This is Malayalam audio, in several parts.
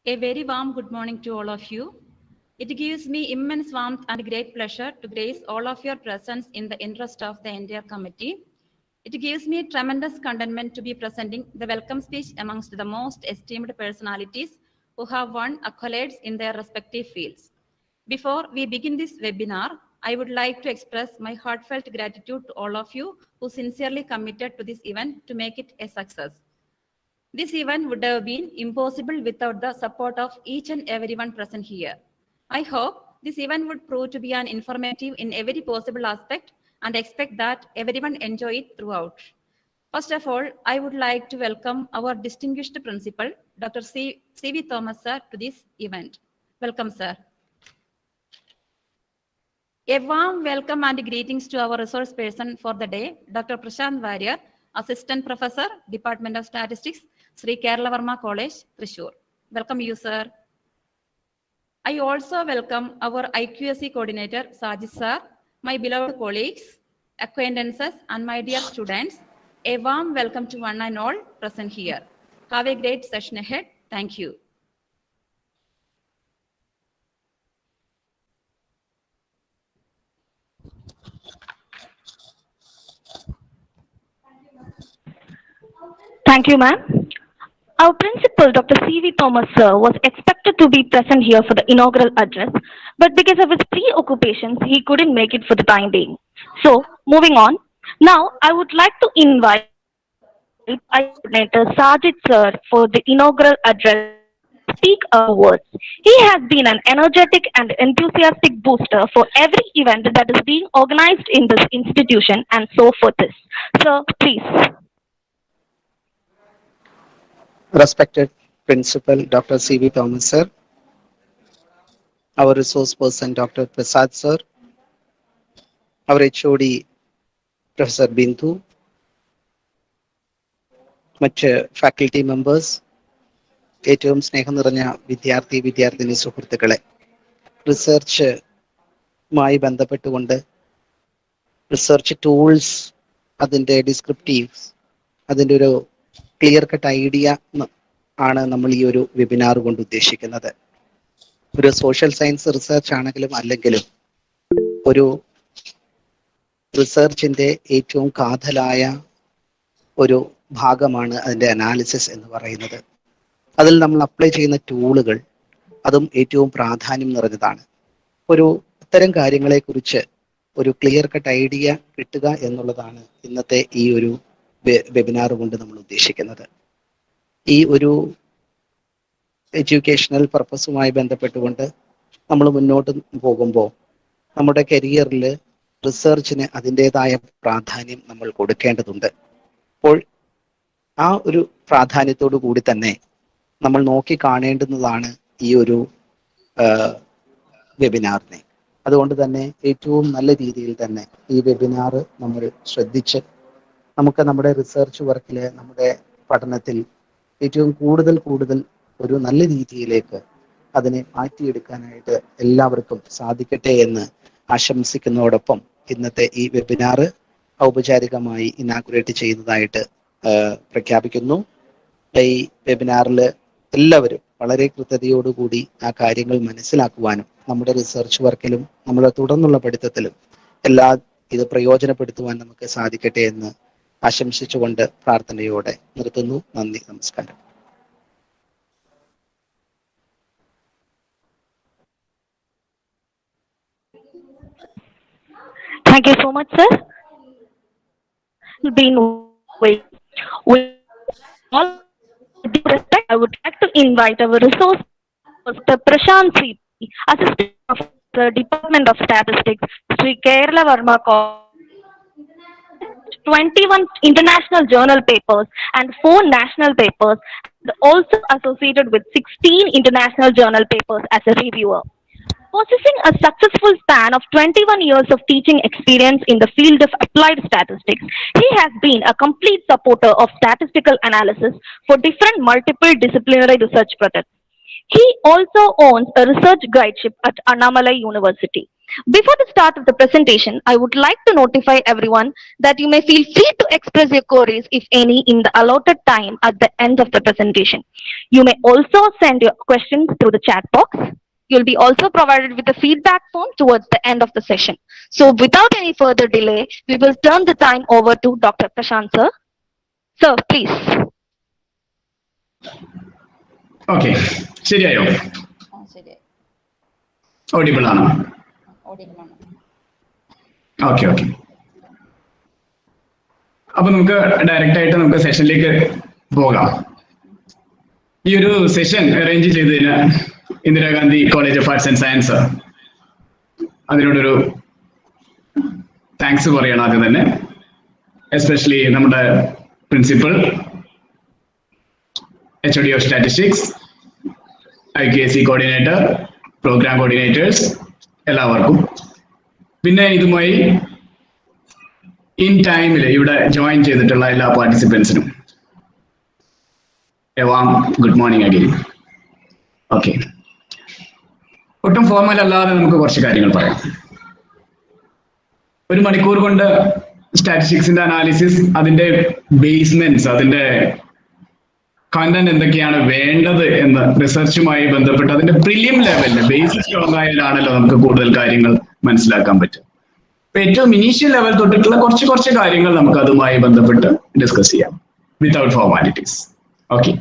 A very warm good morning to all of you. It gives me immense warmth and great pleasure to grace all of your presence in the interest of the entire committee. It gives me tremendous contentment to be presenting the welcome speech amongst the most esteemed personalities who have won accolades in their respective fields. Before we begin this webinar, I would like to express my heartfelt gratitude to all of you who sincerely committed to this event to make it a success. This event would have been impossible without the support of each and everyone present here. I hope this event would prove to be an informative in every possible aspect and expect that everyone enjoy it throughout. First of all, I would like to welcome our distinguished principal, Dr. C.V. Thomas, sir, to this event. Welcome, sir. A warm welcome and greetings to our resource person for the day, Dr. Prashant Warrior, Assistant Professor, Department of Statistics, Sri Kerala Varma College, Thrissur. Welcome you, sir. I also welcome our IQSC coordinator, Sajid sir, my beloved colleagues, acquaintances, and my dear students. A warm welcome to one and all present here. Have a great session ahead. Thank you. Thank you, ma'am. Our principal, Dr. C.V. Thomas, sir, was expected to be present here for the inaugural address, but because of his preoccupations, he couldn't make it for the time being. So, moving on. Now, I would like to invite I coordinator Sajid, sir, for the inaugural address to speak a words. He has been an energetic and enthusiastic booster for every event that is being organized in this institution, and so forth. Sir, please. Respected Principal Dr. C.V. Thomas sir, our resource person Dr. Prasad sir, our HOD Professor Bindu, മറ്റ് ഫാക്കൽറ്റി മെമ്പേഴ്സ്, ഏറ്റവും സ്നേഹം നിറഞ്ഞ വിദ്യാർത്ഥിനി സുഹൃത്തുക്കളെ, റിസർച്ചുമായി ബന്ധപ്പെട്ടുകൊണ്ട് റിസർച്ച് ടൂൾസ്, അതിൻ്റെ ഡിസ്ക്രിപ്റ്റീവ്സ്, അതിൻ്റെ ഒരു ക്ലിയർ കട്ട് ഐഡിയ ആണ് നമ്മൾ ഈ ഒരു വെബിനാർ കൊണ്ട് ഉദ്ദേശിക്കുന്നത്. ഒരു സോഷ്യൽ സയൻസ് റിസർച്ച് ആണെങ്കിലും അല്ലെങ്കിലും ഒരു റിസർച്ചിന്റെ ഏറ്റവും കാതലായ ഒരു ഭാഗമാണ് അതിൻ്റെ അനാലിസിസ് എന്ന് പറയുന്നത്. അതിൽ നമ്മൾ അപ്ലൈ ചെയ്യുന്ന ടൂളുകൾ അതും ഏറ്റവും പ്രാധാന്യം നിറഞ്ഞതാണ്. ഒരു ഇത്തരം കാര്യങ്ങളെക്കുറിച്ച് ഒരു ക്ലിയർ കട്ട് ഐഡിയ കിട്ടുക എന്നുള്ളതാണ് ഇന്നത്തെ ഈ ഒരു വെബിനാർ കൊണ്ട് നമ്മൾ ഉദ്ദേശിക്കുന്നത്. ഈ ഒരു എഡ്യൂക്കേഷണൽ പർപ്പസുമായി ബന്ധപ്പെട്ടുകൊണ്ട് നമ്മൾ മുന്നോട്ട് പോകുമ്പോൾ നമ്മുടെ കരിയറിൽ റിസർച്ചിന് അതിൻ്റെതായ പ്രാധാന്യം നമ്മൾ കൊടുക്കേണ്ടതുണ്ട്. അപ്പോൾ ആ ഒരു പ്രാധാന്യത്തോടു കൂടി തന്നെ നമ്മൾ നോക്കി കാണേണ്ടുന്നതാണ് ഈ ഒരു വെബിനാറിനെ. അതുകൊണ്ട് തന്നെ ഏറ്റവും നല്ല രീതിയിൽ തന്നെ ഈ വെബിനാർ നമ്മൾ ശ്രദ്ധിച്ച് നമുക്ക് നമ്മുടെ റിസർച്ച് വർക്കിൽ, നമ്മുടെ പഠനത്തിൽ ഏറ്റവും കൂടുതൽ ഒരു നല്ല രീതിയിലേക്ക് അതിനെ മാറ്റിയെടുക്കാനായിട്ട് എല്ലാവർക്കും സാധിക്കട്ടെ എന്ന് ആശംസിക്കുന്നതോടൊപ്പം ഇന്നത്തെ ഈ വെബിനാർ ഔപചാരികമായി ഇനാഗുറേറ്റ് ചെയ്യുന്നതായിട്ട് പ്രഖ്യാപിക്കുന്നു. ഈ വെബിനാറിൽ എല്ലാവരും വളരെ കൃത്യതയോടുകൂടി ആ കാര്യങ്ങൾ മനസ്സിലാക്കുവാനും നമ്മുടെ റിസർച്ച് വർക്കിലും നമ്മുടെ തുടർന്നുള്ള പഠിത്തത്തിലും ഇത് പ്രയോജനപ്പെടുത്തുവാൻ നമുക്ക് സാധിക്കട്ടെ എന്ന് ആശംസിച്ചുകൊണ്ട് പ്രാർത്ഥനയോടെ നിർത്തുന്നു. നന്ദി, നമസ്കാരം. Thank you so much, sir. Been waiting. With all due respect, I would like to invite our resource Mr. Prashant C. Assistant Professor, Department of Statistics, Sri Kerala Varma College. 21 international journal papers and 4 national papers, and also associated with 16 international journal papers as a reviewer. Possessing a successful span of 21 years of teaching experience in the field of applied statistics, he has been a complete supporter of statistical analysis for different multiple disciplinary research projects. He also owns a research guideship at Annamalai University. Before the start of the presentation, I would like to notify everyone that you may feel free to express your queries, if any, in the allotted time at the end of the presentation. You may also send your questions through the chat box. You'll be also provided with a feedback form towards the end of the session. So without any further delay, we will turn the time over to Dr. Prashant sir. Sir, please. Okay, ശരിയായോ? ശരി, ഓഡിബിൾ ആണോ? ഓഡിയബിളാണ്. ഓക്കെ. അപ്പൊ നമുക്ക് ഡയറക്റ്റ് ആയിട്ട് നമുക്ക് സെഷനിലേക്ക് പോകാം. ഈ ഒരു സെഷൻ അറേഞ്ച് ചെയ്തതിന് Indira Gandhi college of arts and science അതിനോടൊരു താങ്ക്സ് പറയണം ആദ്യം തന്നെ. എസ്പെഷ്യലി നമ്മുടെ principal, HOD of statistics, IQAC coordinator, programme coordinators എല്ലാവർക്കും, പിന്നെ ഇതുമായി ഇൻ ടൈമിൽ ഇവിടെ ജോയിൻ ചെയ്തിട്ടുള്ള എല്ലാ പാർട്ടിസിപ്പൻസിനും ഗുഡ് മോർണിംഗ് അഗെയിൻ. ഓക്കെ, ഒട്ടും ഫോർമൽ അല്ലാതെ നമുക്ക് കുറച്ച് കാര്യങ്ങൾ പറയാം. 1 മണിക്കൂർ കൊണ്ട് സ്റ്റാറ്റിസ്റ്റിക്സിന്റെ അനാലിസിസ്, അതിന്റെ ബേസ്മെന്റ്സ്, അതിന്റെ കണ്ടന്റ് എന്തൊക്കെയാണ് വേണ്ടത് എന്ന് റിസർച്ചുമായി ബന്ധപ്പെട്ട് അതിന്റെ പ്രിലിം ലെവലില് ബേസിക് സ്ട്രോങ് ആയാലാണല്ലോ നമുക്ക് കൂടുതൽ കാര്യങ്ങൾ മനസ്സിലാക്കാൻ പറ്റും. അപ്പൊ ഏറ്റവും ഇനീഷ്യൽ ലെവൽ തൊട്ടിട്ടുള്ള കുറച്ച് കാര്യങ്ങൾ നമുക്ക് അതുമായി ബന്ധപ്പെട്ട് ഡിസ്കസ് ചെയ്യാം without formalities. Okay,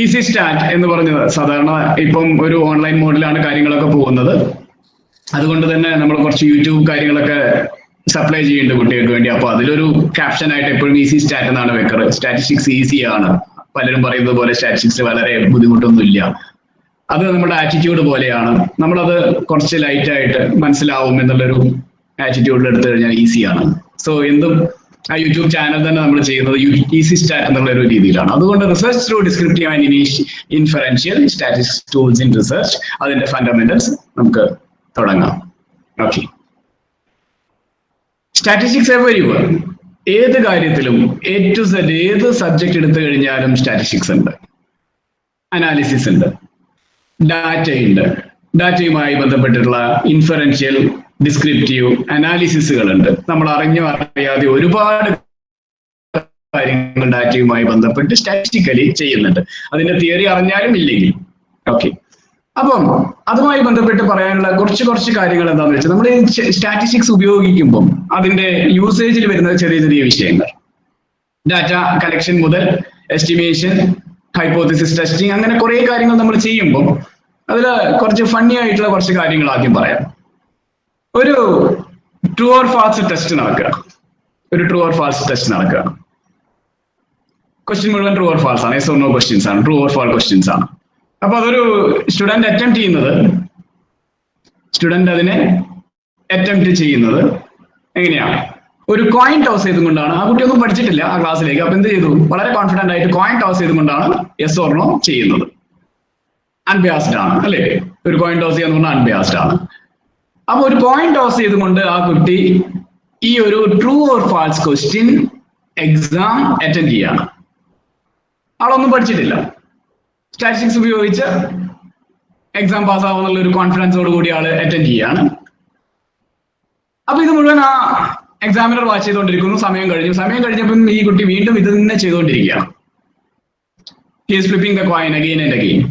easy stat എന്ന് പറഞ്ഞത് സാധാരണ ഇപ്പം ഒരു ഓൺലൈൻ മോഡിലാണ് കാര്യങ്ങളൊക്കെ പോകുന്നത്. അതുകൊണ്ട് തന്നെ നമ്മൾ കുറച്ച് യൂട്യൂബ് കാര്യങ്ങളൊക്കെ സപ്ലൈ ചെയ്യുന്നുണ്ട് കുട്ടികൾക്ക് വേണ്ടി. അപ്പൊ അതിലൊരു ക്യാപ്ഷൻ ആയിട്ട് എപ്പോഴും ഈസി സ്റ്റാറ്റ് എന്നാണ് വെക്കാറ്. സ്റ്റാറ്റിസ്റ്റിക്സ് ഈസി ആണ്. പലരും പറയുന്നത് പോലെ സ്റ്റാറ്റിസ്റ്റിക്സ് വളരെ ബുദ്ധിമുട്ടൊന്നുമില്ല. അത് നമ്മുടെ ആറ്റിറ്റ്യൂഡ് പോലെയാണ്. നമ്മളത് കുറച്ച് ലൈറ്റ് ആയിട്ട് മനസ്സിലാവും എന്നുള്ളൊരു ആറ്റിറ്റ്യൂഡിൽ എടുത്തു കഴിഞ്ഞാൽ ഈസിയാണ്. സോ എന്തും ആ യൂട്യൂബ് ചാനൽ തന്നെ നമ്മൾ ചെയ്യുന്നത് ഈസി സ്റ്റാറ്റ് എന്നുള്ള ഒരു രീതിയിലാണ്. അതുകൊണ്ട് research through descriptive and inferential statistics tools in research, അതിന്റെ ഫണ്ടമെന്റൽസ് നമുക്ക് തുടങ്ങാം. ഓക്കെ, സ്റ്റാറ്റിസ്റ്റിക്സ് എവരിവർ, ഏത് കാര്യത്തിലും A to Z ഏത് സബ്ജക്ട് എടുത്തു കഴിഞ്ഞാലും സ്റ്റാറ്റിസ്റ്റിക്സ് ഉണ്ട്, അനാലിസിസ് ഉണ്ട്, ഡാറ്റയുണ്ട്. ഡാറ്റയുമായി ബന്ധപ്പെട്ടിട്ടുള്ള ഇൻഫറൻഷ്യൽ, ഡിസ്ക്രിപ്റ്റീവ് അനാലിസിസുകൾ ഉണ്ട്. നമ്മൾ അറിഞ്ഞോ അറിയാതെ ഒരുപാട് കാര്യങ്ങൾ ഡാറ്റയുമായി ബന്ധപ്പെട്ട് സ്റ്റാറ്റിസ്റ്റിക്കലി ചെയ്യുന്നുണ്ട്, അതിന്റെ തിയറി അറിഞ്ഞാലും ഇല്ലെങ്കിൽ. ഓക്കെ, അപ്പം അതുമായി ബന്ധപ്പെട്ട് പറയാനുള്ള കുറച്ച് കാര്യങ്ങൾ എന്താണെന്ന് വെച്ചാൽ, നമ്മൾ സ്റ്റാറ്റിസ്റ്റിക്സ് ഉപയോഗിക്കുമ്പം അതിന്റെ യൂസേജിൽ വരുന്ന ചെറിയ വിഷയങ്ങൾ, ഡാറ്റ കളക്ഷൻ മുതൽ എസ്റ്റിമേഷൻ, ഹൈപ്പോത്തിസിസ് ടെസ്റ്റിംഗ്, അങ്ങനെ കുറെ കാര്യങ്ങൾ നമ്മൾ ചെയ്യുമ്പോൾ അതിൽ കുറച്ച് ഫണ്ണി ആയിട്ടുള്ള കുറച്ച് കാര്യങ്ങൾ ആദ്യം പറയാം. ഒരു ട്രൂ ഓർ ഫാൾസ് ടെസ്റ്റ് നടക്കുക. ക്വസ്റ്റ്യൻ മുഴുവൻ ട്രൂ ഓർ ഫാൾസ് ആണ്, യെസ് ഓർ നോ ക്വസ്റ്റ്യൻസ് ആണ്, ട്രൂ ഓർ ഫാൾസ് ക്വസ്റ്റ്യൻസ് ആണ്. അപ്പൊ അതൊരു സ്റ്റുഡന്റ് അതിനെ അറ്റംപ്റ്റ് ചെയ്യുന്നത് എങ്ങനെയാണ്? ഒരു കോയിൻ ടോസ് ചെയ്തുകൊണ്ടാണ്. ആ കുട്ടി ഒന്നും പഠിച്ചിട്ടില്ല ആ ക്ലാസ്സിലേക്ക്. അപ്പൊ എന്ത് ചെയ്തു? വളരെ കോൺഫിഡന്റ് ആയിട്ട് കോയിൻ ടോസ് ചെയ്തുകൊണ്ടാണ് യെസ് ഓർ നോ ചെയ്യുന്നത്. അൺബയാസ്ഡ് ആണ് അല്ലെ? ഒരു കോയിൻ ടോസ് ചെയ്യാന്ന് പറഞ്ഞാൽ അൺബയാസ്ഡ് ആണ്. അപ്പൊ ഒരു കോയിൻ ടോസ് ചെയ്തുകൊണ്ട് ആ കുട്ടി ഈ ഒരു true or false question exam attend ചെയ്യാണ്. ആളൊന്നും പഠിച്ചിട്ടില്ല, സ്റ്റാറ്റിസ്റ്റിക്സ് ഉപയോഗിച്ച് എക്സാം പാസ്സാവുന്നുള്ള ഒരു കോൺഫിഡൻസോട് കൂടി ആള് അറ്റൻഡ് ചെയ്യാണ്. അപ്പൊ ഇത് മുഴുവൻ ആ എക്സാമിനർ വാച്ച് ചെയ്തുകൊണ്ടിരിക്കുന്നു. സമയം കഴിഞ്ഞപ്പം ഈ കുട്ടി വീണ്ടും ഇത് തന്നെ ചെയ്തുകൊണ്ടിരിക്കുകയാണ്. He is flipping the coin again and again.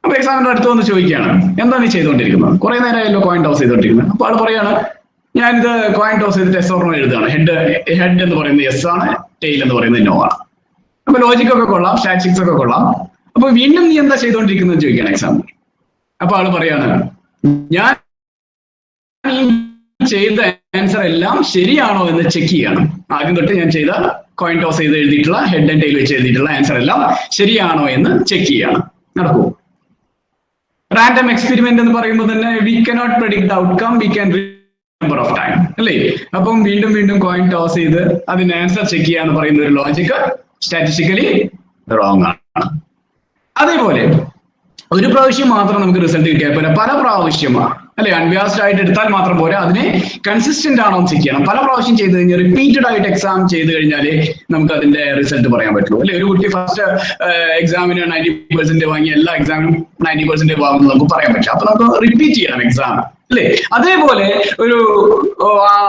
അപ്പൊ എക്സാമിനർ അടുത്ത് വന്ന് ചോദിക്കുകയാണ്, എന്താ നീ ചെയ്തുകൊണ്ടിരിക്കുന്നത്? കുറെ നേരമായല്ലോ കോയിൻ ടോസ് ചെയ്തുകൊണ്ടിരിക്കുന്നത്. അപ്പൊ ആൾ പറയാണ്, ഞാനിത് കോയിൻ ടോസ് ചെയ്തിട്ട് എസ് ഓർ നോ എഴുതുകയാണ്. ഹെഡ് എന്ന് പറയുന്നത് യെസ് ആണ്, ടെയിൽ എന്ന് പറയുന്നത് നോ ആണ്. അപ്പൊ ലോജിക് ഒക്കെ കൊള്ളാം, സ്റ്റാറ്റിസ്റ്റിക്സ് ഒക്കെ കൊള്ളാം. അപ്പൊ വീണ്ടും നീ എന്താ ചെയ്തുകൊണ്ടിരിക്കുന്നത് ചോദിക്കുകയാണ് എക്സാമിനർ. അപ്പൊ ആള് പറയാണ്, ഞാൻ ഈ ചെയ്ത ആൻസർ എല്ലാം ശരിയാണോ എന്ന് ചെക്ക് ചെയ്യണം. ആദ്യം തൊട്ട് ഞാൻ ചെയ്ത കോയിൻ ടോസ് ചെയ്ത് എഴുതിയിട്ടുള്ള ഹെഡ് ആൻഡ് ടെയിൽ വെച്ച് എഴുതിയിട്ടുള്ള ആൻസർ എല്ലാം ശരിയാണോ എന്ന് ചെക്ക് ചെയ്യണം. നടക്കൂ. റാൻഡം എക്സ്പെരിമെന്റ് എന്ന് പറയുമ്പോൾ തന്നെ we cannot predict the outcome, we can number of time അല്ലേ? അപ്പം വീണ്ടും കോയിൻ ടോസ് ചെയ്ത് അതിന്റെ ആൻസർ ചെക്ക് ചെയ്യാന്ന് പറയുന്ന ഒരു ലോജിക്ക് സ്റ്റാറ്റിസ്റ്റിക്കലി റോങ് ആണ്. അതേപോലെ ഒരു പ്രാവശ്യം മാത്രം നമുക്ക് റിസൾട്ട് കിട്ടിയാൽ പോലെ പല പ്രാവശ്യമാണ് അല്ലെ? അൺബിയാസ്ഡ് ആയിട്ട് എടുത്താൽ മാത്രം പോരാ, അതിനെ കൺസിസ്റ്റന്റ് ആണോ എന്ന് ചെക്ക് ചെയ്യണം. പല പ്രാവശ്യം ചെയ്ത് കഴിഞ്ഞാൽ റിപ്പീറ്റഡ് ആയിട്ട് എക്സാം ചെയ്ത് കഴിഞ്ഞാൽ നമുക്ക് അതിന്റെ റിസൾട്ട് പറയാൻ പറ്റുള്ളൂ. അല്ലെ? ഒരു കുട്ടി ഫസ്റ്റ് എക്സാമിന് 90% വാങ്ങി എല്ലാ എക്സാമിനും 90% വാങ്ങുന്നു നമുക്ക് പറയാൻ പറ്റില്ല. അപ്പൊ നമുക്ക് റിപ്പീറ്റ് ചെയ്യണം എക്സാം, അല്ലെ? അതേപോലെ ഒരു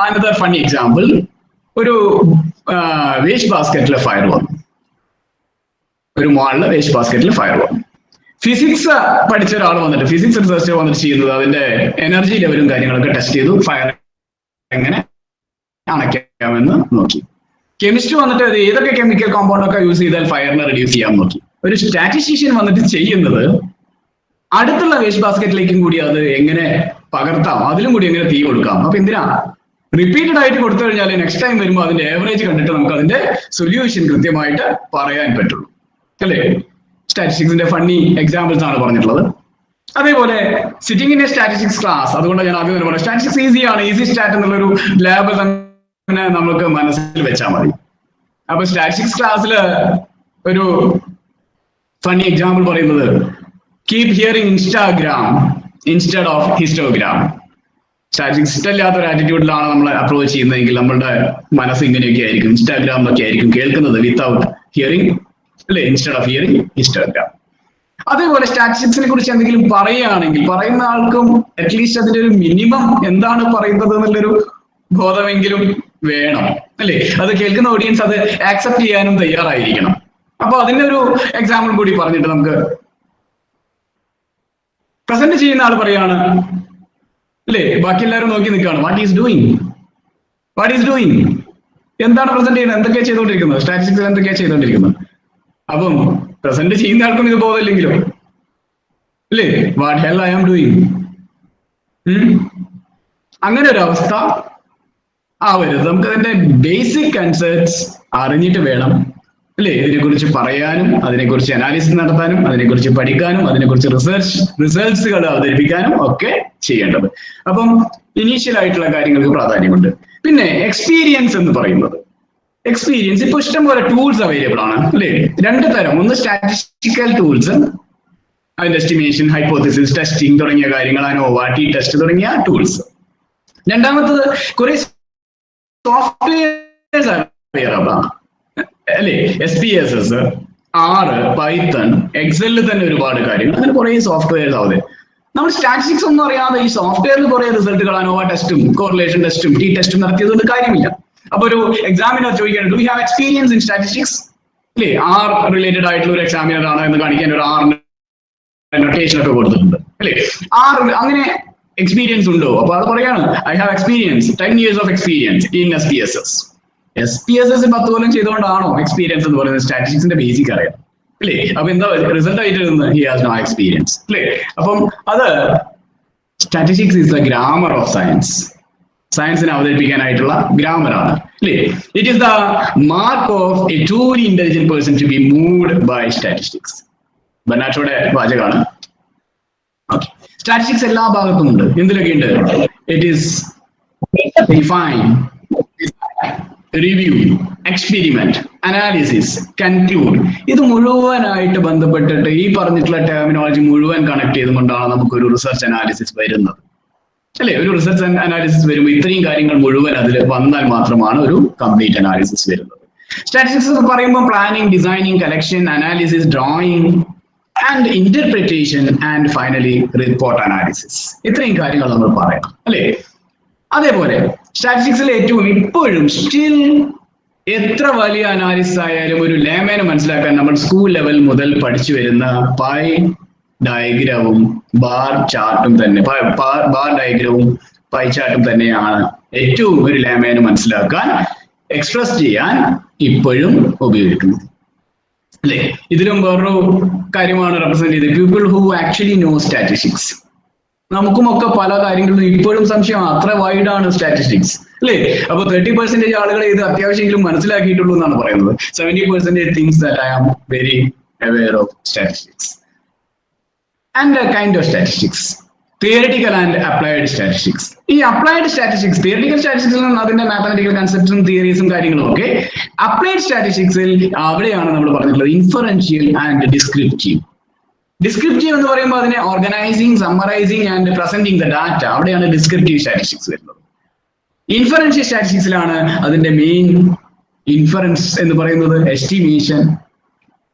അനദർ ഫണ്ണി എക്സാമ്പിൾ, ഒരു വേസ്റ്റ് ബാസ്കറ്റിലെ ഫയർ വന്നു, ഒരു മാളിലെ വേസ്റ്റ് ബാസ്കറ്റിൽ ഫയർ വന്നു. ഫിസിക്സ് പഠിച്ച ഒരാൾ വന്നിട്ട്, ഫിസിക്സ് റിസർച്ചർ വന്നിട്ട് ചെയ്യുന്നത് അതിന്റെ എനർജി ലെവലും കാര്യങ്ങളൊക്കെ ടെസ്റ്റ് ചെയ്തു, ഫയർ എങ്ങനെ അണയ്ക്കാമെന്ന് നോക്കി. കെമിസ്ട്രി വന്നിട്ട് അത് ഏതൊക്കെ കെമിക്കൽ കോമ്പൗണ്ട് ഒക്കെ യൂസ് ചെയ്താൽ ഫയറിനെ റെഡ്യൂസ് ചെയ്യാൻ നോക്കി. ഒരു സ്റ്റാറ്റിസ്റ്റീഷ്യൻ വന്നിട്ട് ചെയ്യുന്നത് അടുത്തുള്ള വേസ്റ്റ് ബാസ്കറ്റിലേക്കും കൂടി അത് എങ്ങനെ പകർത്താം, അതിലും കൂടി എങ്ങനെ തീ കൊടുക്കാം. അപ്പൊ എന്തിനാ റിപ്പീറ്റഡ് ആയിട്ട് കൊടുത്തു കഴിഞ്ഞാൽ നെക്സ്റ്റ് ടൈം വരുമ്പോൾ അതിന്റെ ആവറേജ് കണ്ടിട്ട് നമുക്ക് അതിന്റെ സൊല്യൂഷൻ കൃത്യമായിട്ട് പറയാൻ പറ്റുള്ളൂ, അല്ലേ? സ്റ്റാറ്റിസ്റ്റിക്സിന്റെ ഫണ്ണി എക്സാമ്പിൾസ് ആണ് പറഞ്ഞിട്ടുള്ളത്. അതേപോലെ sitting in A statistics class, അതുകൊണ്ട് ഞാൻ ആദ്യം തന്നെ പറയാം, സ്റ്റാറ്റിസ്റ്റിക്സ് ഈസിയാണ്, ഈസി സ്റ്റാറ്റ് എന്നുള്ളൊരു ലാബ് തന്നെ നമുക്ക് മനസ്സിൽ വെച്ചാൽ മതി. അപ്പൊ സ്റ്റാറ്റിസ്റ്റിക്സ് ക്ലാസ്സിൽ ഒരു ഫണ്ണി എക്സാമ്പിൾ പറയുന്നത്, keep hearing Instagram instead of histogram. Statistics ഇഷ്ടമില്ലാത്ത ഒരു ആറ്റിറ്റ്യൂഡിലാണ് നമ്മൾ അപ്രോച്ച് ചെയ്യുന്നതെങ്കിൽ നമ്മളുടെ മനസ്സ് ഇങ്ങനെയൊക്കെ ആയിരിക്കും, ഇൻസ്റ്റാഗ്രാമിലൊക്കെ ആയിരിക്കും കേൾക്കുന്നത് വിത്തൗട്ട് ഹിയറിംഗ്, അല്ലെ? Instead of hearing histogram. അതേപോലെ സ്റ്റാറ്റിസ്റ്റിക്സിനെ കുറിച്ച് എന്തെങ്കിലും പറയുകയാണെങ്കിൽ പറയുന്ന ആൾക്കും അറ്റ്ലീസ്റ്റ് അതിന്റെ ഒരു മിനിമം എന്താണ് പറയുന്നത് എന്നുള്ളൊരു ബോധമെങ്കിലും വേണം, അല്ലെ? അത് കേൾക്കുന്ന ഓഡിയൻസ് അത് ആക്സെപ്റ്റ് ചെയ്യാനും തയ്യാറായിരിക്കണം. അപ്പൊ അതിന്റെ ഒരു എക്സാമ്പിൾ കൂടി പറഞ്ഞിട്ട് നമുക്ക് പ്രസന്റ് ചെയ്യുന്ന ആൾ പറയാണ്, അല്ലേ? ബാക്കി എല്ലാവരും നോക്കി നിൽക്കുകയാണ്. വാട്ട് ഈസ് ഡൂയിങ്, എന്താണ് പ്രസന്റ് ചെയ്യുന്നത്, എന്തൊക്കെയാണ് ചെയ്തുകൊണ്ടിരിക്കുന്നത്, സ്റ്റാറ്റിസ്റ്റിക്സിൽ എന്തൊക്കെയാണ് ചെയ്തുകൊണ്ടിരിക്കുന്നത്. അപ്പം പ്രസന്റ് ചെയ്യുന്ന ആൾക്കും ഇത് ബോധമില്ലെങ്കിലോ, അല്ലേ? What hell I am doing. അങ്ങനെ ഒരു അവസ്ഥ ആവരുത്. നമുക്ക് അതിന്റെ ബേസിക് കൺസെപ്റ്റ്സ് അറിഞ്ഞിട്ട് വേണം, അല്ലേ, ഇതിനെക്കുറിച്ച് പറയാനും അതിനെക്കുറിച്ച് അനാലിസിസ് നടത്താനും അതിനെക്കുറിച്ച് പഠിക്കാനും അതിനെക്കുറിച്ച് റിസൾട്ട്സുകൾ അവതരിപ്പിക്കാനും ഒക്കെ ചെയ്യേണ്ടത്. അപ്പം ഇനീഷ്യൽ ആയിട്ടുള്ള കാര്യങ്ങൾക്ക് പ്രാധാന്യമുണ്ട്. പിന്നെ എക്സ്പീരിയൻസ് എന്ന് പറയുന്നത്, എക്സ്പീരിയൻസ് ഇപ്പൊ ഇഷ്ടംപോലെ ടൂൾസ് അവൈലബിൾ ആണ്, അല്ലേ? രണ്ട് തരം, ഒന്ന് സ്റ്റാറ്റിസ്റ്റിക്കൽ ടൂൾസ്, അതിന്റെ എസ്റ്റിമേഷൻ, ഹൈപ്പോത്തിസിസ്, ടെസ്റ്റിംഗ് തുടങ്ങിയ കാര്യങ്ങൾ, അനോവ, ടി ടെസ്റ്റ് തുടങ്ങിയ ടൂൾസ്. രണ്ടാമത്തത് കുറെ സോഫ്റ്റ്വെയർസ് അവൈലബിൾ ആണ്, അല്ലേ? SPSS, R, പൈത്തൺ, എക്സലിൽ തന്നെ ഒരുപാട് കാര്യങ്ങൾ, അങ്ങനെ കുറെ സോഫ്റ്റ്വെയർസ് ആവുന്നത്. നമ്മൾ സ്റ്റാറ്റിസ്റ്റിക്സ് ഒന്നും അറിയാതെ ഈ സോഫ്റ്റ്വെയറിൽ കുറെ റിസൾട്ടുകൾ, അനോവ ടെസ്റ്റും കോറിലേഷൻ ടെസ്റ്റും ടി ടെസ്റ്റും നടത്തിയതുകൊണ്ട് കാര്യമില്ല. അപ്പൊ ഒരു എക്സാമിനർ ചോദിക്കുകയാണ്, do you have experience in statistics, അല്ലേ? R റിലേറ്റഡ് ആയിട്ടുള്ള ഒരു എക്സാമിനർ ആണ് എന്ന് കാണിക്കാൻ ഒരു R നൊട്ടേഷൻ ഒക്കെ കൊടുത്തിട്ടുണ്ട്, അല്ലേ? R അങ്ങനെ എക്സ്പീരിയൻസ് ഉണ്ടോ? അപ്പൊ അത് പറയാണ്, I have experience 10 years of experience in SPSS. SPSS 10 കൊല്ലം ചെയ്തുകൊണ്ടാണോ എക്സ്പീരിയൻസ് എന്ന് പറയുന്നത്? സ്റ്റാറ്റിസ്റ്റിക്സിന്റെ ബേസിക് അറിയാം, അല്ലേ? അപ്പൊ എന്താ റിസൾട്ട് ആയിട്ട് ഹി ഹാസ് നോ എക്സ്പീരിയൻസ്, അല്ലേ? അപ്പം അത് statistics is the grammar of science, സയൻസിനെ അവതരിപ്പിക്കാനായിട്ടുള്ള ഗ്രാമറാണ്, അല്ലേ? It is the mark of a truly intelligent person to be moved by statistics. ബെർനാർഡോയുടെ വാചകമാണ്. ഓക്കെ, സ്റ്റാറ്റിസ്റ്റിക്സ് എല്ലാ ഭാഗത്തും ഉണ്ട്. എന്തിലൊക്കെ ഉണ്ട്? It is define, review, experiment, analysis, conclude. ഇത് മുഴുവനായിട്ട് ബന്ധപ്പെട്ടിട്ട് ഈ പറഞ്ഞിട്ടുള്ള ടെർമിനോളജി മുഴുവൻ കണക്ട് ചെയ്തുകൊണ്ടാണ് നമുക്കൊരു റിസർച്ച് അനാലിസിസ് വരുന്നത്, അല്ലെ? ഒരു റിസർച്ച് അനാലിസിസ് വരുമ്പോൾ ഇത്രയും കാര്യങ്ങൾ മുഴുവൻ അതിൽ വന്നാൽ മാത്രമാണ് ഒരു കംപ്ലീറ്റ് അനാലിസിസ് വരുന്നത്. സ്റ്റാറ്റിസ്റ്റിക്സ് പറയുമ്പോൾ planning, designing, collection, analysis, drawing and interpretation and finally report analysis. ഇത്രയും കാര്യങ്ങൾ നമ്മൾ പറയണം, അല്ലെ? അതേപോലെ സ്റ്റാറ്റിസ്റ്റിക്സിൽ ഏറ്റവും ഇപ്പോഴും സ്റ്റിൽ എത്ര വലിയ അനാലിസിസ് ആയാലും ഒരു ലേമേനെ മനസ്സിലാക്കാൻ നമ്മൾ സ്കൂൾ ലെവൽ മുതൽ പഠിച്ചു വരുന്ന പൈ ഡയഗ്രവും ബാർ ചാർട്ടും തന്നെ, ബാർ ഡയഗ്രവും പൈ ചാർട്ടും തന്നെയാണ് ഏറ്റവും ഒരു ലേമേനെ മനസ്സിലാക്കാൻ, എക്സ്പ്രസ് ചെയ്യാൻ ഇപ്പോഴും ഉപയോഗിക്കുന്നത്, അല്ലേ? ഇതിലും വേറൊരു കാര്യമാണ് റെപ്രസെന്റ് ചെയ്തത്, people who actually know statistics. നമുക്കുമൊക്കെ പല കാര്യങ്ങളിലും ഇപ്പോഴും സംശയം, അത്ര വൈഡാണ് സ്റ്റാറ്റിസ്റ്റിക്സ്, അല്ലേ? അപ്പൊ 30% ആളുകളെ ഇത് അത്യാവശ്യമെങ്കിലും മനസ്സിലാക്കിയിട്ടുള്ളൂ എന്നാണ് പറയുന്നത്. 70% things that I am very aware of statistics. And a kind of statistics, theoretical and applied statistics. ഈ applied statistics, theoretical statistics അതിന്റെ mathematical concepts തിയറീസും കാര്യങ്ങളും ഒക്കെ. applied statisticsൽ അവിടെയാണ് നമ്മൾ പറഞ്ഞിട്ടുള്ളത് inferential and descriptive. ഡിസ്ക്രിപ്റ്റീവ് എന്ന് പറയുമ്പോൾ അതിനെ organising, summarising and presenting the data, അവിടെയാണ് ഡിസ്ക്രിപ്റ്റീവ് സ്റ്റാറ്റിസ്റ്റിക്സ് വരുന്നത്. ഇൻഫറൻഷ്യൽ സ്റ്റാറ്റിസ്റ്റിക്സിലാണ് അതിന്റെ മെയിൻ ഇൻഫറൻസ് എന്ന് പറയുന്നത് estimation,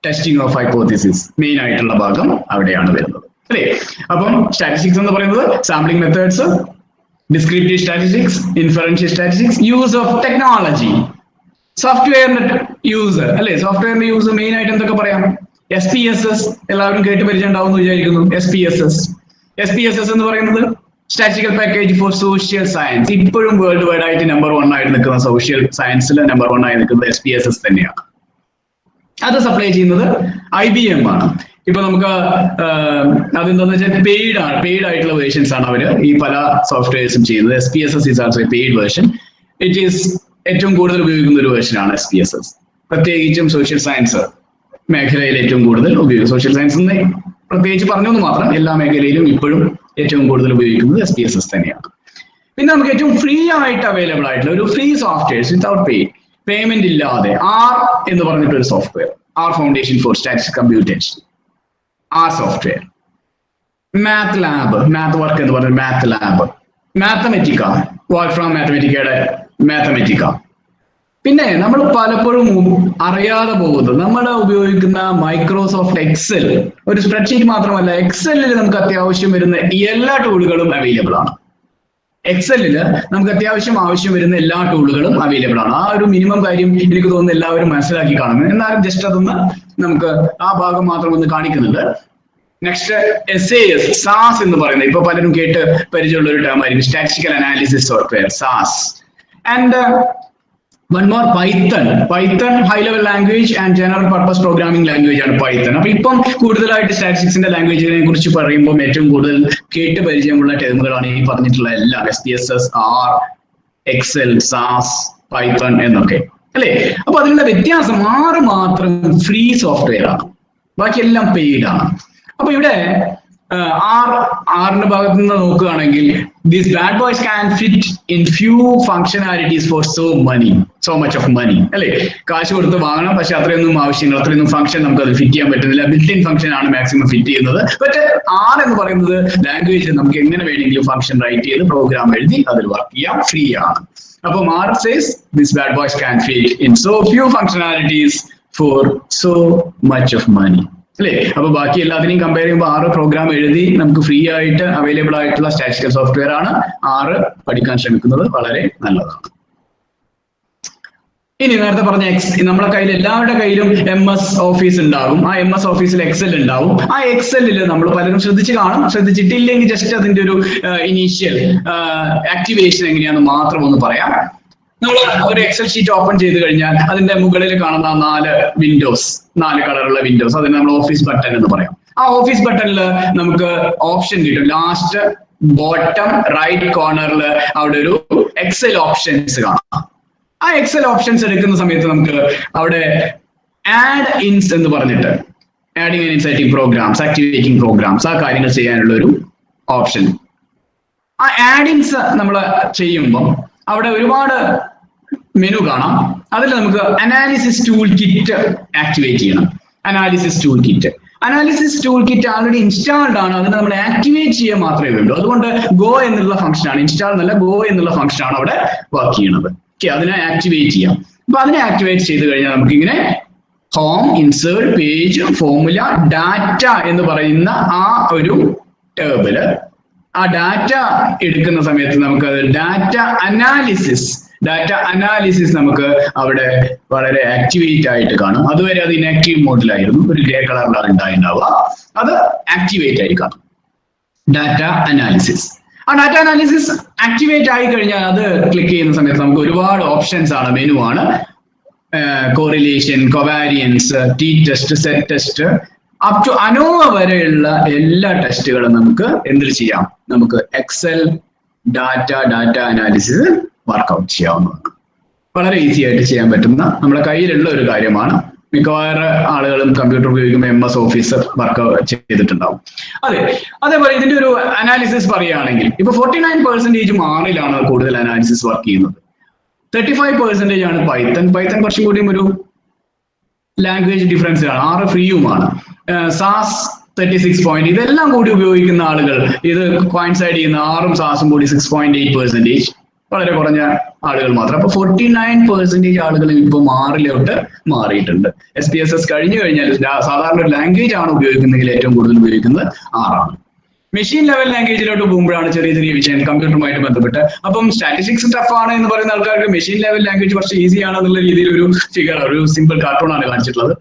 testing of hypothesis, main ആയിട്ടുള്ള ഭാഗം അവിടെയാണ് വരുന്നത് അല്ലേ. അപ്പം സ്റ്റാറ്റിസ്റ്റിക്സ് എന്ന് പറയുന്നത് sampling methods, descriptive statistics, inferential statistics, use of technology, സോഫ്റ്റ്വെയറിന്റെ യൂസ് അല്ലെ. സോഫ്റ്റ്വെയറിന്റെ യൂസ് മെയിൻ ആയിട്ട് എന്തൊക്കെ പറയാം? SPSS എല്ലാവരും കേട്ട് പരിചയം ഉണ്ടാവും എന്ന് വിചാരിക്കുന്നു. SPSS എന്ന് പറയുന്നത് statistical package four social science. ഇപ്പോഴും വേൾഡ് വൈഡ് ആയിട്ട് നമ്പർ 1 ആയിട്ട് നിൽക്കുന്ന സോഷ്യൽ സയൻസിൽ നമ്പർ 1 ആയി നിൽക്കുന്നത് SPSS തന്നെയാണ്. അത് സപ്ലൈ ചെയ്യുന്നത് IBM ആണ്. ഇപ്പൊ നമുക്ക് അതെന്താന്ന് വെച്ചാൽ പെയ്ഡ് ആയിട്ടുള്ള വേർഷൻസ് ആണ് അവര് ഈ പല സോഫ്റ്റ്വെയർസും ചെയ്യുന്നത്. SPSS is also A paid version. It is ഏറ്റവും കൂടുതൽ ഉപയോഗിക്കുന്ന ഒരു വേർഷനാണ് SPSS. പ്രത്യേകിച്ചും സോഷ്യൽ സയൻസ് മേഖലയിൽ ഏറ്റവും കൂടുതൽ ഉപയോഗിക്കും. സോഷ്യൽ സയൻസ് പ്രത്യേകിച്ച് പറഞ്ഞൊന്ന് മാത്രം, എല്ലാ മേഖലയിലും ഇപ്പോഴും ഏറ്റവും കൂടുതൽ ഉപയോഗിക്കുന്നത് SPSS തന്നെയാണ്. പിന്നെ നമുക്ക് ഏറ്റവും ഫ്രീ ആയിട്ട് അവൈലബിൾ ആയിട്ടുള്ള ഒരു ഫ്രീ സോഫ്റ്റ്വെയർസ് വിത്തൗട്ട് പേയ്മെന്റ് ഇല്ലാതെ R എന്ന് പറഞ്ഞിട്ടൊരു software, R foundation four statistics computation, R software. Math lab, math work എന്ന് പറഞ്ഞ മാത്ത് ലാബ്, മാത്തമെറ്റിക്ക, വോൾഫ്രാം മാത്തമെറ്റിക്കയുടെ മാത്തമെറ്റിക്ക. പിന്നെ നമ്മൾ പലപ്പോഴും അറിയാതെ പോകുന്നത് നമ്മൾ ഉപയോഗിക്കുന്ന മൈക്രോസോഫ്റ്റ് എക്സൽ, ഒരു സ്പ്രെഡ്ഷീറ്റ് മാത്രമല്ല, എക്സലിൽ നമുക്ക് അത്യാവശ്യം വരുന്ന എല്ലാ ടൂളുകളും അവൈലബിൾ ആണ്. എക്സലിൽ നമുക്ക് അത്യാവശ്യം ആവശ്യം വരുന്ന എല്ലാ ടൂളുകളും അവൈലബിൾ ആണ്. ആ ഒരു മിനിമം കാര്യം എനിക്ക് തോന്നുന്നു എല്ലാവരും മനസ്സിലാക്കി കാണുന്നു. എന്നാലും ജസ്റ്റ് അതൊന്ന് നമുക്ക് ആ ഭാഗം മാത്രം ഒന്ന് കാണിക്കുന്നുണ്ട്. നെക്സ്റ്റ് SAS, SAS എന്ന് പറയുന്നത് ഇപ്പൊ പലരും കേട്ട് പരിചയമുള്ള ഒരു ടേം ആയിരിക്കും, statistical analysis software, SAS. And one more Python high level language and general purpose programming language ആണ് പൈത്തൺ. അപ്പൊ ഇപ്പം കൂടുതലായിട്ട് സ്റ്റാറ്റിസ്റ്റിക്സിന്റെ ലാംഗ്വേജിനെ കുറിച്ച് പറയുമ്പോൾ ഏറ്റവും കൂടുതൽ കേട്ട് പരിചയമുള്ള ടേമുകളാണ് ഈ പറഞ്ഞിട്ടുള്ള എല്ലാം, SPSS, R, Excel, SAS, Python എന്നൊക്കെ അല്ലെ. അപ്പൊ അതിനുള്ള വ്യത്യാസം R മാത്രം ഫ്രീ സോഫ്റ്റ്വെയർ ആണ്, ബാക്കിയെല്ലാം പെയ്ഡ് ആണ്. അപ്പൊ ഇവിടെ ആറിന്റെ ഭാഗത്ത് നിന്ന് നോക്കുകയാണെങ്കിൽ these bad boys can fit in few functionalities for so much of money അല്ലെ. കാശ് കൊടുത്ത് വാങ്ങണം, പക്ഷെ അത്രയൊന്നും അത്രയൊന്നും ഫംഗ്ഷൻ നമുക്ക് അത് ഫിറ്റ് ചെയ്യാൻ പറ്റുന്നില്ല. ബിൽറ്റ് ഇൻ ഫംഗ്ഷൻ ആണ് മാക്സിമം ഫിറ്റ് ചെയ്യുന്നത്. പക്ഷെ R എന്ന് പറയുന്നത് ലാംഗ്വേജ് നമുക്ക് എങ്ങനെ വേണമെങ്കിലും ഫംഗ്ഷൻ റൈറ്റ് ചെയ്ത് പ്രോഗ്രാം എഴുതി അതിൽ വർക്ക് ചെയ്യാം, ഫ്രീ ആണ്. അപ്പം R says these bad boys can fit in so few functionalities for so much of money അല്ലേ. അപ്പൊ ബാക്കി എല്ലാത്തിനെയും കമ്പയർ ചെയ്യുമ്പോൾ R പ്രോഗ്രാം എഴുതി നമുക്ക് ഫ്രീ ആയിട്ട് അവൈലബിൾ ആയിട്ടുള്ള സ്റ്റാറ്റിസ്റ്റിക്കൽ സോഫ്റ്റ്വെയർ ആണ്. R പഠിക്കാൻ ശ്രമിക്കുന്നത് വളരെ നല്ലതാണ്. ഇനി നേരത്തെ പറഞ്ഞ നമ്മുടെ കയ്യിൽ എല്ലാവരുടെ കയ്യിലും MS ഓഫീസ് ഉണ്ടാകും. ആ MS ഓഫീസിൽ എക്സൽ ഉണ്ടാവും. ആ എക്സലിൽ നമ്മൾ പലരും ശ്രദ്ധിച്ച് കാണും. ശ്രദ്ധിച്ചിട്ടില്ലെങ്കിൽ ജസ്റ്റ് അതിന്റെ ഒരു ഇനീഷ്യൽ ആക്ടിവേഷൻ എങ്ങനെയാണെന്ന് മാത്രം ഒന്ന് പറയാം. നമ്മൾ ഒരു എക്സൽ ഷീറ്റ് ഓപ്പൺ ചെയ്ത് കഴിഞ്ഞാൽ അതിന്റെ മുകളിൽ കാണുന്ന 4 വിൻഡോസ്, 4 കളറുള്ള വിൻഡോസ്, അതിന് നമ്മൾ ഓഫീസ് ബട്ടൺ എന്ന് പറയാം. ആ ഓഫീസ് ബട്ടണിൽ നമുക്ക് ഓപ്ഷൻ കിട്ടും. ലാസ്റ്റ് ബോട്ടം റൈറ്റ് കോർണറിൽ അവിടെ ഒരു എക്സൽ ഓപ്ഷൻസ് കാണാം. ആ എക്സൽ ഓപ്ഷൻസ് എടുക്കുന്ന സമയത്ത് നമുക്ക് അവിടെ ആഡ് ഇൻസ് എന്ന് പറഞ്ഞിട്ട് adding and inciting programs, activating programs, ആ കാര്യങ്ങൾ ചെയ്യാനുള്ള ഒരു ഓപ്ഷൻ. ആ ആഡിങ്സ് നമ്മൾ ചെയ്യുമ്പോൾ അവിടെ ഒരുപാട് മെനു കാണാം. അതിൽ നമുക്ക് അനാലിസിസ് ടൂൾ കിറ്റ് ആക്ടിവേറ്റ് ചെയ്യണം. Analysis tool kit already installed ആണ്. അതിന് നമ്മൾ ആക്ടിവേറ്റ് ചെയ്യാൻ മാത്രമേ വേണ്ടൂ. അതുകൊണ്ട് ഗോ എന്നുള്ള ഫംഗ്ഷൻ ആണ്, ഇൻസ്റ്റാൾ എന്നല്ല ഗോ എന്നുള്ള ഫംഗ്ഷൻ ആണ് അവിടെ വർക്ക് ചെയ്യുന്നത്. അതിനെ ആക്ടിവേറ്റ് ചെയ്യാം. അപ്പൊ അതിനെ ആക്ടിവേറ്റ് ചെയ്ത് കഴിഞ്ഞാൽ നമുക്ക് ഇങ്ങനെ home, insert, page, formula, data എന്ന് പറയുന്ന ആ ഒരു ടേബിള്, ആ ഡാറ്റ എടുക്കുന്ന സമയത്ത് നമുക്ക് ഡാറ്റ അനാലിസിസ് നമുക്ക് അവിടെ വളരെ ആക്ടിവേറ്റ് ആയിട്ട് കാണും. അതുവരെ അത് ഇനാക്റ്റീവ് മോഡിലായിരുന്നു, ഒരു ഗ്രേ കളറിലാണ് ഉണ്ടാവുക. അത് ആക്ടിവേറ്റ് ആയി കാണും. ഡാറ്റ അനാലിസിസ്, ആ ഡാറ്റ അനാലിസിസ് ആക്ടിവേറ്റ് ആയി കഴിഞ്ഞാൽ അത് ക്ലിക്ക് ചെയ്യുന്ന സമയത്ത് നമുക്ക് ഒരുപാട് ഓപ്ഷൻസ് ആണ്, മെനു ആണ്. Correlation, covariance, T test, Z test, up to ANOVA വരെയുള്ള എല്ലാ ടെസ്റ്റുകളും നമുക്ക് എന്തിൽ ചെയ്യാം? നമുക്ക് എക്സൽ ഡാറ്റ അനാലിസിസ് വർക്ക്ഔട്ട് ചെയ്യാവുന്നതാണ്. വളരെ ഈസി ആയിട്ട് ചെയ്യാൻ പറ്റുന്ന നമ്മുടെ കയ്യിലുള്ള ഒരു കാര്യമാണ്. മിക്കവാറും ആളുകളും കമ്പ്യൂട്ടർ ഉപയോഗിക്കുമ്പോൾ MS ഓഫീസ് വർക്ക് ചെയ്തിട്ടുണ്ടാവും. അതേപോലെ ഇതിന്റെ ഒരു അനാലിസിസ് പറയുകയാണെങ്കിൽ ഇപ്പൊ 49% മാറിലാണ് കൂടുതൽ അനാലിസിസ് വർക്ക് ചെയ്യുന്നത്. 35% ആണ് പൈത്തൺ കുറച്ചും കൂടിയും ഒരു ലാംഗ്വേജ് ഡിഫറൻസ് ആണ്. 6 ഫ്രീയുമാണ്. SAS 36 പോയിന്റ്, ഇതെല്ലാം കൂടി ഉപയോഗിക്കുന്ന ആളുകൾ, ഇത് കോയിൻസൈഡ് ചെയ്യുന്ന ആറും സാസും കൂടി 6.8%, വളരെ കുറഞ്ഞ ആളുകൾ മാത്രം. അപ്പൊ 49% ആളുകൾ ഇപ്പൊ 6 മാറിയിട്ടുണ്ട്. SPSS കഴിഞ്ഞു കഴിഞ്ഞാൽ സാധാരണ ഒരു ലാംഗ്വേജ് ആണ് ഉപയോഗിക്കുന്നതെങ്കിൽ ഏറ്റവും കൂടുതൽ ഉപയോഗിക്കുന്നത് 6 മെഷീൻ ലെവൽ ലാംഗ്വേജിലോട്ട് പോകുമ്പോഴാണ് ചെറിയ ചെറിയ വിഷയം കമ്പ്യൂട്ടറുമായിട്ട് ബന്ധപ്പെട്ട്. അപ്പം സ്റ്റാറ്റിസ്റ്റിക്സ് ടഫ് ആണ് എന്ന് പറയുന്ന ആൾക്കാർക്ക് മെഷീൻ ലെവൽ ലാംഗ്വേജ് കുറച്ച് ഈസി ആണെന്നുള്ള രീതിയിൽ ഒരു ഫിഗർ, ഒരു സിമ്പിൾ കാർട്ടൂൺ ആണ് കാണിച്ചിട്ടുള്ളത്.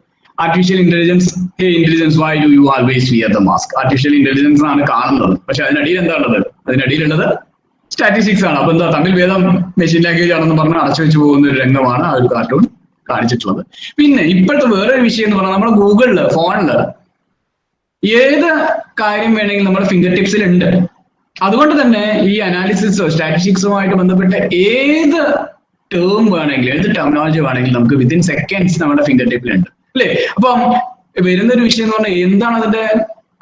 Artificial intelligence, hey intelligence why do you always fear the mask. Artificial intelligence ആണ് കാണുന്നത്, പക്ഷെ അതിനടിയിൽ എന്താണുള്ളത്? അതിനടിയിലുള്ളത് സ്റ്റാറ്റിസ്റ്റിക്സ് ആണ്. അപ്പൊ എന്താ, തമ്മിൽ ഭേദം മെഷീൻ ലാംഗ്വേജ് ആണെന്ന് പറഞ്ഞ് അടച്ചു വെച്ച് പോകുന്ന ഒരു രംഗമാണ് ആ ഒരു കാർട്ടൂൺ കാണിച്ചിട്ടുള്ളത്. പിന്നെ ഇപ്പോഴത്തെ വേറൊരു വിഷയം എന്ന് പറഞ്ഞാൽ നമ്മുടെ ഗൂഗിളില്, ഫോണില് ഏത് കാര്യം വേണമെങ്കിലും നമ്മുടെ ഫിംഗർ ടിപ്സിൽ ഉണ്ട്. അതുകൊണ്ട് തന്നെ ഈ അനാലിസിസോ സ്റ്റാറ്റിസ്റ്റിക്സുമായിട്ട് ബന്ധപ്പെട്ട ഏത് ടേം വേണമെങ്കിലും, ഏത് ടെർമിനോളജി വേണമെങ്കിലും നമുക്ക് വിത്തിൻ സെക്കൻഡ്സ് നമ്മുടെ ഫിംഗർ ടിപ്പിലുണ്ട്, അല്ലേ? അപ്പം വരുന്നൊരു വിഷയം എന്ന് പറഞ്ഞാൽ എന്താണ് അതിന്റെ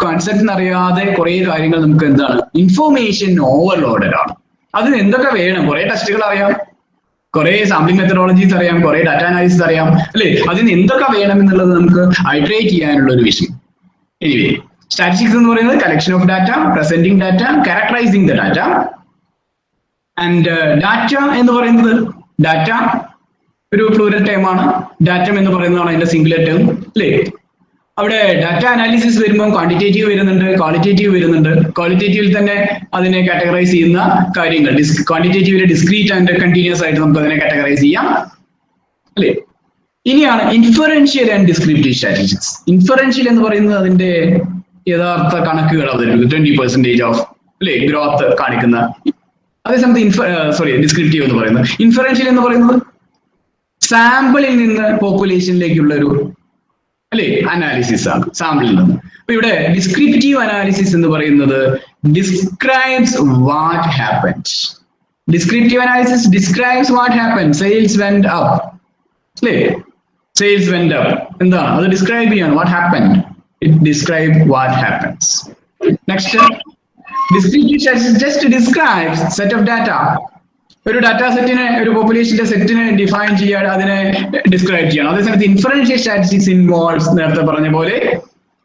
കോൺസെപ്റ്റ് എന്നറിയാതെ കുറെ കാര്യങ്ങൾ നമുക്ക് എന്താണ്, ഇൻഫോർമേഷൻ ഓവർലോഡഡ് ആണ്. അതിന് എന്തൊക്കെ വേണം? കുറെ ടെസ്റ്റുകൾ അറിയാം, കുറെ സാമ്പിളിംഗ് മെത്തഡോളജീസ് അറിയാം, കുറെ ഡാറ്റ അനാലിസിസ് അറിയാം, അല്ലേ? അതിന് എന്തൊക്കെ വേണം എന്നുള്ളത് നമുക്ക് ഐട്രേറ്റ് ചെയ്യാനുള്ള ഒരു വിഷയം. എനിവേ, സ്റ്റാറ്റിസ്റ്റിക്സ് എന്ന് പറയുന്നത് collection of data, presenting data, characterising the data. And data എന്ന് പറയുന്നത്, ഡാറ്റ ഒരു പ്ലൂരൽ ടേം ആണ്, ഡാറ്റം എന്ന് പറയുന്നതാണ് അതിന്റെ സിംഗുലർ ടേം, അല്ലേ? അവിടെ ഡാറ്റ അനാലിസിസ് വരുമ്പോൾ ക്വാണ്ടിറ്റേറ്റീവ് വരുന്നുണ്ട്, ക്വാളിറ്റേറ്റീവ് വരുന്നുണ്ട്. ക്വാളിറ്റേറ്റീവിൽ തന്നെ അതിനെ കാറ്റഗറൈസ് ചെയ്യുന്ന കാര്യങ്ങൾ, ക്വാണ്ടിറ്റേറ്റീവിലെ ഡിസ്ക്രീറ്റ് ആൻഡ് കണ്ടിന്യൂസ് ആയിട്ട് നമുക്ക് അതിനെ കാറ്റഗറൈസ് ചെയ്യാം, അല്ലേ? ഇനിയാണ് inferential and descriptive statistics. Inferential എന്ന് പറയുന്നത് അതിന്റെ യഥാർത്ഥ കണക്കുകൾ അവതരിപ്പിക്കും, 20% ഓഫ്, അല്ലേ, ഗ്രോത്ത് കാണിക്കുന്ന. അതേസമയത്ത് ഡിസ്ക്രിപ്റ്റീവ് എന്ന് പറയുന്നത്, ഇൻഫറൻഷ്യൽ എന്ന് പറയുന്നത് സാമ്പിളിൽ നിന്ന് പോപ്പുലേഷനിലേക്കുള്ള ഒരു, അല്ലേ, അനാലിസിസ് ആണ്, സാമ്പിളിൽ നിന്ന്. അപ്പൊ ഇവിടെ ഡിസ്ക്രിപ്റ്റീവ് അനാലിസിസ് എന്ന് പറയുന്നത് describes what happens. Descriptive analysis describes what happens. Sales went up, അല്ലേ? സെയിൽസ് വെന്റ് അപ്പ് എന്താണ്? അത് ഡിസ്ക്രൈബ് ചെയ്യാണ്. What happened, it describe what happens. Next, descriptive statistics just describes set of data. ഒരു ഡാറ്റാ സെറ്റിനെ, ഒരു പോപ്പുലേഷന്റെ സെറ്റിനെ ഡിഫൈൻ ചെയ്യാൻ, അതിനെ ഡിസ്ക്രൈബ് ചെയ്യണം. അതേസമയത്ത് ഇൻഫറൻഷ്യൽ സ്റ്റാറ്റിസ്റ്റിക്സ് ഇൻവോൾവ്സ്, നേരത്തെ പറഞ്ഞ പോലെ,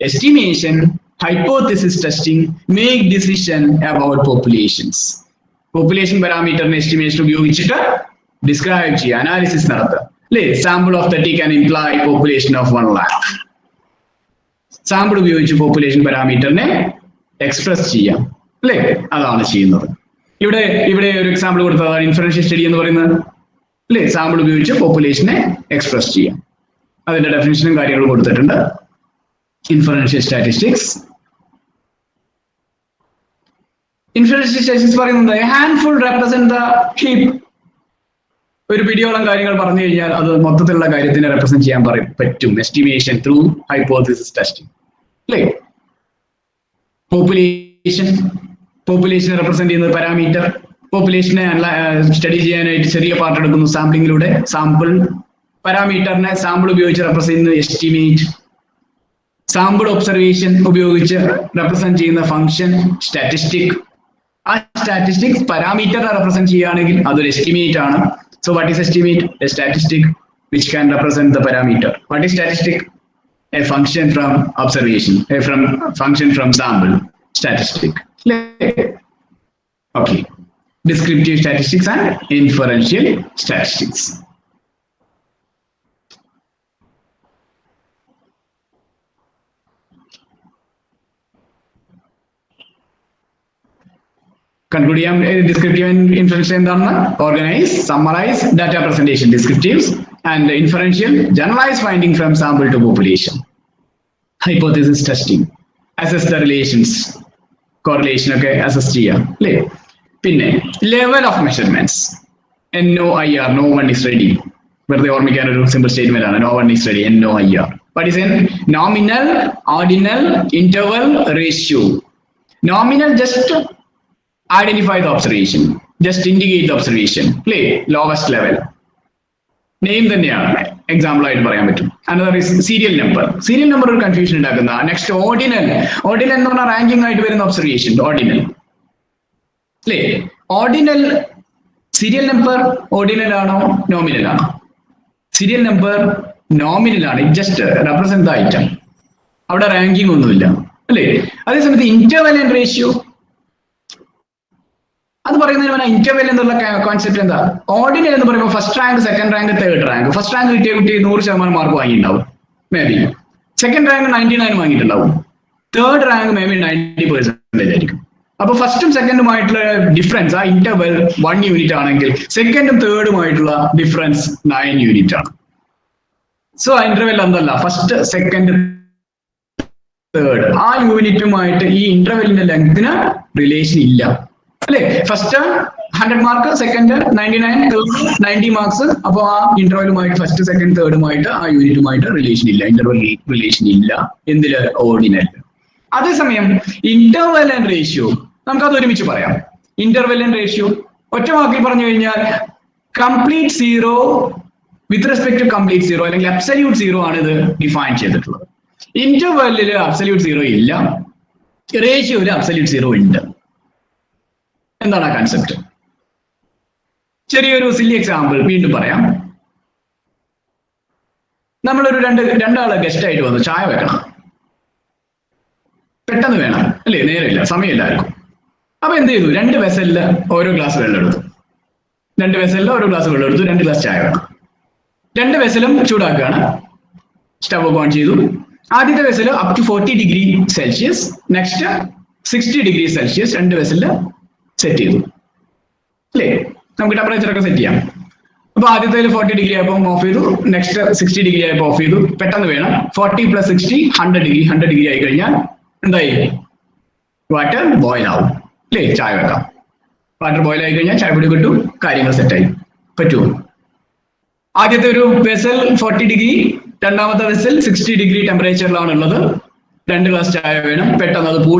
estimation, hypothesis testing, make decision about populations. Population പാരാമീറ്ററിനെ എസ്റ്റിമേഷൻ ഉപയോഗിച്ചിട്ട് ഡിസ്ക്രൈബ് ചെയ്യുക, അനാലിസിസ് നടത്തുക, അല്ലേ? Sample of 30 can imply population of 1 lakh. Sample ഉപയോഗിച്ച് പോപ്പുലേഷൻ പാരാമീറ്ററിനെ എക്സ്പ്രസ് ചെയ്യാം, അല്ലേ? അതാണ് ചെയ്യുന്നത്. ഇവിടെ ഒരു എക്സാമ്പിൾ കൊടുത്തതാണ് ഇൻഫറൻഷ്യൽ സ്റ്റഡി എന്ന് പറയുന്നത്, അല്ലേ? സാമ്പിൾ ഉപയോഗിച്ച് പോപ്പുലേഷനെ എക്സ്പ്രസ് ചെയ്യാം. അതിന്റെ ഡെഫിനിഷനും കാര്യങ്ങളും കൊടുത്തിട്ടുണ്ട്. Inferential statistics. ഇൻഫറൻഷ്യൽ സ്റ്റാറ്റിസ്റ്റിക്സ് പറയുന്നത് A handful represent the heap. ഒരു പിടിയോളം കാര്യങ്ങൾ പറഞ്ഞു കഴിഞ്ഞാൽ അത് മൊത്തത്തിലുള്ള കാര്യത്തിനെ റെപ്രസെന്റ് ചെയ്യാൻ പറ്റും. എസ്റ്റിമേഷൻ ത്രൂ ഹൈപ്പോതെസിസ് ടെസ്റ്റിംഗ്, അല്ലേ? പോപ്പുലേഷനെ റെപ്രസെന്റ് ചെയ്യുന്നത് പാരാമീറ്റർ. പോപ്പുലേഷനെ സ്റ്റഡി ചെയ്യാനായിട്ട് ചെറിയ പാർട്ട് എടുക്കുന്നു സാമ്പിളിങ്ങിലൂടെ. സാമ്പിൾ പാരാമീറ്ററിനെ സാമ്പിൾ ഉപയോഗിച്ച് റെപ്രസെന്റ് ചെയ്യുന്നത് എസ്റ്റിമേറ്റ്. സാമ്പിൾ ഒബ്സർവേഷൻ ഉപയോഗിച്ച് റെപ്രസെന്റ് ചെയ്യുന്ന ഫംഗ്ഷൻ സ്റ്റാറ്റിസ്റ്റിക്. ആ സ്റ്റാറ്റിസ്റ്റിക്സ് പാരാമീറ്ററിനെ റെപ്രസെന്റ് ചെയ്യുകയാണെങ്കിൽ അതൊരു എസ്റ്റിമേറ്റ് ആണ്. So what is estimate? A statistic which can represent the parameter. What is statistic? A function from observation, function from sample. Statistic. Okay. Descriptive statistics and inferential statistics. Conclude descriptive and inferential എന്താണ്? Organize, summarize data presentation, descriptives, and inferential, generalize finding from sample to population. Hypothesis testing, assess the relations, correlation ഒക്കെ assess ചെയ്യാം, അല്ലേ? പിന്നെ level of measurements, NOIR, no one is ready. വെറുതെ ഓർമ്മിക്കാൻ ഒരു സിമ്പിൾ സ്റ്റേറ്റ്മെന്റ് ആണ്, no one is ready, NOIR. What is in nominal, ordinal, interval, ratio. Nominal just identify the observation, just indicate the observation, play lowest level. Name തന്നെയാണ് എക്സാമ്പിൾ ആയിട്ട് പറയാൻ പറ്റും. Another is serial number. Serial number ഒരു കൺഫ്യൂഷൻ ഉണ്ടാക്കുന്ന. Next ordinal. Ordinal എന്ന് പറഞ്ഞാൽ റാങ്കിങ് ആയിട്ട് വരുന്ന ഒബ്സർവേഷൻ, ordinal, അല്ലേ? ഓർഡിനൽ, സീരിയൽ നമ്പർ ഓർഡിനൽ ആണോ നോമിനൽ ആണോ? സീരിയൽ നമ്പർ നോമിനൽ ആണ്, ജസ്റ്റ് റെപ്രസെന്റ് ദ ഐറ്റം. അവിടെ റാങ്കിങ് ഒന്നുമില്ല, അല്ലേ? അതേസമയത്ത് ഇന്റർവെലന്റ് റേഷ്യോ അത് പറയുന്നതിന് ഇന്റർവെൽ എന്നുള്ള കോൺസെപ്റ്റ് എന്താ? ഓർഡിനൽ എന്ന് പറയുമ്പോൾ first rank, second rank, third rank. First rank കിട്ടിയ കുട്ടി 100% മാർക്ക് വാങ്ങിയിട്ടുണ്ടാവും, മേ ബി. സെക്കൻഡ് റാങ്ക് 99 വാങ്ങിയിട്ടുണ്ടാവും. തേർഡ് റാങ്ക് മേ ബി 90% ആയിരിക്കും. അപ്പൊ ഫസ്റ്റും സെക്കൻഡുമായിട്ടുള്ള ഡിഫറൻസ് ആ ഇന്റർവെൽ 1 യൂണിറ്റ് ആണെങ്കിൽ സെക്കൻഡും തേർഡുമായിട്ടുള്ള ഡിഫറൻസ് 9 യൂണിറ്റ് ആണ്. സോ ഇന്റർവെൽ എന്തല്ല, ഫസ്റ്റ് സെക്കൻഡ് തേർഡ് ആ യൂണിറ്റുമായിട്ട് ഈ ഇന്റർവെല്ലിന്റെ ലെങ്തിന് റിലേഷൻ ഇല്ല, അല്ലെ? ഫസ്റ്റ് 100 മാർക്ക്, സെക്കൻഡ് 99, തേർഡ് 90 മാർക്സ്. അപ്പൊ ആ ഇന്റർവെല്ലുമായിട്ട് ഫസ്റ്റ് സെക്കൻഡ് തേർഡുമായിട്ട് ആ യൂണിറ്റുമായിട്ട് റിലേഷൻ ഇല്ല, ഇന്റർവെൽ റിലേഷൻ ഇല്ല. എന്തില്? ഓർഡിനൽ. അതേസമയം ഇന്റർവെലന്റ് റേഷ്യോ നമുക്കത് ഒരുമിച്ച് പറയാം. ഇന്റർവെലന്റ് റേഷ്യോ ഒറ്റ വാക്കിൽ പറഞ്ഞു കഴിഞ്ഞാൽ complete zero with respect to complete zero അല്ലെങ്കിൽ അബ്സല്യൂട്ട് സീറോ ആണ് ഇത് ഡിഫൈൻ ചെയ്തിട്ടുള്ളത്. ഇന്റർവെല്ലില് അബ്സല്യൂട്ട് സീറോ ഇല്ല, റേഷ്യോയില് അബ്സല്യൂട്ട് സീറോ ഉണ്ട്. എന്താണ് ആ കൺസെപ്റ്റ്? ചെറിയൊരു സില്ലി എക്സാമ്പിൾ വീണ്ടും പറയാം. നമ്മളൊരു രണ്ടാളെ ഗസ്റ്റ് ആയിട്ട് വന്നു, ചായ വെക്കണം, പെട്ടെന്ന് വേണം, അല്ലേ? നേരമില്ല, സമയമില്ല ആർക്കും. അപ്പൊ എന്ത് ചെയ്തു? 2 വെസലില് ഓരോ ഗ്ലാസ് വെള്ളം എടുത്തു. 2 വെസലിൽ ഓരോ ഗ്ലാസ് വെള്ളം എടുത്തു. 2 ഗ്ലാസ് ചായ വേണം. 2 വെസലും ചൂടാക്കുകയാണ്. സ്റ്റവ് ഓൺ ചെയ്തു. ആദ്യത്തെ vessel up to 40 degree Celsius, next 60 degree Celsius 2 വെസലില് സെറ്റ് ചെയ്തു, അല്ലേ? നമുക്ക് ടെമ്പറേച്ചർ ഒക്കെ സെറ്റ് ചെയ്യാം. അപ്പൊ ആദ്യത്തെ 40 ഡിഗ്രി ആയപ്പോൾ ഓഫ് ചെയ്തു, നെക്സ്റ്റ് 60 ഡിഗ്രി ആയപ്പോൾ ഓഫ് ചെയ്തു. പെട്ടെന്ന് വേണം. 40 + 60 100 ഡിഗ്രി. 100 ഡിഗ്രി ആയി കഴിഞ്ഞാൽ എന്തായി? വാട്ടർ ബോയിൽ ആവും, അല്ലേ? ചായ വെക്കാം. വാട്ടർ ബോയിൽ ആയി കഴിഞ്ഞാൽ ചായ പൊടി കിട്ടും, കാര്യങ്ങൾ സെറ്റായി. പറ്റുമോ? ആദ്യത്തെ ഒരു വെസൽ 40 ഡിഗ്രി, രണ്ടാമത്തെ വെസൽ 60 ഡിഗ്രി ടെമ്പറേച്ചറിലാണ് ഉള്ളത്. 2 ഗ്ലാസ് ചായ വേണം. പെട്ടെന്ന് അത് പൂൾ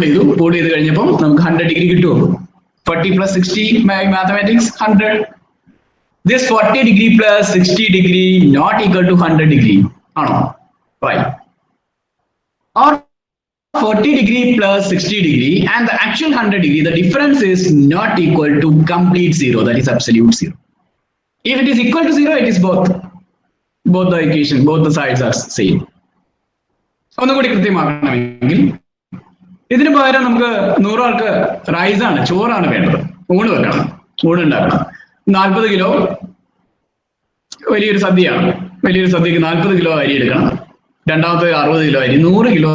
ചെയ്ത് കഴിഞ്ഞപ്പോൾ നമുക്ക് 100 ഡിഗ്രി കിട്ടുമോ? 40 + 60 mathematics 100. This 40 degree plus 60 degree not equal to 100 degree. ആണോ? Why? Or 40 degree plus 60 degree and the actual 100 degree, the difference is not equal to complete zero, that is absolute zero. If it is equal to zero, it is both the equation, both the sides are same. ഒന്നുകൂടി കൃത്യമാക്കണമെങ്കിൽ ഇതിന് പകരം നമുക്ക് 100 ആൾക്ക് റൈസാണ്, ചോറാണ് വേണ്ടത്. ഊണ് വെക്കണം, ഊണുണ്ടാക്കണം. 40 കിലോ വലിയൊരു സദ്യയാണ്. വലിയൊരു സദ്യക്ക് 40 കിലോ അരി എടുക്കണം. രണ്ടാമത്തെ 60 കിലോ അരി, 100 കിലോ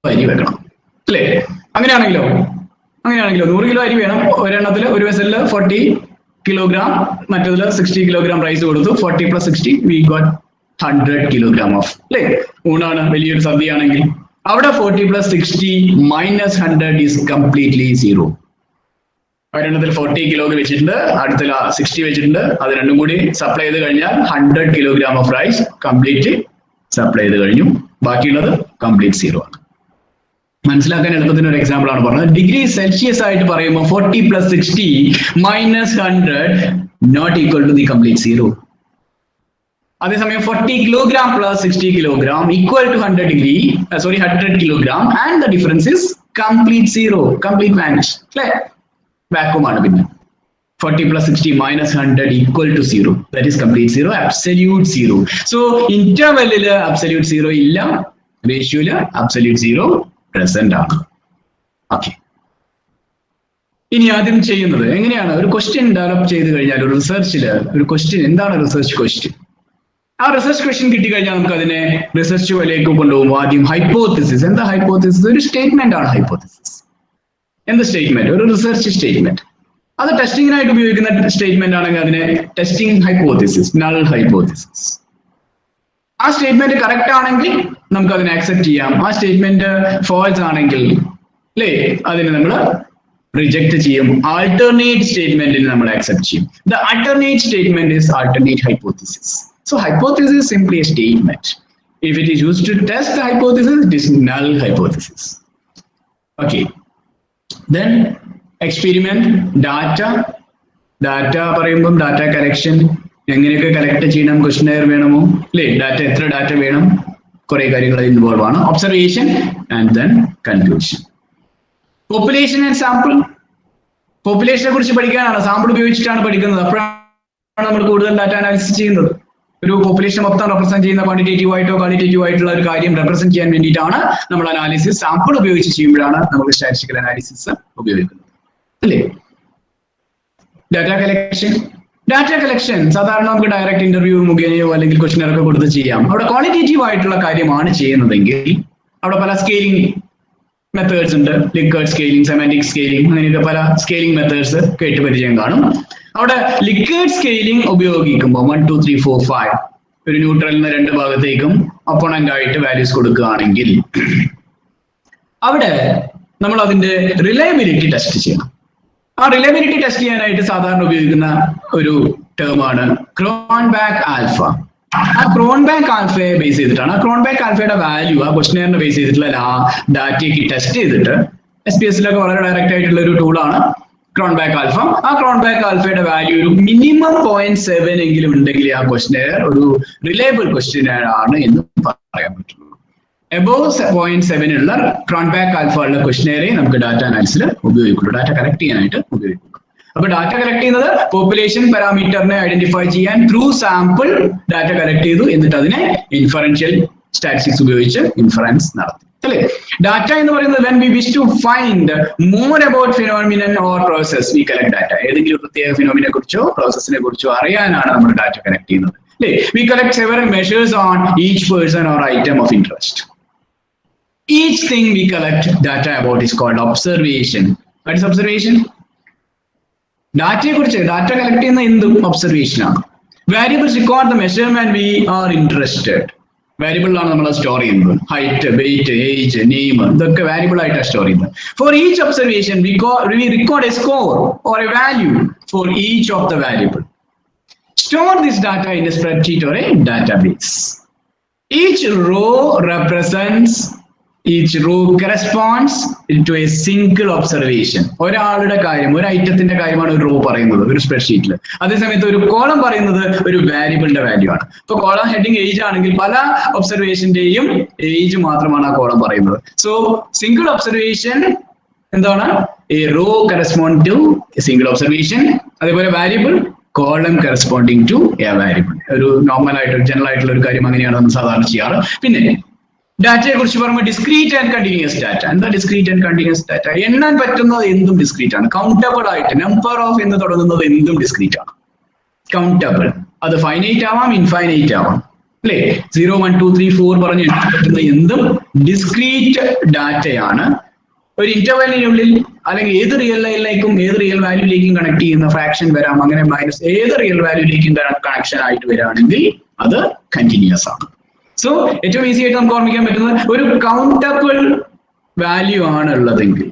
അരി വെക്കണം, അല്ലേ? അങ്ങനെയാണെങ്കിലോ 100 കിലോ അരി വേണം. ഒരെണ്ണത്തില് ഒരു വെസലില് 40 കിലോഗ്രാം, മറ്റേതില് 60 കിലോഗ്രാം റൈസ് കൊടുത്തു. 40 + 60 we got 100 കിലോഗ്രാം ഓഫ്, അല്ലേ? ഊണാണ്, വലിയൊരു സദ്യയാണെങ്കിൽ. അവിടെ 40 + 60 - 100 is completely zero. ഒരെണ്ണത്തിൽ 40 കിലോ വെച്ചിട്ടുണ്ട്, അടുത്തിൽ 60 വെച്ചിട്ടുണ്ട്. അത് രണ്ടും കൂടി സപ്ലൈ ചെയ്ത് കഴിഞ്ഞാൽ 100 kilogram of rice complete supply ചെയ്ത് കഴിഞ്ഞു. ബാക്കിയുള്ളത് കംപ്ലീറ്റ് സീറോ ആണ്. മനസ്സിലാക്കാൻ എളുപ്പത്തിന് ഒരു എക്സാമ്പിൾ ആണ് പറഞ്ഞത്. ഡിഗ്രി സെൽഷ്യസ് ആയിട്ട് പറയുമ്പോൾ 40 + 60 - 100 not equal to the complete zero. അതേസമയം 40 kilogram + 60 kilogram equal to 100 kilogram and the difference is complete zero, complete vanish, അല്ലേ? വാക്വം ആണ്. പിന്നെ 40 + 60 - 100 equal to zero, that is complete zero, absolute zero. So ഇന്റർവെല്ലില് അബ്സല്യൂട്ട് സീറോ ഇല്ല, റേഷ്യോയില് അബ്സല്യൂട്ട് സീറോ പ്രസന്റ് ആണ്. ഓക്കെ, ഇനി ആദ്യം ചെയ്യുന്നത് എങ്ങനെയാണ്? ഒരു ക്വസ്റ്റ്യൻ ഡെവലപ്പ് ചെയ്ത് കഴിഞ്ഞാൽ ഒരു റിസർച്ചില് ഒരു ക്വസ്റ്റ്യൻ, എന്താണ് റിസർച്ച് ക്വസ്റ്റ്യൻ? ആ റിസർച്ച് ക്വസ്റ്റ്യൻ കിട്ടിക്കഴിഞ്ഞാൽ നമുക്ക് അതിനെ റിസർച്ച് വഴിയിലേക്ക് കൊണ്ടുപോകുമ്പോൾ ആദ്യം ഹൈപ്പോത്തിസിസ്. എന്താ ഹൈപ്പോത്തിസിസ്? ഒരു സ്റ്റേറ്റ്മെന്റ് ആണ് ഹൈപ്പോത്തിസിസ്. എന്ത് സ്റ്റേറ്റ്മെന്റ്? ഒരു റിസർച്ച് സ്റ്റേറ്റ്മെന്റ്. അത് ടെസ്റ്റിങ്ങിനായിട്ട് ഉപയോഗിക്കുന്ന സ്റ്റേറ്റ്മെന്റ് ആണെങ്കിൽ അതിനെ ടെസ്റ്റിംഗ് ഹൈപ്പോത്തിസിസ്, നൾ ഹൈപ്പോത്തിസിസ്. ആ സ്റ്റേറ്റ്മെന്റ് കറക്റ്റ് ആണെങ്കിൽ നമുക്ക് അതിനെ അക്സെപ്റ്റ് ചെയ്യാം. ആ സ്റ്റേറ്റ്മെന്റ് ഫോൾസ് ആണെങ്കിൽ, അല്ലേ, അതിനെ നമ്മൾ റിജക്ട് ചെയ്യും. ആൾട്ടർനേറ്റ് സ്റ്റേറ്റ്മെന്റിന് നമ്മൾ അക്സെപ്റ്റ് ചെയ്യും. The alternate statement is alternate hypothesis. So hypothesis is simply a statement. If it is used to test the hypothesis, it is null hypothesis. Okay. Then experiment, data പറയുമ്പോൾ ഡാറ്റ കളക്ഷൻ എങ്ങനെയൊക്കെ കളക്ട് ചെയ്യണം, ക്വസ്റ്റ്യനെയർ വേണമോ, അല്ലേ? ഡാറ്റ എത്ര ഡാറ്റ വേണം, കുറെ കാര്യങ്ങൾ ഇൻവോൾവ് ആണ്. Observation and then conclusion. Population and sample. പോപ്പുലേഷനെ കുറിച്ച് പഠിക്കാനാണ്, സാമ്പിൾ ഉപയോഗിച്ചിട്ടാണ് പഠിക്കുന്നത്. അപ്പോഴാണ് നമ്മൾ കൂടുതൽ ഡാറ്റ അനാലിസിസ് ചെയ്യുന്നത്. ഒരു പോപ്പുലേഷൻ മൊത്തം റെപ്രസെന്റ് ചെയ്യുന്ന ക്വാണ്ടിറ്റേറ്റീവ് ആയിട്ടോ ക്വാളിറ്റേറ്റീവ് ആയിട്ടുള്ള ഒരു കാര്യം റെപ്രസെന്റ് ചെയ്യാൻ വേണ്ടിയിട്ടാണ് നമ്മൾ അനാലിസിസ് സാമ്പിൾ ഉപയോഗിച്ച് ചെയ്യുമ്പോഴാണ് നമുക്ക് സ്റ്റാറ്റിസ്റ്റിക്കൽ അനാലിസിസ് ഉപയോഗിക്കുന്നത് അല്ലേ. ഡാറ്റ കളക്ഷൻ സാധാരണ നമുക്ക് ഡയറക്റ്റ് ഇന്റർവ്യൂ മുഖേനയോ അല്ലെങ്കിൽ ക്വസ്റ്റ്യൻ ഒക്കെ കൊടുത്ത് ചെയ്യാം. അവിടെ ക്വാളിറ്റേറ്റീവ് ആയിട്ടുള്ള കാര്യമാണ് ചെയ്യുന്നതെങ്കിൽ അവിടെ പല സ്കെയിലിംഗ് മെത്തേഡ്സ് ഉണ്ട്. ലിക്കേർഡ് സ്കെയിലിംഗ്, സെമാന്റിക് സ്കെയിലിംഗ്, അങ്ങനെയൊക്കെ പല സ്കെയിലിംഗ് മെത്തേഡ്സ് കേട്ട് പരിചയം കാണും. അവിടെ ലിക്കേർഡ് സ്കെയിലിംഗ് ഉപയോഗിക്കുമ്പോൾ 1, 2, 3, 4, 5 ഒരു ന്യൂട്രലിന് രണ്ട് ഭാഗത്തേക്കും ഒപ്പോണന്റ് ആയിട്ട് വാല്യൂസ് കൊടുക്കുകയാണെങ്കിൽ അവിടെ നമ്മൾ അതിന്റെ റിലയബിലിറ്റി ടെസ്റ്റ് ചെയ്യണം. ആ റിലയബിലിറ്റി ടെസ്റ്റ് ചെയ്യാനായിട്ട് സാധാരണ ഉപയോഗിക്കുന്ന ഒരു ടേമാണ് ക്രോൺബാക്ക് ആൽഫ. ആ ക്രോൺബാക്ക് ആൽഫയെ ബേസ് ചെയ്തിട്ടാണ് ആ ക്രോൺബാക്ക് ആൽഫയുടെ വാല്യൂ ആ ക്വസ്റ്റ്യനറിനെ ബേസ് ചെയ്തിട്ടുള്ള ഡാറ്റയ്ക്ക് ടെസ്റ്റ് ചെയ്തിട്ട് SPSS വളരെ ഡയറക്റ്റ് ആയിട്ടുള്ള ഒരു ടൂളാണ് ക്രോൺബാക്ക് ആൽഫ. ആ ക്രോൺബാക്ക് ആൽഫയുടെ വാല്യൂ ഒരു മിനിമം 0.7 എങ്കിലും ഉണ്ടെങ്കിൽ ആ ക്വസ്റ്റ്യനർ ഒരു റിലയബിൾ ക്വസ്റ്റ്യനർ ആണ് എന്ന് പറയാൻ പറ്റുള്ളൂ. എബോവ് 0.7 ഉള്ള ക്രോൺബാക്ക് ആൽഫ ഉള്ള ക്വസ്റ്റ്യനറെ നമുക്ക് ഡാറ്റ അനാലിസിൽ ഉപയോഗിക്കുള്ളൂ, ഡാറ്റ കളക്ട് ചെയ്യാനായിട്ട് ഉപയോഗിക്കുള്ളൂ. അപ്പൊ ഡാറ്റ കളക്ട് ചെയ്യുന്നത് പോപ്പുലേഷൻ പാരാമീറ്ററിനെ ഐഡന്റിഫൈ ചെയ്യാൻ ത്രൂ സാമ്പിൾ ഡാറ്റ കളക്ട് ചെയ്തു, എന്നിട്ട് അതിനെ ഇൻഫറൻഷ്യൽ സ്റ്റാറ്റിസ്റ്റിക്സ് ഉപയോഗിച്ച് ഇൻഫറൻസ് നടത്തി അല്ലേ. ഡാറ്റ എന്ന് പറയുന്നത് when we wish to find more about phenomenon or process we collect data. ഏതെങ്കിലും പ്രത്യേക ഫിനോമിനെ കുറിച്ചോ പ്രോസസ്സിനെ കുറിച്ചോ അറിയാനാണ് നമ്മൾ ഡാറ്റ കളക്ട് ചെയ്യുന്നത് അല്ലേ. we collect several measures on each person or item of interest. Each thing we collect data about is called observation. What is observation? ഡാറ്റയെ കുറിച്ച് ഡാറ്റ കളക്ട് ചെയ്യുന്ന എന്തും ഒബ്സർവേഷൻ ആണ്. Variables record the measurement we are interested. Variable ആണ് നമ്മൾ സ്റ്റോർ ചെയ്യുന്നത്. ഹൈറ്റ്, വെയിറ്റ്, ഏജ്, നെയിം ഇതൊക്കെ വാരിയബിൾ ആയിട്ടാണ് സ്റ്റോർ ചെയ്യുന്നത്. For each observation we record a score or a value for each of the variable. Store this data in a spreadsheet or a database. Each row corresponds to a single observation. ഒരാളുടെ കാര്യം, ഒരു ഐറ്റത്തിന്റെ കാര്യമാണ് ഒരു റോ പറയുന്നത് ഒരു സ്പ്രെഡ്ഷീറ്റിൽ. അതേസമയത്ത് ഒരു കോളം പറയുന്നത് ഒരു വാരിയബിളിന്റെ വാല്യൂ ആണ്. ഇപ്പൊ കോളം ഹെഡിങ് ഏജ് ആണെങ്കിൽ പല ഒബ്സർവേഷന്റെയും ഏജ് മാത്രമാണ് ആ കോളം പറയുന്നത്. സോ സിംഗിൾ ഒബ്സർവേഷൻ എന്താണ്? A row correspond to a single observation. അതേപോലെ variable column corresponding to a variable. ഒരു നോർമൽ ആയിട്ട് ജനറൽ ആയിട്ടുള്ള ഒരു കാര്യം അങ്ങനെയാണ് നമ്മൾ സാധാരണ ചെയ്യാറ്. പിന്നെ ഡാറ്റയെ കുറിച്ച് പറയുമ്പോൾ ഡിസ്ക്രീറ്റ് ആൻഡ് കണ്ടിന്യൂസ് ഡാറ്റ. എന്താ ഡിസ്ക്രീറ്റ് ആൻഡ് കണ്ടിന്യൂസ് ഡാറ്റ? എണ്ണാൻ പറ്റുന്നത് എന്തും ഡിസ്ക്രീറ്റ് ആണ്. കൗണ്ടബിൾ ആയിട്ട് നമ്പർ ഓഫ് എന്ന് തുടങ്ങുന്നത് എന്തും ഡിസ്ക്രീറ്റ് ആണ്. കൗണ്ടബിൾ, അത് ഫൈനൈറ്റ് ആവാം, ഇൻഫൈനൈറ്റ് ആവാം അല്ലേ. 0, 1, 2, 3, 4 പറഞ്ഞ് എണ്ണാൻ പറ്റുന്ന എന്തും ഡിസ്ക്രീറ്റ് ഡാറ്റയാണ്. ഒരു ഇന്റർവെല്ലിനുള്ളിൽ അല്ലെങ്കിൽ ഏത് റിയൽ ലൈനിലേക്കും ഏത് റിയൽ വാല്യൂലേക്കും കണക്ട് ചെയ്യുന്ന ഫ്രാക്ഷൻ വരാം, അങ്ങനെ മൈനസ് ഏത് റിയൽ വാല്യൂലേക്കും കണക്ഷൻ ആയിട്ട് വരികയാണെങ്കിൽ അത് കണ്ടിന്യൂസ് ആണ്. സോ ഏറ്റവും ഈസി ആയിട്ട് നമുക്ക് ഓർമ്മിക്കാൻ പറ്റുന്നത് ഒരു കൗണ്ടബിൾ വാല്യൂ ആണ് ഉള്ളതെങ്കിൽ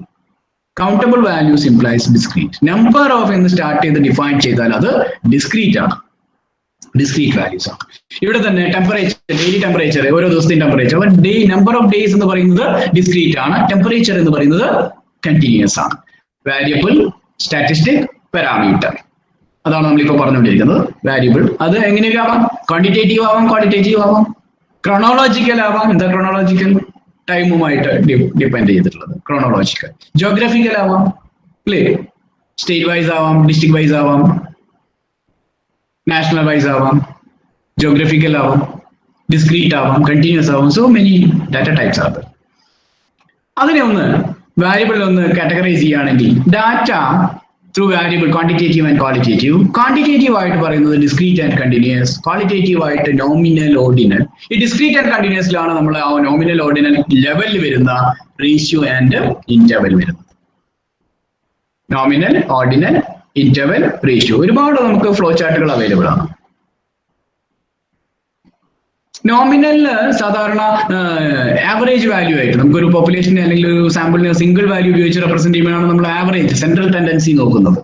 countable values implies discrete. Number of എന്ന് സ്റ്റാർട്ട് ചെയ്ത് ഡിഫൈൻ ചെയ്താൽ അത് ഡിസ്ക്രീറ്റ് ആണ്, ഡിസ്ക്രീറ്റ് വാല്യൂസ് ആണ്. ഇവിടെ തന്നെ ടെമ്പറേച്ചർ, ഡെയിലി ടെമ്പറേച്ചർ, ഓരോ ദിവസത്തെയും ടെമ്പറേച്ചർ, നമ്പർ ഓഫ് ഡേയ്സ് എന്ന് പറയുന്നത് ഡിസ്ക്രീറ്റ് ആണ്. ടെമ്പറേച്ചർ എന്ന് പറയുന്നത് കണ്ടിന്യൂസ് ആണ്. വാരിയബിൾ, സ്റ്റാറ്റിസ്റ്റിക്, പാരാമീറ്റർ, അതാണ് നമ്മളിപ്പോൾ പറഞ്ഞുകൊണ്ടിരിക്കുന്നത്. വാരിയബിൾ അത് എങ്ങനെയൊക്കെ ആവാം? ക്വാണ്ടിറ്റേറ്റീവ് ആവാം, ക്വാളിറ്റേറ്റീവ് ആവാം, ക്രോണോളജിക്കൽ ആവാം. എന്താ ക്രോണോളജിക്കൽ? ടൈമുമായിട്ട് ഡിപ്പെൻഡ് ചെയ്തിട്ടുള്ളത് ക്രോണോളജിക്കൽ. ജോഗ്രഫിക്കൽ ആവാം അല്ലേ, സ്റ്റേറ്റ് വൈസ് ആവാം, ഡിസ്ട്രിക്ട് വൈസ് ആവാം, നാഷണൽ വൈസ് ആവാം, ജോഗ്രഫിക്കൽ ആവാം, ഡിസ്ക്രീറ്റ് ആവാം, കണ്ടിന്യൂസ് ആവാം. സോ മെനി ഡാറ്റ ടൈപ്സ് ആണ്. അതിനെ ഒന്ന് വാരിയബിളിൽ ഒന്ന് കാറ്റഗറൈസ് ചെയ്യുകയാണെങ്കിൽ data through variable quantitative and qualitative. Quantitative ആയിട്ട് പറയുന്നത് ഡിസ്ക്രീറ്റ് ആൻഡ് കണ്ടിന്യൂസ്, ക്വാളിറ്റേറ്റീവ് ആയിട്ട് നോമിനൽ, ഓർഡിനൽ. ഈ ഡിസ്ക്രീറ്റ് ആൻഡ് കണ്ടിന്യൂസിലാണ് നമ്മൾ ആ നോമിനൽ, ഓർഡിനൽ ലെവലിൽ വരുന്ന റേഷ്യോ ആൻഡ് ഇന്റർവെൽ വരുന്നത്. Nominal, ordinal, interval, ratio. ഒരുപാട് നമുക്ക് ഫ്ലോ ചാർട്ടുകൾ അവൈലബിൾ ആണ്. നോമിനലിന് സാധാരണ ആവറേജ് വാല്യൂ ആയിട്ട് നമുക്കൊരു പോപ്പുലേഷനെ അല്ലെങ്കിൽ ഒരു സാമ്പിളിനെ സിംഗിൾ വാല്യൂ ഉപയോഗിച്ച് റെപ്രസെന്റ് ചെയ്യുമ്പോഴാണ് നമ്മൾ ആവറേജ്, സെൻട്രൽ ടെൻഡൻസി നോക്കുന്നത്.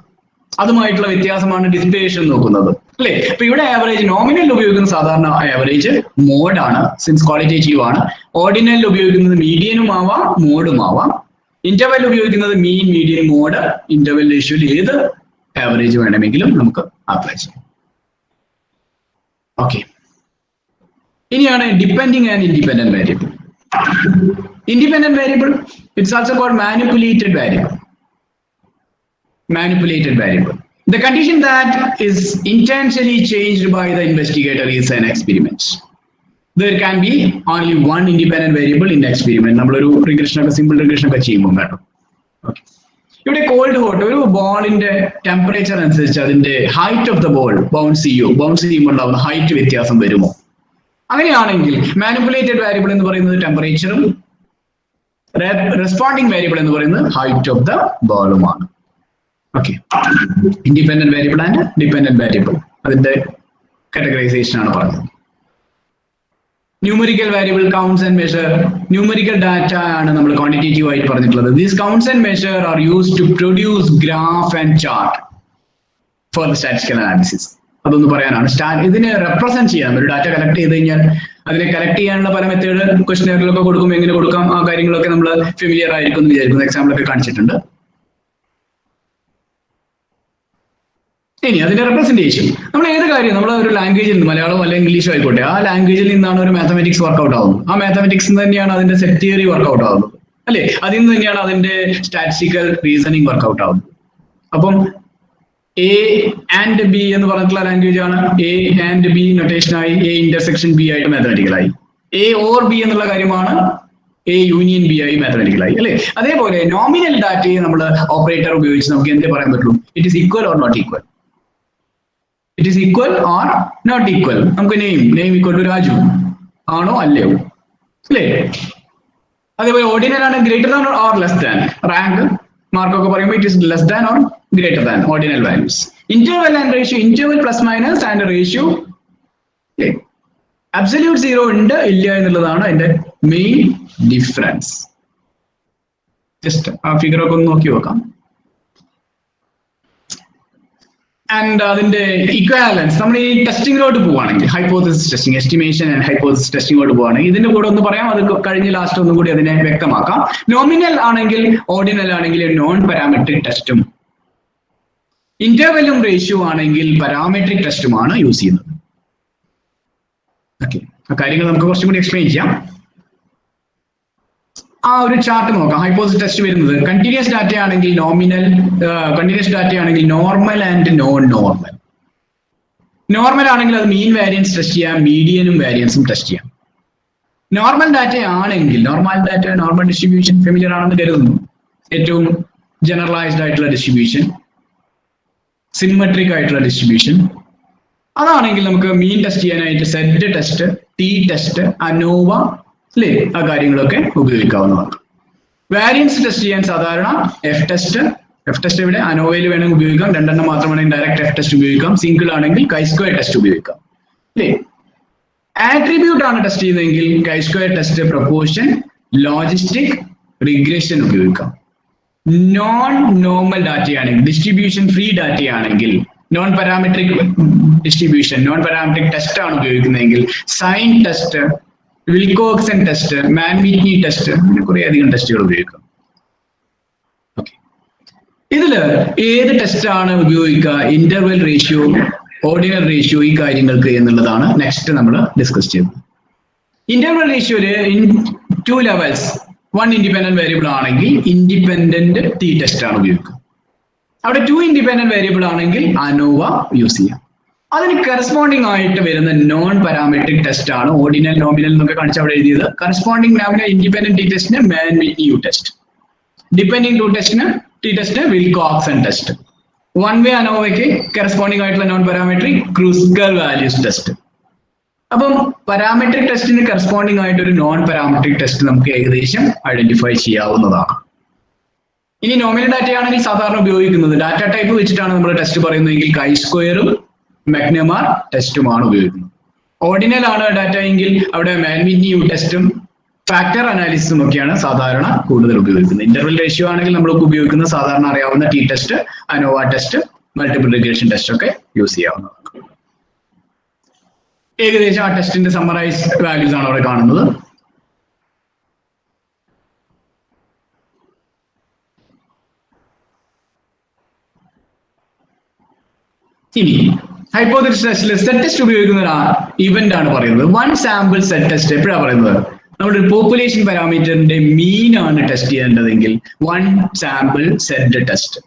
അതുമായിട്ടുള്ള വ്യത്യാസമാണ് ഡിസ്പേഷൻ നോക്കുന്നത് അല്ലേ. അപ്പൊ ഇവിടെ ആവറേജ്, നോമിനൽ ഉപയോഗിക്കുന്ന സാധാരണ ആവറേജ് മോഡാണ്, സിൻസ് ക്വാളിറ്റേറ്റീവ് ആണ്. ഓർഡിനൽ ഉപയോഗിക്കുന്നത് മീഡിയനും ആവാം, മോഡും ആവാം. ഇന്റർവെൽ ഉപയോഗിക്കുന്നത് മീൻ, മീഡിയൻ, മോഡ്, ഇന്റർവെൽ റേഷ്യോയിൽ ഏത് ആവറേജ് വേണമെങ്കിലും നമുക്ക് അപ്ലൈ ചെയ്യാം. ഓക്കെ, ഇനിയാണ് depending and independent variable. Independent variable, it's also called manipulated variable. Manipulated variable. The condition that is intentionally changed by the investigator is an experiment. There can be only one independent variable in the experiment. നമ്മളൊരു റിഗ്രഷൻ ഒക്കെ സിമ്പിൾ റിഗ്രഷൻ ഒക്കെ ചെയ്യുമ്പോൾ കേട്ടോ. ഓക്കെ, ഇവിടെ കോൾഡ് ഹോട്ട് ഒരു ബോളിന്റെ ടെമ്പറേച്ചർ അനുസരിച്ച് അതിന്റെ height of the ball bounce ചെയ്യുമ്പോൾ ഉണ്ടാവുന്ന ഹൈറ്റ് വ്യത്യാസം വരുമോ? അങ്ങനെയാണെങ്കിൽ മാനിപ്പുലേറ്റഡ് വേരിയബിൾ എന്ന് പറയുന്നത് ടെമ്പറേച്ചറും റെസ്പോണ്ടിങ് വേരിയബിൾ എന്ന് പറയുന്നത് ഹൈറ്റ് ഓഫ് ദ ബോളുമാണ്. Okay, independent variable and dependent variable അതിന്റെ കാറ്റഗറൈസേഷൻ ആണ് പറഞ്ഞത്. Numerical variable counts and measure, numerical data ആണ് നമ്മൾ ക്വാണ്ടിറ്റേറ്റീവ് ആയിട്ട് പറഞ്ഞിട്ടുള്ളത്. These counts and measure are used to produce graph and chart for the statistical analysis. അതൊന്ന് പറയാനാണ്. ഇതിനെ റെപ്രസെന്റ് ചെയ്യാം. ഒരു ഡാറ്റ കളക്ട് ചെയ്ത് കഴിഞ്ഞാൽ അതിനെ കളക്ട് ചെയ്യാനുള്ള പല മെത്തേഡ് ക്വസ്റ്റ്യനറിലൊക്കെ കൊടുക്കും, എങ്ങനെ കൊടുക്കാം, ആ കാര്യങ്ങളൊക്കെ നമ്മൾ ഫെമിലിയർ ആയിരിക്കും എന്ന് വിചാരിക്കുന്നു. എക്സാമ്പിൾ ഒക്കെ കാണിച്ചിട്ടുണ്ട്. ഇനി അതിന്റെ റെപ്രസെന്റേഷൻ, നമ്മൾ ഏത് കാര്യം നമ്മൾ ഒരു ലാംഗ്വേജിൽ നിന്ന്, മലയാളം അല്ലെങ്കിൽ ഇംഗ്ലീഷോ ആയിക്കോട്ടെ, ആ ലാംഗ്വേജിൽ നിന്നാണ് ഒരു മാത്തമാറ്റിക്സ് വർക്ക്ഔട്ട് ആവുന്നത്. ആ മാത്തമാറ്റിക്സ് തന്നെയാണ് അതിന്റെ സെറ്റ് തിയറി വർക്ക്ഔട്ട് ആവുന്നത്, അല്ലെ? അതിൽ നിന്ന് തന്നെയാണ് അതിന്റെ സ്റ്റാറ്റിസ്റ്റിക്കൽ റീസണിങ് വർക്ക്ഔട്ട് ആവുന്നത്. അപ്പം എ ആൻഡ് ബി എന്ന് പറഞ്ഞിട്ടുള്ള ലാംഗ്വേജ് ആണ്. എ ആൻഡ് ബി നൊട്ടേഷനായി, എ ഇന്റർസെക്ഷൻ ബി ആയിട്ട് മാത്തമാറ്റിക്കലായി. എ ഓർ ബി എന്നുള്ള കാര്യമാണ് എ യൂണിയൻ ബി ആയി മാത്തമാറ്റിക്കലായി, അല്ലെ? അതേപോലെ നോമിനൽ ഡാറ്റയെ നമ്മൾ ഓപ്പറേറ്റർ ഉപയോഗിച്ച് നമുക്ക് എന്തേ പറയാൻ പറ്റുള്ളൂ? It is equal or not equal. It is equal or not equal. നമുക്ക് നെയിം ഈക്വൽ ടു രാജു ആണോ അല്ലയോ, അല്ലേ? അതേപോലെ ഓർഡിനൽ ആണ് greater than or less than. Rank മാർക്കൊക്കെ പറയുമ്പോൾ it is less than or greater than ordinal values. Interval and ratio, interval plus minus and ratio absolute zero ഉണ്ട് ഇല്ല എന്നുള്ളതാണ് അതിന്റെ മെയിൻ ഡിഫറൻസ്. ജസ്റ്റ് ആ ഫിഗർ ഒക്കെ ഒന്ന് നോക്കി നോക്കാം. ആൻഡ് അതിന്റെ ഇക്വാലൻസ്, നമ്മൾ ഈ ടെസ്റ്റിങ്ങിലോട്ട് പോവുകയാണെങ്കിൽ, hypothesis testing, estimation and hypothesis ടെസ്റ്റിങ്ങിലോട്ട് പോവുകയാണെങ്കിൽ ഇതിന്റെ കൂടെ ഒന്ന് പറയാം, അത് കഴിഞ്ഞ് ലാസ്റ്റ് ഒന്നും കൂടി അതിനെ വ്യക്തമാക്കാം. നോമിനൽ ആണെങ്കിൽ ഓർഡിനൽ ആണെങ്കിൽ നോൺ പാരാമെട്രിക് ടെസ്റ്റും, ഇന്റർവെല്ലും റേഷ്യോ ആണെങ്കിൽ പാരാമെട്രിക് ടെസ്റ്റുമാണ് യൂസ് ചെയ്യുന്നത്. ഓക്കെ, ആ കാര്യങ്ങൾ നമുക്ക് കുറച്ചും കൂടി എക്സ്പ്ലെയിൻ ചെയ്യാം. ആ ഒരു ചാർട്ട് നോക്കാം. ഹൈപ്പോത്തസിസ് ടെസ്റ്റ് വരുന്നത് കണ്ടിന്യൂസ് ഡാറ്റ ആണെങ്കിൽ നോമിനൽ, കണ്ടിന്യൂസ് ഡാറ്റ ആണെങ്കിൽ normal and non normal. Normal ആണെങ്കിൽ അത് മീൻ വാരിയൻസ് ടെസ്റ്റ് ചെയ്യാം, മീഡിയനും വാരിയൻസും ടെസ്റ്റ് ചെയ്യാം. നോർമൽ ഡാറ്റ ആണെങ്കിൽ, നോർമൽ ഡിസ്ട്രിബ്യൂഷൻ ഫെമിലിയർ ആണെന്ന് കരുതുന്നു, ഏറ്റവും ജനറലൈസ്ഡ് ആയിട്ടുള്ള ഡിസ്ട്രിബ്യൂഷൻ, സിമെട്രിക് ആയിട്ടുള്ള ഡിസ്ട്രിബ്യൂഷൻ, അതാണെങ്കിൽ നമുക്ക് മീൻ ടെസ്റ്റ് ചെയ്യാനായിട്ട് set test, T test, ANOVA, അല്ലേ, ആ കാര്യങ്ങളൊക്കെ ഉപയോഗിക്കാവുന്നതാണ്. വാരിയൻസ് ടെസ്റ്റ് ചെയ്യാൻ സാധാരണ എഫ് ടെസ്റ്റ് ഇവിടെ അനോവയിൽ വേണമെങ്കിൽ ഉപയോഗിക്കാം, രണ്ടെണ്ണം മാത്രമാണെങ്കിൽ ഡയറക്റ്റ് എഫ് ടെസ്റ്റ് ഉപയോഗിക്കാം, സിംഗിൾ ആണെങ്കിൽ chi-square ടെസ്റ്റ് ഉപയോഗിക്കാം, അല്ലേ? ആട്രിബ്യൂട്ട് ആണ് ടെസ്റ്റ് ചെയ്യുന്നതെങ്കിൽ chi-square test, proportion, logistic, regression ഉപയോഗിക്കാം. നോൺ നോർമൽ ഡാറ്റയാണെങ്കിൽ, ഡിസ്ട്രിബ്യൂഷൻ ഫ്രീ ഡാറ്റയാണെങ്കിൽ, non parametric distribution, non parametric test ആണ് ഉപയോഗിക്കുന്നതെങ്കിൽ sign test, Wilcoxon test, Mann Whitney test, അങ്ങനെ കുറെ അധികം ടെസ്റ്റുകൾ ഉപയോഗിക്കാം. ഓക്കെ, ഇതില് ഏത് ടെസ്റ്റ് ആണ് ഉപയോഗിക്കുക, ഇന്റർവെൽ റേഷ്യോ, ഓർഡിനൽ റേഷ്യോ, ഈ കാര്യങ്ങൾക്ക് എന്നുള്ളതാണ് നെക്സ്റ്റ് നമ്മൾ ഡിസ്കസ് ചെയ്യുന്നത്. ഇന്റർവെൽ റേഷ്യോയില് 2 ലെവൽസ്, 1 ഇൻഡിപെൻഡന്റ് വേരിയബിൾ ആണെങ്കിൽ ഇൻഡിപെൻഡന്റ് ടി ടെസ്റ്റ് ആണ് ഉപയോഗിക്കുക. അവിടെ 2 ഇൻഡിപെൻഡന്റ് വേരിയബിൾ ആണെങ്കിൽ അനോവ യൂസ് ചെയ്യാം. അതിന് കറസ്പോണ്ടിങ് ആയിട്ട് വരുന്ന നോൺ പാരാമെട്രിക് ടെസ്റ്റ് ആണ് ഓർഡിനൽ, നോമിനൽ എന്നൊക്കെ കാണിച്ച് അവിടെ എഴുതിയത്. കറസ്പോണ്ടിങ് ഇൻഡിപെൻഡന്റ് ടി ടെസ്റ്റിന് മാൻ-വിറ്റ്നി ടെസ്റ്റ്, ഡിപെൻഡിങ് ടി ടെസ്റ്റിന് വിൽക്കോക്സൺ ടെസ്റ്റ്, വൺ വേ അനോവയ്ക്ക് കറസ്പോണ്ടിങ് ആയിട്ടുള്ള non parametric Kruskal Wallis test. അപ്പം പാരാമെട്രിക് ടെസ്റ്റിന് കറസ്പോണ്ടിങ് ആയിട്ട് ഒരു നോൺ പാരാമെട്രിക് ടെസ്റ്റ് നമുക്ക് ഏകദേശം ഐഡന്റിഫൈ ചെയ്യാവുന്നതാണ്. ഇനി നോമിനൽ ഡാറ്റ ആണെങ്കിൽ സാധാരണ ഉപയോഗിക്കുന്നത് ഡാറ്റ ടൈപ്പ് വെച്ചിട്ടാണ് നമ്മൾ ടെസ്റ്റ് പറയുന്നതെങ്കിൽ chi-squareഉം മെക്നമാർ ടെസ്റ്റുമാണ് ഉപയോഗിക്കുന്നത്. ഓർഡിനൽ ആണ് ഡാറ്റ എങ്കിൽ അവിടെ മാൻ-വിറ്റ്നി ടെസ്റ്റും ഫാക്ടർ അനാലിസിസും ഒക്കെയാണ് സാധാരണ കൂടുതൽ ഉപയോഗിക്കുന്നത്. ഇന്റർവെൽ റേഷ്യോ ആണെങ്കിൽ നമ്മൾക്ക് ഉപയോഗിക്കുന്ന സാധാരണ അറിയാവുന്ന T test, ANOVA test, multiple regression test ഒക്കെ യൂസ് ചെയ്യാവുന്നതാണ്. ഏകദേശം ആ ടെസ്റ്റിന്റെ സമ്മറൈസ് വാല്യൂസ് ആണ് അവിടെ കാണുന്നത്. ഇനി ഹൈപ്പോത്തസിസ് ടെസ്റ്റിൽ സെറ്റ് ടെസ്റ്റ് ഉപയോഗിക്കുന്ന ഒരു ഇവന്റ് ആണ് പറയുന്നത്. 1 സാമ്പിൾ സെറ്റ് ടെസ്റ്റ് എപ്പോഴാണ് പറയുന്നത്? നമ്മുടെ ഒരു പോപ്പുലേഷൻ പാരാമീറ്ററിന്റെ മീൻ ആണ് ടെസ്റ്റ് ചെയ്യേണ്ടതെങ്കിൽ 1 സാമ്പിൾ സെറ്റ് ടെസ്റ്റ്.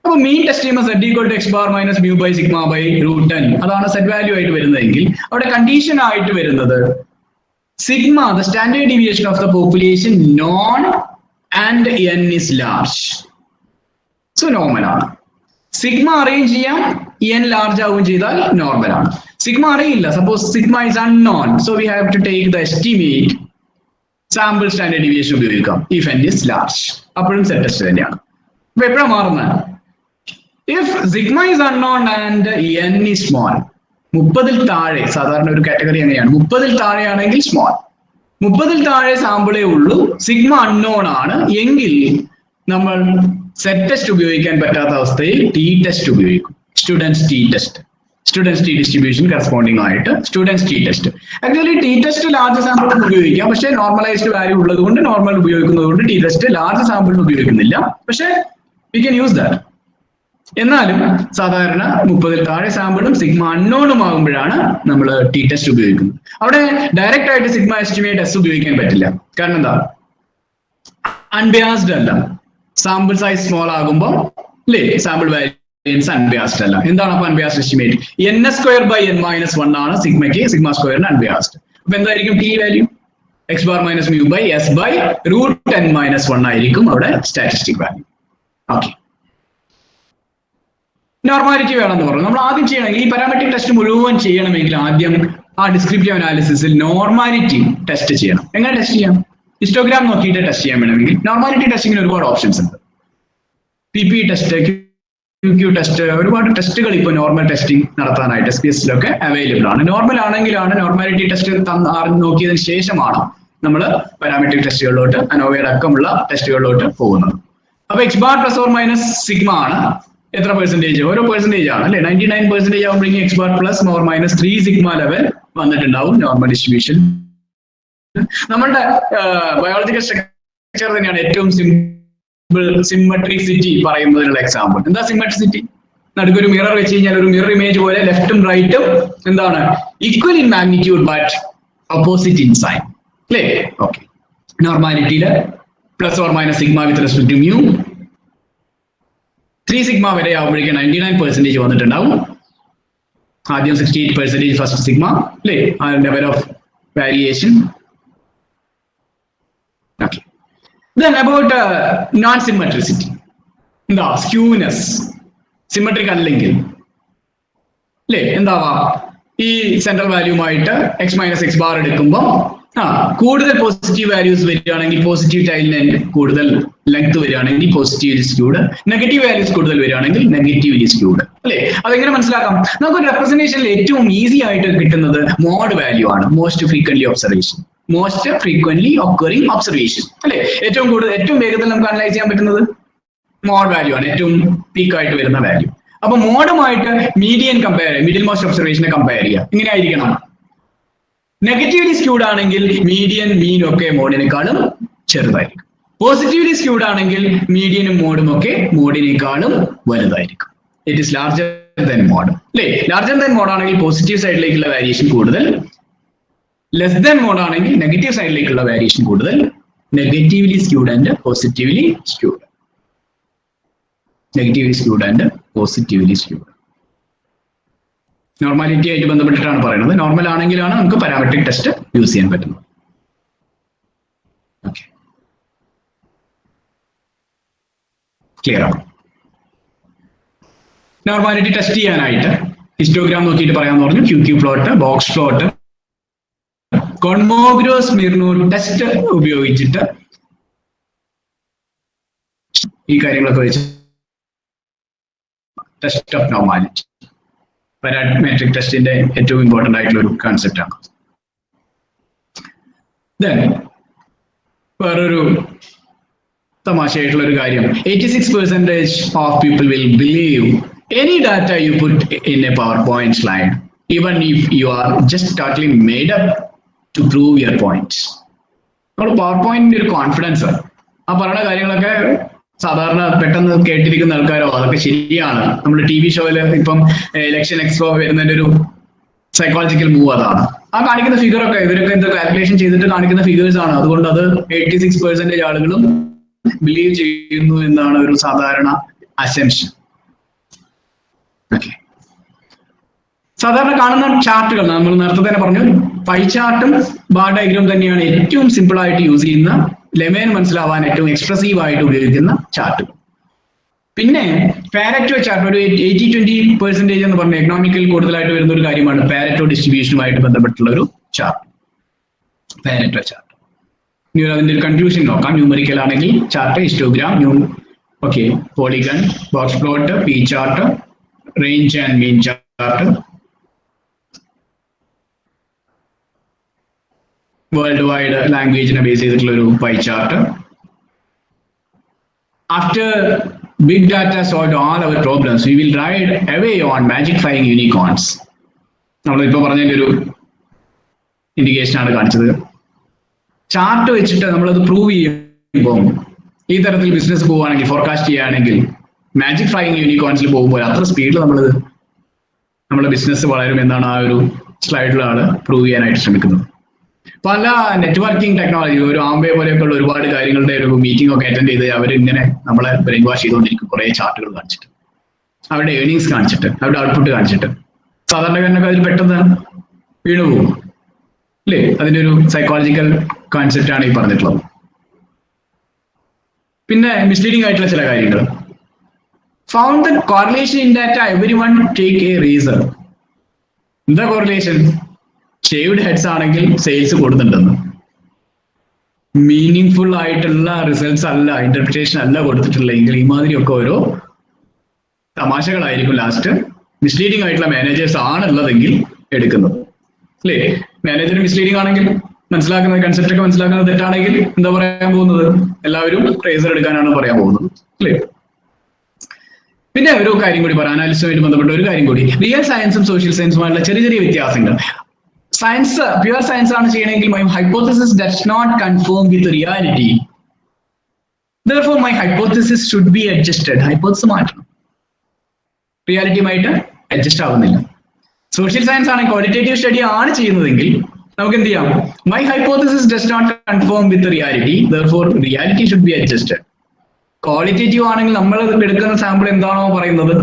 അപ്പൊ മീൻ ടെസ്റ്റ് ചെയ്യുമ്പോൾ Z equal to X bar minus mu by sigma by root 10 അതാണ് സെറ്റ് വാല്യൂ ആയിട്ട് വരുന്നതെങ്കിൽ അവിടെ കണ്ടീഷൻ ആയിട്ട് വരുന്നത് sigma the standard deviation of the population known and N is large. So normal ആണ്. സിഗ്മ അറേഞ്ച് ചെയ്യാം, എൻ ലാർജ് ആവുകയും ചെയ്താൽ നോർമൽ ആണ്. സിഗ്മ അറിയില്ല, suppose sigma is unknown, so we have to take the estimate sample standard deviation ഉപയോഗിക്കാം ഇഫ് എൻ ഇസ് ലാർജ്. അപ്പോഴും സെറ്റ് ടെസ്റ്റ് തന്നെയാണ്. അപ്പൊ എപ്പോഴാണ് മാറുന്നത്? If sigma is unknown and N is small, 30-ൽ താഴെ, സാധാരണ ഒരു കാറ്റഗറി അങ്ങനെയാണ്, 30-ൽ താഴെയാണെങ്കിൽ സ്മോൾ, 30-ൽ താഴെ സാമ്പിളേ ഉള്ളൂ, സിഗ്മ അൺനോൺ ആണ് എങ്കിൽ നമ്മൾ സെറ്റ് ടെസ്റ്റ് ഉപയോഗിക്കാൻ പറ്റാത്ത അവസ്ഥയിൽ ടി ടെസ്റ്റ് ഉപയോഗിക്കും. Student's T test, student's T distribution corresponding ആയിട്ട് student's T test. Actually T test large സാമ്പിളിൽ ഉപയോഗിക്കാം, പക്ഷേ നോർമലൈസ്ഡ് വാല്യൂ ഉള്ളത് കൊണ്ട് നോർമൽ ഉപയോഗിക്കുന്നത് കൊണ്ട് ടി ടെസ്റ്റ് ലാർജ് സാമ്പിളിൽ ഉപയോഗിക്കുന്നില്ല, പക്ഷേ വി ക്യാൻ യൂസ് ദാറ്റ്. എന്നാലും സാധാരണ 30-ൽ താഴെ സാമ്പിളും സിഗ്മ അൺനോണും ആകുമ്പോഴാണ് നമ്മൾ ടി ടെസ്റ്റ് ഉപയോഗിക്കുന്നത്. അവിടെ ഡയറക്റ്റ് ആയിട്ട് സിഗ്മ എസ്റ്റിമേറ്റ് എസ് ഉപയോഗിക്കാൻ പറ്റില്ല. കാരണം എന്താ? അൺബയാസ്ഡ് അല്ല. സാമ്പിൾ സൈസ് സ്മോൾ ആകുമ്പോൾ അല്ലേ സാമ്പിൾ വാല്യൂസ് അൺബയാസ്ഡ് അല്ല. എന്താണ് അപ്പൊ unbiased estimate? n² by n-1 ആണ് സിഗ്മയ്ക്ക്, സിഗ്മ സ്ക്വയറിന് അൺബയാസ്ഡ്. അപ്പൊ എന്തായിരിക്കും T value? X bar minus mu by S by root n-1 ആയിരിക്കും അവിടെ സ്റ്റാറ്റിസ്റ്റിക് വാല്യൂ. ഓക്കെ, നോർമാലിറ്റി വേണമെന്ന് പറഞ്ഞു. നമ്മൾ ആദ്യം ചെയ്യണമെങ്കിൽ ഈ പാരാമെട്രിക് ടെസ്റ്റ് മുഴുവൻ ചെയ്യണമെങ്കിൽ ആദ്യം ആ ഡിസ്ക്രിപ്റ്റീവ് അനാലിസിസിൽ നോർമാലിറ്റി ടെസ്റ്റ് ചെയ്യണം. എങ്ങനെ ടെസ്റ്റ് ചെയ്യാം? ഹിസ്റ്റോഗ്രാം നോക്കിയിട്ട് ടെസ്റ്റ് ചെയ്യാൻ വേണമെങ്കിൽ നോർമാലിറ്റി ടെസ്റ്റിങ്ങിന് ഒരുപാട് ഓപ്ഷൻസ് ഉണ്ട്. PP ടെസ്റ്റ്, QQ ടെസ്റ്റ്, ഒരുപാട് ടെസ്റ്റുകൾ ഇപ്പോൾ നോർമൽ ടെസ്റ്റിംഗ് നടത്താനായിട്ട് SPSസിലൊക്കെ അവൈലബിൾ ആണ്. നോർമൽ ആണെങ്കിലാണ് നോർമാലിറ്റി ടെസ്റ്റ് നോക്കിയതിന് ശേഷമാണ് നമ്മൾ പാരാമെട്രിക് ടെസ്റ്റുകളിലോട്ട് അനോവ അടക്കമുള്ള ടെസ്റ്റുകളിലോട്ട് പോകുന്നത്. അപ്പൊ X bar plus or minus sigma ആണ്. എത്ര പെർസെന്റേജ്? ഓരോ പെർസെന്റേജ് ആണ് അല്ലെ. 99% ആകുമ്പോഴേക്കും X bar plus or minus 3 sigma level വന്നിട്ടുണ്ടാവും നോർമൽ ഡിസ്ട്രിബ്യൂഷൻ. നമ്മളുടെ ബയോളജിക്കൽ സ്ട്രക്ചർ തന്നെയാണ് ഏറ്റവും സിമ്പിൾ സിമ്മട്രിസിറ്റി പറയുന്നതിനുള്ള എക്സാമ്പിൾ. എന്താ സിമ്മട്രിസിറ്റി? നടുക്കൊരു മിറർ വെച്ച് കഴിഞ്ഞാൽ ഒരു മിറർ ഇമേജ് പോലെ ലെഫ്റ്റും റൈറ്റും എന്താണ് equal in magnitude but opposite in sign okay. ഓക്കെ, നോർമാലിറ്റിയില് plus or minus sigma with respect to mu 3 sigma വരെ ആവുമ്പോഴേക്കും 99% വന്നിട്ടുണ്ടാവും. ആദ്യം 68% ഫസ്റ്റ് സിഗ്മ അല്ലേ, ആ level of variation. Okay. Then about non-symmetricity. എന്താ? സ്ക്യൂനെസ്. സിമെട്രിക് അല്ലെങ്കിൽ അല്ലേ എന്താവാ? ഈ സെൻട്രൽ വാല്യൂമായിട്ട് എക്സ് മൈനസ് എക്സ് ബാർ എടുക്കുമ്പോൾ കൂടുതൽ പോസിറ്റീവ് വാല്യൂസ് വരികയാണെങ്കിൽ പോസിറ്റീവ് ടൈലിന് കൂടുതൽ ലെങ്ത് വരികയാണെങ്കിൽ പോസിറ്റീവ്ലി സ്ക്യൂഡ്, നെഗറ്റീവ് വാല്യൂസ് കൂടുതൽ വരികയാണെങ്കിൽ നെഗറ്റീവ്ലി സ്ക്യൂഡ് അല്ലേ. അതെങ്ങനെ മനസ്സിലാക്കാം? നമുക്ക് റെപ്രസെന്റേഷനിൽ ഏറ്റവും ഈസി ആയിട്ട് കിട്ടുന്നത് മോഡ് വാല്യൂ ആണ്. Most frequently observation, most frequently occurring observation അല്ലെ. ഏറ്റവും കൂടുതൽ ഏറ്റവും വേഗത്തിൽ നമുക്ക് അനലൈസ് ചെയ്യാൻ പറ്റുന്നത് മോഡ് വാല്യൂ ആണ്, ഏറ്റവും പീക്ക് ആയിട്ട് വരുന്ന വാല്യൂ. അപ്പൊ മോഡുമായിട്ട് മീഡിയൻ കമ്പയർ ചെയ്യുക, മിഡിൽ മോസ്റ്റ് ഒബ്സർവേഷനെ കമ്പയർ ചെയ്യുക. ഇങ്ങനെ ആയിരിക്കണം. നെഗറ്റീവ്ലി സ്ക്യൂഡ് ആണെങ്കിൽ മീഡിയൻ മീനും ഒക്കെ മോഡിനേക്കാളും ചെറുതായിരിക്കും. പോസിറ്റീവ്ലി സ്ക്യൂഡ് ആണെങ്കിൽ മീഡിയനും മോഡും ഒക്കെ മോഡിനേക്കാളും വലുതായിരിക്കും. It is larger than mode അല്ലേ. ലാർജർ ദാൻ മോഡ് ആണെങ്കിൽ പോസിറ്റീവ് സൈഡിലേക്കുള്ള വേരിയേഷൻ കൂടുതൽ, ലെസ് ദാൻ മോഡ് ആണെങ്കിൽ നെഗറ്റീവ് സൈഡിലേക്കുള്ള വേരിയേഷൻ കൂടുതൽ. Negatively skewed and positively skewed, negatively skewed and positively skewed. Normality ആയിട്ട് ബന്ധപ്പെട്ടിട്ടാണ് പറയുന്നത്. നോർമൽ ആണെങ്കിലാണ് നമുക്ക് പാരാമെട്രിക് ടെസ്റ്റ് യൂസ് ചെയ്യാൻ പറ്റുന്നത്. ഓക്കെ, ക്ലിയർ ആണ്. നോർമാലിറ്റി ടെസ്റ്റ് ചെയ്യാനായിട്ട് ഹിസ്റ്റോഗ്രാം നോക്കിയിട്ട് പറയാന്ന് പറഞ്ഞു. QQ plot, box plot, Kolmogorov Smirnov test ഉപയോഗിച്ചിട്ട് ഈ കാര്യങ്ങളൊക്കെ വെച്ച് ടെസ്റ്റ് ഓഫ് നോർമാലിറ്റി പാരാമെട്രിക് ടെസ്റ്റിന്റെ ഏറ്റവും ഇമ്പോർട്ടന്റ് ആയിട്ടുള്ള ഒരു കൺസെപ്റ്റ് ആണ്. ദെൻ വേറൊരു തമാശയായിട്ടുള്ള ഒരു കാര്യം, 86% of people will believe any data you put in A PowerPoint slide, even if you are just totally made up to prove your points. നമ്മൾ PowerPoint ഒരു കോൺഫിഡൻസ്, ആ പറയുന്ന കാര്യങ്ങളൊക്കെ സാധാരണ പെട്ടെന്ന് കേട്ടിരിക്കുന്ന ആൾക്കാരോ അതൊക്കെ ശരിയാണ്. നമ്മൾ TV ഷോയിൽ ഇപ്പം ഇലക്ഷൻ എക്സ്പോ വരുന്നതിന്റെ ഒരു സൈക്കോളജിക്കൽ മൂവ് അതാണ്. ആ കാണിക്കുന്ന ഫിഗർ ഒക്കെ ഇവരൊക്കെ എന്താ കാൽക്കുലേഷൻ ചെയ്തിട്ട് കാണിക്കുന്ന ഫിഗേഴ്സ് ആണ്. അതുകൊണ്ട് അത് 86% ആളുകളും ബിലീവ് ചെയ്യുന്നു എന്നാണ് ഒരു സാധാരണ അസംപ്ഷൻ. ഓക്കെ, സാധാരണ കാണുന്ന ചാർട്ടുകൾ നമ്മൾ നേരത്തെ തന്നെ പറഞ്ഞു, പൈ ചാർട്ടും ബാർ ഡയഗ്രാം തന്നെയാണ് ഏറ്റവും സിമ്പിൾ ആയിട്ട് യൂസ് ചെയ്യുന്ന, ലെമേൻ മനസ്സിലാവാൻ ഏറ്റവും എക്സ്പ്രസീവ് ആയിട്ട് ഉപയോഗിക്കുന്ന ചാർട്ട്. പിന്നെ പാരറ്റോ ചാർട്ട്, ഒരു 80-20% എന്ന് പറഞ്ഞ എക്കണോമിക്കൽ കൂടുതലായിട്ട് വരുന്ന ഒരു കാര്യമാണ് പാരറ്റോ ഡിസ്ട്രിബ്യൂഷനുമായിട്ട് ബന്ധപ്പെട്ടുള്ള ഒരു ചാർട്ട്, പാരറ്റോ ചാർട്ട്. ഇനി അതിന്റെ ഒരു കൺക്ലൂഷൻ നോക്കാം. ന്യൂമറിക്കൽ ആണെങ്കിൽ chart, histogram, okay, polygon, box plot, P chart, range and mean chart, world wide ലാംഗ്വേജിനെ ബേസ് ചെയ്തിട്ടുള്ള ഒരു pie chart. After big data solved all our problems, we will ride away on magic-fying unicorns. നമ്മളിപ്പോൾ പറഞ്ഞതിന്റെ ഒരു ഇൻഡിക്കേഷൻ ആണ് കാണിച്ചത്. ചാർട്ട് വെച്ചിട്ട് നമ്മളത് പ്രൂവ് ചെയ്യുമ്പോൾ, ഈ തരത്തിൽ ബിസിനസ് പോവുകയാണെങ്കിൽ, ഫോർകാസ്റ്റ് ചെയ്യുകയാണെങ്കിൽ, മാജിക് ഫ്ലൈയിങ് യൂണിക്കോൺസിൽ പോകുമ്പോൾ അത്ര സ്പീഡിൽ നമ്മുടെ ബിസിനസ് വളരും എന്നാണ് ആ ഒരു സ്ലൈഡിലാണ് പ്രൂവ് ചെയ്യാനായിട്ട് ശ്രമിക്കുന്നത്. പല നെറ്റ്വർക്കിംഗ് ടെക്നോളജി, ഒരു ആംബേ പോലെയൊക്കെയുള്ള ഒരുപാട് കാര്യങ്ങളുടെ ഒരു മീറ്റിംഗ് ഒക്കെ അറ്റൻഡ് ചെയ്ത് അവരിങ്ങനെ നമ്മളെ ബ്രെയിൻ വാഷ് ചെയ്തുകൊണ്ടിരിക്കും, കുറെ ചാർട്ടുകൾ കാണിച്ചിട്ട്, അവരുടെ ഏർണിങ്സ് കാണിച്ചിട്ട്, അവരുടെ ഔട്ട്പുട്ട് കാണിച്ചിട്ട്. സാധാരണക്കാരനൊക്കെ അതിൽ പെട്ടെന്ന് വീണുപോകും അല്ലേ? അതിന്റെ ഒരു സൈക്കോളജിക്കൽ കോൺസെപ്റ്റ് ആണ് ഈ പറഞ്ഞിട്ടുള്ളത്. പിന്നെ മിസ്ലീഡിംഗ് ആയിട്ടുള്ള ചില കാര്യങ്ങൾ. Found the correlation in data, everyone take A reason. എന്താ കോറിലേഷൻ? ഷേവ്ഡ് ഹെഡ്സ് ആണെങ്കിൽ സെയിൽസ് കൂടുന്നുണ്ടെന്ന്. മീനിങ് ഫുൾ ആയിട്ടുള്ള റിസൾട്ട്സ് അല്ല, ഇന്റർപ്രിറ്റേഷൻ അല്ല കൊടുത്തിട്ടുള്ളെങ്കിൽ ഇമാതിരിയൊക്കെ ഓരോ തമാശകളായിരിക്കും ലാസ്റ്റ് മിസ്ലീഡിംഗ് ആയിട്ടുള്ള മാനേജേഴ്സ് ആണുള്ളതെങ്കിൽ എടുക്കുന്നത് അല്ലേ? മാനേജർ മിസ്ലീഡിംഗ് ആണെങ്കിൽ, മനസ്സിലാക്കുന്ന കൺസെപ്റ്റ് ഒക്കെ മനസ്സിലാക്കുന്നത് തെറ്റാണെങ്കിൽ എന്താ പറയാൻ പോകുന്നത്? എല്ലാവരും ട്രേസർ എടുക്കാനാണ് പറയാൻ പോകുന്നത് അല്ലേ? പിന്നെ ഒരു കാര്യം കൂടി പറയാം, അനാലിസിസുമായിട്ട് ബന്ധപ്പെട്ട ഒരു കാര്യം കൂടി. റിയൽ സയൻസും സോഷ്യൽ സയൻസുമായിട്ടുള്ള ചെറിയ ചെറിയ വ്യത്യാസങ്ങൾ. സയൻസ്, പ്യുവർ സയൻസ് ആണ് ചെയ്യണമെങ്കിൽ my hypothesis does not conform with reality. Therefore my hypothesis should be adjusted. Hypothesis മാറ്റണം, റിയാലിറ്റിയുമായിട്ട് അഡ്ജസ്റ്റ് ആവുന്നില്ല. സോഷ്യൽ സയൻസ് ആണ് ക്വാളിറ്റേറ്റീവ് സ്റ്റഡി ആണ് ചെയ്യുന്നതെങ്കിൽ നമുക്ക് എന്ത് ചെയ്യാം? my hypothesis does not conform with the reality. Therefore reality should be adjusted. Qualitative ആണെങ്കിൽ നമ്മൾ എടുക്കുന്ന സാമ്പിൾ എന്താണോ പറയുന്നത്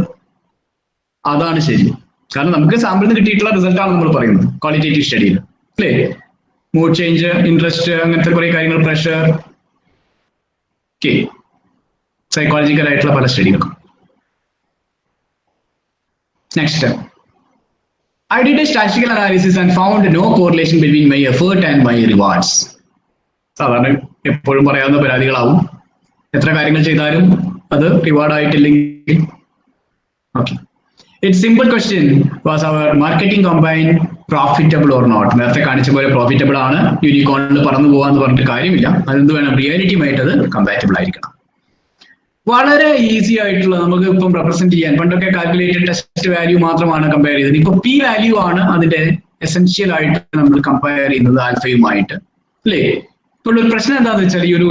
അതാണ് ശരി. കാരണം നമുക്ക് സാമ്പിളിൽ നിന്ന് കിട്ടിയിട്ടുള്ള റിസൾട്ടാണ് നമ്മൾ പറയുന്നത് ക്വാളിറ്റേറ്റീവ് സ്റ്റഡിയിൽ അല്ലേ? മൂഡ് ചേഞ്ച്, ഇൻട്രസ്റ്റ്, അങ്ങനത്തെ കുറെ കാര്യങ്ങൾ, പ്രഷർ, ഓക്കെ, സൈക്കോളജിക്കൽ ആയിട്ടുള്ള പല സ്റ്റഡികളും. Next, I did a statistical analysis and found no correlation between my effort and my rewards. സാധാരണ എപ്പോഴും പറയാവുന്ന പരാതികളാവും, എത്ര കാര്യങ്ങൾ ചെയ്താലും അത് റിവാർഡ് ആയിട്ടില്ലെങ്കിൽ. Okay, It's simple question, was our marketing campaign profitable or not? നേരത്തെ കാണിച്ച പോലെ പ്രോഫിറ്റബിൾ ആണ്, യൂണിക്കോണിൽ പറന്നു പോകാന്ന് പറഞ്ഞിട്ട് കാര്യമില്ല. അതെന്ത് വേണം? റിയാലിറ്റിയുമായിട്ട് അത് കമ്പാറ്റബിൾ ആയിരിക്കണം. വളരെ ഈസി ആയിട്ടുള്ള, നമുക്ക് ഇപ്പം റെപ്രസെന്റ് ചെയ്യാൻ, പണ്ടൊക്കെ കാൽക്കുലേറ്റഡ് ടെസ്റ്റ് വാല്യൂ മാത്രമാണ് കമ്പയർ ചെയ്തത്. ഇപ്പൊ പി വാല്യൂ ആണ് അതിന്റെ എസെൻഷ്യൽ ആയിട്ട് നമ്മൾ കമ്പയർ ചെയ്യുന്നത് ആൽഫയുമായിട്ട് അല്ലേ? ഇപ്പോൾ ഒരു പ്രശ്നം എന്താണെന്ന് വെച്ചാൽ, ഈ ഒരു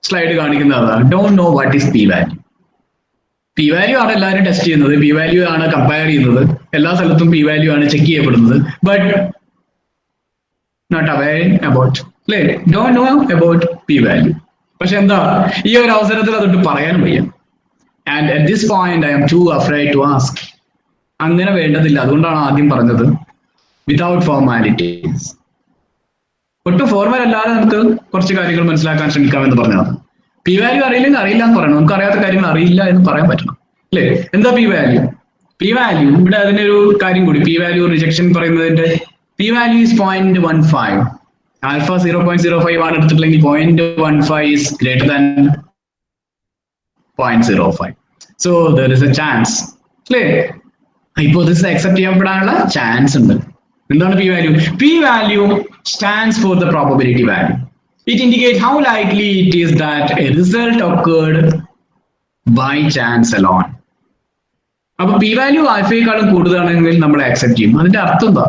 സ്ലൈഡ് കാണിക്കുന്നത് don't know what is P value. P value ആണ് എല്ലാവരും ടെസ്റ്റ് ചെയ്യുന്നത്, പി വാല്യൂ ആണ് കമ്പയർ ചെയ്യുന്നത്, എല്ലാ സ്ഥലത്തും പി വാല്യൂ ആണ് ചെക്ക് ചെയ്യപ്പെടുന്നത്. ബട്ട് നോട്ട് അവെയർ അബൌട്ട്, അല്ലേ? Don't know about P value. പക്ഷെ എന്താ, ഈ ഒരു അവസരത്തിൽ അതൊട്ട് പറയാനും വയ്യ. And at this point I'm too afraid to ask. അങ്ങനെ വേണ്ടതില്ല, അതുകൊണ്ടാണ് ആദ്യം പറഞ്ഞത് വിതൗട്ട് ഫോർമാലിറ്റീസ്. ഒട്ടും ഫോർമൽ അല്ലാതെ നമുക്ക് കുറച്ച് കാര്യങ്ങൾ മനസ്സിലാക്കാൻ ശ്രമിക്കാമെന്ന് പറഞ്ഞതാണ്. പി വാല്യൂ അറിയില്ലെങ്കിൽ അറിയില്ല എന്ന് പറയണം, നമുക്ക് അറിയാത്ത കാര്യങ്ങൾ അറിയില്ല എന്ന് പറയാൻ പറ്റണം അല്ലേ? എന്താ പി വാല്യൂ? പി വാല്യൂ ഇവിടെ അതിന്റെ ഒരു കാര്യം കൂടി, പി വാല്യൂ റിജക്ഷൻ പറയുന്നതിന്റെ പി വാല്യൂ ഈസ് 0.15. ആൽഫ 0.05 ആണ് എടുത്തിട്ടില്ലെങ്കിൽ 0.15 is greater than 0.05. So there is a chance അല്ലേ? ഹൈപ്പോതെസിസ് അക്സെപ്റ്റ് ചെയ്യപ്പെടാനുള്ള ചാൻസ് ഉണ്ട്. എന്താണ് P value? P value stands for the probability value. It indicates how likely it is that a result occurred by chance alone. അപ്പൊ പി വാല്യൂ ആൽഫയെക്കാളും കൂടുതലാണെങ്കിൽ നമ്മൾ ആക്സെപ്റ്റ് ചെയ്യും. അതിന്റെ അർത്ഥം എന്താ?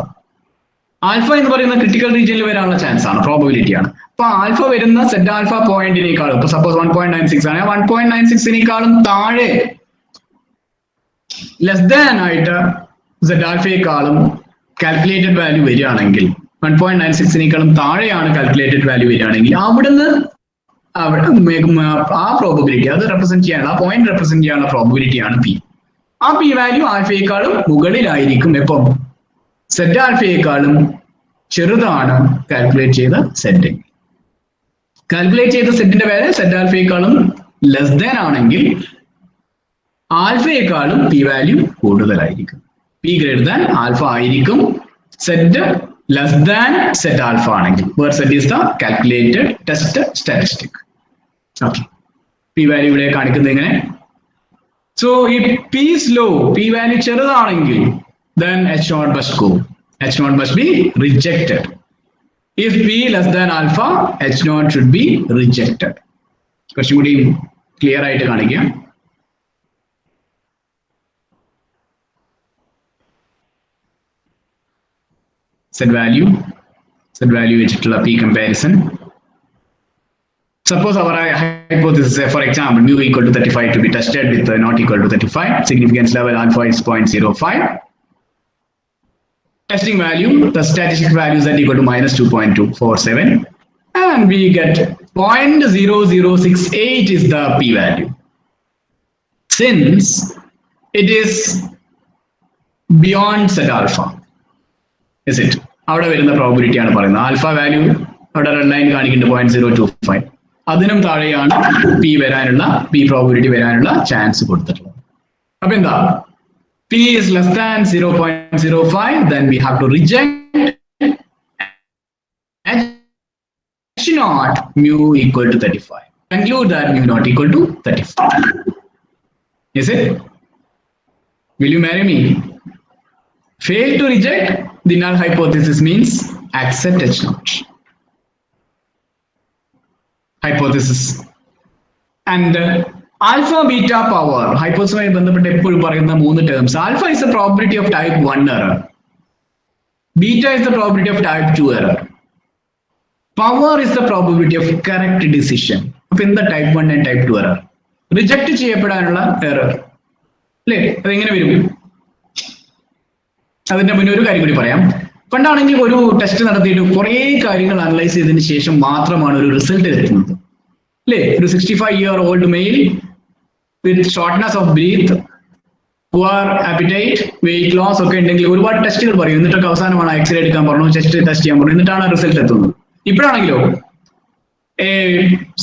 ആൽഫ എന്ന് പറയുന്ന ക്രിട്ടിക്കൽ റീജിയനിൽ വരാനുള്ള ചാൻസ് ആണ്, പ്രോബബിലിറ്റി ആണ്. അപ്പൊ ആൽഫ വരുന്ന സെറ്റ് ആൽഫ പോയിന്റിനേക്കാളും, ഇപ്പൊ സപ്പോസ് 1.96 ആണ്, 1.96നെക്കാളും താഴെ ലെസ് ദാൻ ആയിട്ട് സെറ്റ് ആൽഫയെക്കാളും കാൽക്കുലേറ്റഡ് വാല്യൂ വരികയാണെങ്കിൽ, 1.96നെക്കാളും താഴെയാണ് കാൽക്കുലേറ്റഡ് വാല്യൂ വരികയാണെങ്കിൽ, അവിടുന്ന് ആ പ്രോബബിലിറ്റി അത് റെപ്രസെന്റ് ചെയ്യാനുള്ള, ആ പോയിന്റ് റെപ്രസെന്റ് ചെയ്യാനുള്ള പ്രോബബിലിറ്റിയാണ് പി. ആ പി വാല്യൂ ആൽഫയേക്കാളും മുകളിലായിരിക്കും. എപ്പം സെറ്റ് ആൽഫയേക്കാളും ചെറുതാണ് കാൽക്കുലേറ്റ് ചെയ്ത സെറ്റ്. കാൽക്കുലേറ്റ് ചെയ്ത സെറ്റിന്റെ പേര് സെറ്റ് ആൽഫയേക്കാളും ലെസ് ദാൻ ആണെങ്കിൽ ആൽഫയേക്കാളും പി വാല്യൂ കൂടുതലായിരിക്കും. പി ഗ്രേറ്റർ ദാൻ ആൽഫ ആയിരിക്കും set less than set alpha ആണെങ്കിൽ. Where set is the calculated test statistic. Okay, P value ഇവിടെ കാണിക്കുന്നത് എങ്ങനെ? സോ ഈ P is low, P value ചെറുതാണെങ്കിൽ then H naught must go. H naught must be rejected. If P less than alpha, H naught should be rejected. കുറച്ചും കൂടി ക്ലിയർ ആയിട്ട് കാണിക്കാം. Set value വെച്ചിട്ടുള്ള P comparison. Suppose our hypothesis, for example, mu equal to 35 to be tested with not equal to 35. Significance level alpha is 0.05. Testing value, the statistic value is equal to minus 2.247. And we get 0.0068 is the P value. Since it is beyond set alpha, is it? അവിടെ വരുന്ന പ്രോബിലിറ്റി ആണ് പറയുന്നത്. ആൽഫ വാല്യൂ അവിടെ റെഡ് ലൈൻ കാണിക്കുന്നുണ്ട് 0.025. അതിനും താഴെയാണ് പി പ്രോബിലിറ്റി വരാനുള്ള ചാൻസ് കൊടുത്തിട്ടുള്ളത്. അപ്പൊ എന്താ? P is less than 0.05, then we have to reject H naught mu equal to 35. Conclude that mu not equal to 35. Is it? Will you marry me? Fail to reject the null hypothesis means accept H naught. Hypothesis. And alpha beta power hypothesis ബന്ധപ്പെട്ട് എപ്പോഴും പറയുന്ന മൂന്ന് terms. Alpha is the probability of type 1 error, beta is the probability of type 2 error, power is the probability of correct decision. അപ്പൊ എന്താ type 1 and type 2 error? Reject ചെയ്യപ്പെടാനുള്ള എറർ അല്ലേ? അതെങ്ങനെ വരും? അതിന്റെ മുന്നേ ഒരു കാര്യം കൂടി പറയാം. പണ്ടാണെങ്കിൽ ഒരു ടെസ്റ്റ് നടത്തിയിട്ട് കുറെ കാര്യങ്ങൾ അനലൈസ് ചെയ്തതിന് ശേഷം മാത്രമാണ് ഒരു റിസൾട്ട് എത്തുന്നത് അല്ലേ? ഒരു 65-year-old male with shortness of breath, poor appetite, weight loss ഒക്കെ ഉണ്ടെങ്കിൽ ഒരുപാട് ടെസ്റ്റുകൾ പറയും. എന്നിട്ടൊക്കെ അവസാനമാണ് എക്സ്റേ എടുക്കാൻ പറഞ്ഞു, ചെസ്റ്റ് ടെസ്റ്റ് ചെയ്യാൻ പറഞ്ഞു, എന്നിട്ടാണ് റിസൾട്ട് എത്തുന്നത്. ഇപ്പോഴാണെങ്കിലോ a